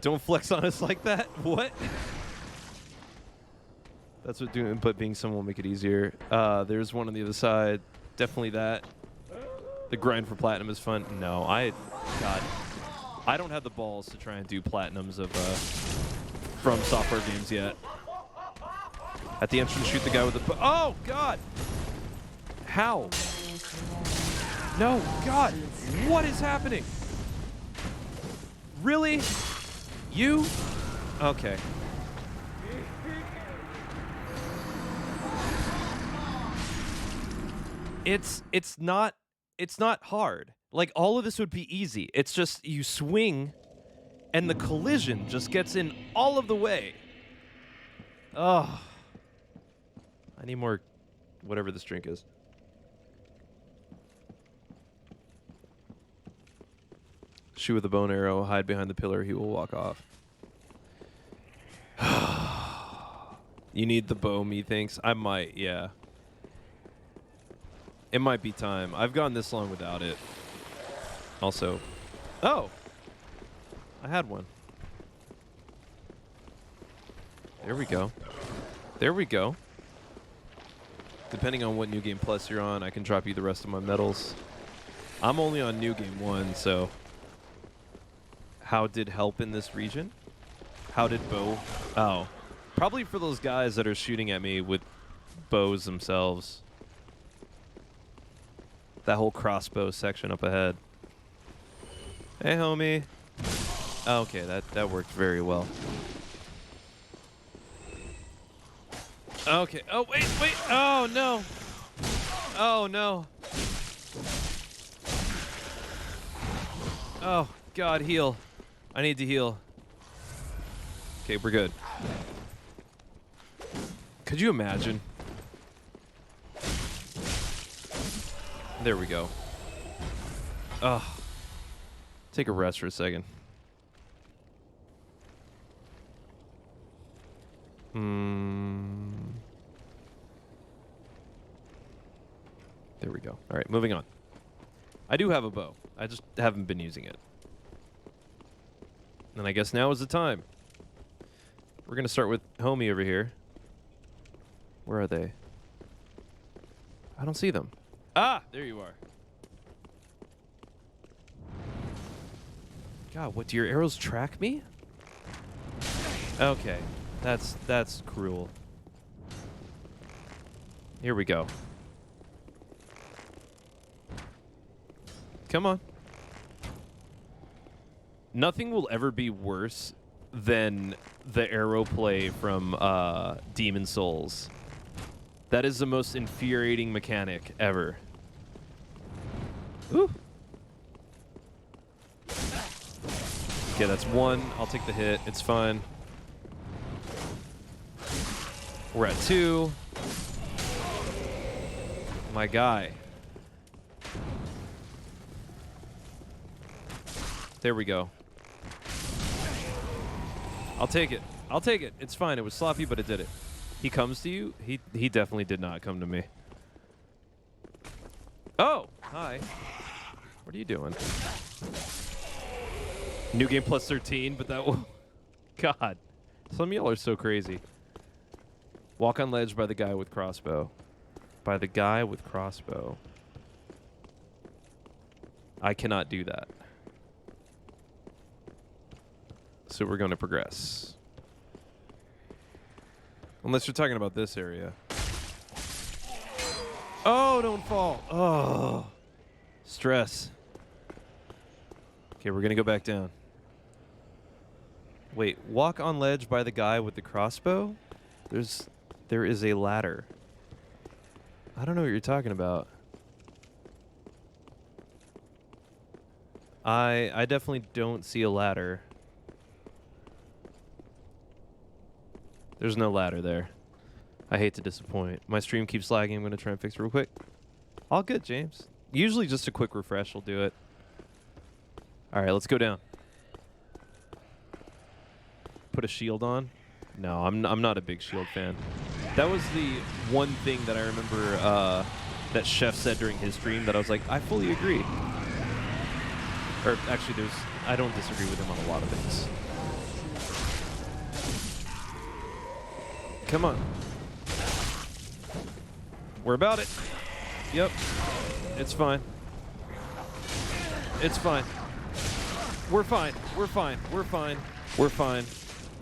Don't flex on us like that. What? That's what doing input being someone will make it easier. There's one on the other side. Definitely that. The grind for platinum is fun. No, God, I don't have the balls to try and do platinums of From Software games yet. At the entrance, shoot the guy with the... Oh, God! How? No, God! What is happening? Really? You? Okay. It's not hard. Like, all of this would be easy. It's just you swing and the collision just gets in all of the way. Oh. I need more whatever this drink is. Shoot with a bone arrow, hide behind the pillar, he will walk off. You need the bow, methinks? I might, yeah. It might be time. I've gone this long without it. Also, oh! I had one. There we go. There we go. Depending on what New Game Plus you're on, I can drop you the rest of my medals. I'm only on New Game 1, so... How did help in this region? How did bow? Oh. Probably for those guys that are shooting at me with bows themselves. That whole crossbow section up ahead. Hey, homie. Okay, that worked very well. Okay. Oh, wait. Oh, no. Oh, no. Oh, God, heal. I need to heal. Okay, we're good. Could you imagine? There we go. Ugh. Take a rest for a second. There we go. All right, moving on. I do have a bow. I just haven't been using it. And I guess now is the time. We're going to start with homie over here. Where are they? I don't see them. Ah, there you are. God, what, do your arrows track me? Okay, that's cruel. Here we go. Come on. Nothing will ever be worse than the arrow play from Demon Souls. That is the most infuriating mechanic ever. Ooh. Okay, that's one. I'll take the hit. It's fine. We're at 2. My guy. There we go. I'll take it. I'll take it. It's fine. It was sloppy, but it did it. He comes to you? He definitely did not come to me. Oh! Hi. What are you doing? New game plus 13, but that will... God. Some of y'all are so crazy. Walk on ledge by the guy with crossbow. By the guy with crossbow. I cannot do that. So we're going to progress. Unless you're talking about this area. Oh, don't fall. Oh. Stress. Okay, we're going to go back down. Wait, walk on ledge by the guy with the crossbow? There is a ladder. I don't know what you're talking about. I definitely don't see a ladder. There's no ladder there. I hate to disappoint. My stream keeps lagging. I'm going to try and fix it real quick. All good, James. Usually just a quick refresh will do it. All right, let's go down. Put a shield on? No, I'm not a big shield fan. That was the one thing that I remember that Chef said during his stream that I was like, I fully agree. Or actually, I don't disagree with him on a lot of things. Come on. We're about it. Yep. It's fine. It's fine. We're fine. We're fine. We're fine. We're fine.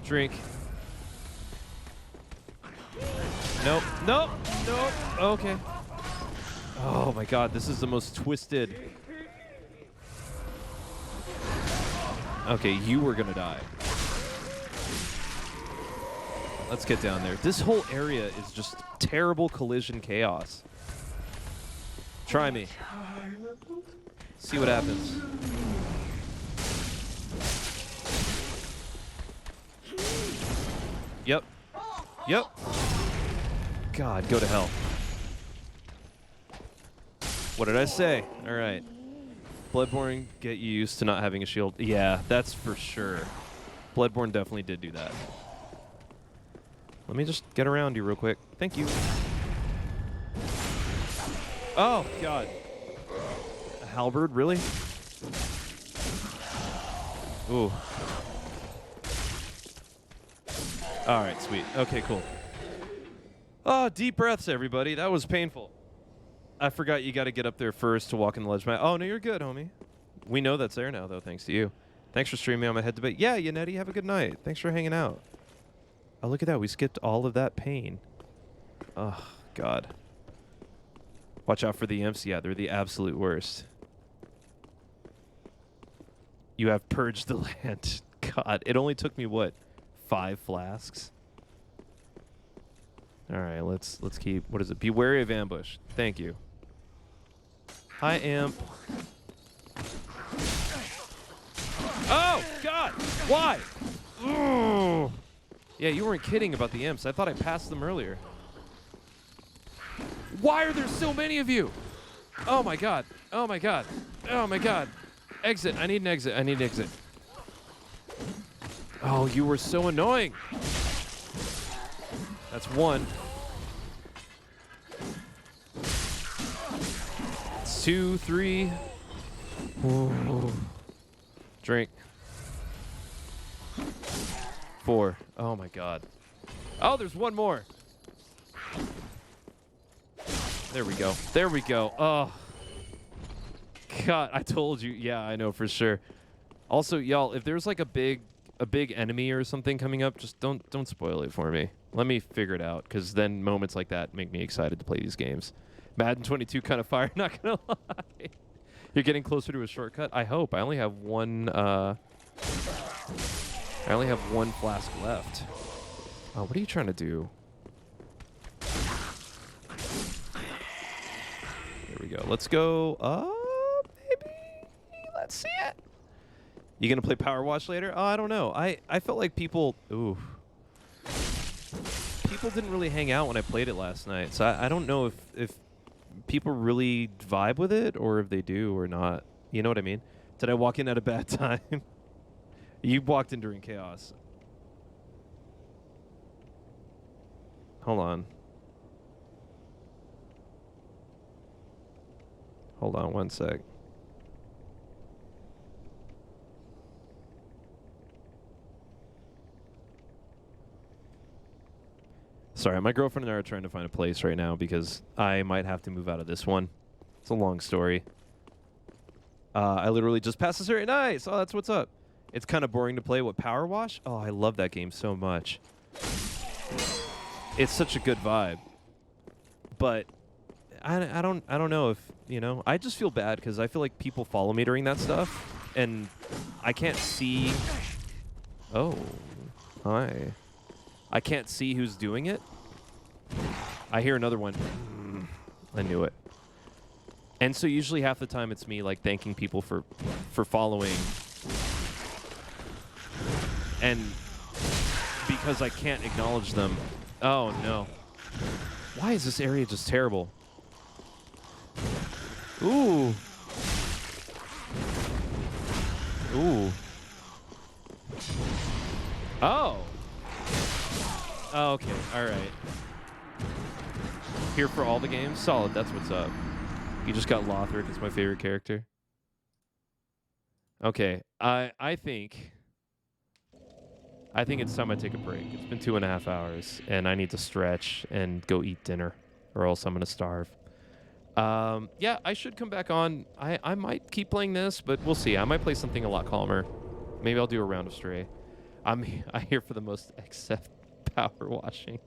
Drink. Nope. Nope. Nope. Okay. Oh my god, this is the most twisted. Okay, you were gonna die. Let's get down there. This whole area is just terrible collision chaos. Try me. See what happens. Yep. Yep. God, go to hell. What did I say? All right. Bloodborne, get you used to not having a shield. Yeah, that's for sure. Bloodborne definitely did do that. Let me just get around you real quick. Thank you. Oh, God. A halberd, really? Ooh. All right, sweet. Okay, cool. Oh, deep breaths, everybody. That was painful. I forgot you got to get up there first to walk in the ledge. Oh, no, you're good, homie. We know that's there now, though, thanks to you. Thanks for streaming on my head debate. Yeah, Yannetti, have a good night. Thanks for hanging out. Oh, look at that. We skipped all of that pain. Oh, God. Watch out for the imps. Yeah, they're the absolute worst. You have purged the land. God, it only took me, what, 5 flasks? All right, let's keep... What is it? Be wary of ambush. Thank you. Hi, imp. Oh, God! Why? Ugh. Yeah, you weren't kidding about the imps. I thought I passed them earlier. Why are there so many of you? Oh my god. Oh my god. Oh my god. Exit. I need an exit. I need an exit. Oh, you were so annoying. That's one. It's 2, 3. Whoa. Drink. 4. Oh my god. Oh, there's one more. There we go. There we go. Oh. God, I told you. Yeah, I know for sure. Also, y'all, if there's like a big enemy or something coming up, just don't spoil it for me. Let me figure it out, because then moments like that make me excited to play these games. Madden 22 kind of fire, not gonna lie. You're getting closer to a shortcut. I hope. I only have one flask left. Oh, what are you trying to do? There we go. Let's go. Maybe. Let's see it. You gonna play Power Wash later? Oh, I don't know. I felt like people. Ooh. People didn't really hang out when I played it last night, so I don't know if people really vibe with it or if they do or not. You know what I mean? Did I walk in at a bad time? You walked in during chaos. Hold on. Hold on one sec. Sorry, my girlfriend and I are trying to find a place right now because I might have to move out of this one. It's a long story. I literally just passed this area. Nice! Oh, that's what's up. It's kind of boring to play. What, Power Wash? Oh, I love that game so much. It's such a good vibe. But I don't know if, you know, I just feel bad because I feel like people follow me during that stuff and I can't see. Oh, hi. I can't see who's doing it. I hear another one. I knew it. And so usually half the time it's me like thanking people for following. And because I can't acknowledge them. Oh no. Why is this area just terrible? Ooh. Ooh. Oh. Oh, okay. All right. Here for all the games? Solid. That's what's up. You just got Lothric. It's my favorite character. Okay. I think it's time I take a break. It's been 2.5 hours, and I need to stretch and go eat dinner, or else I'm going to starve. Yeah, I should come back on. I might keep playing this, but we'll see. I might play something a lot calmer. Maybe I'll do a round of Stray. I'm here for the most except power washing.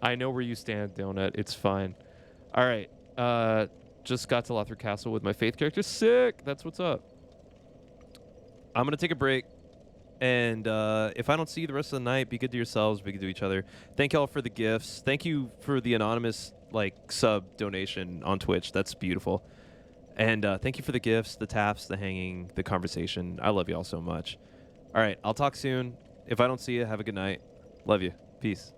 I know where you stand, Donut. It's fine. All right. Just got to Lothric Castle with my Faith character. Sick. That's what's up. I'm going to take a break. And if I don't see you the rest of the night, be good to yourselves, be good to each other. Thank y'all for the gifts. Thank you for the anonymous sub donation on Twitch. That's beautiful. And thank you for the gifts, the taps, the hanging, the conversation. I love y'all so much. All right, I'll talk soon. If I don't see you, have a good night. Love you. Peace.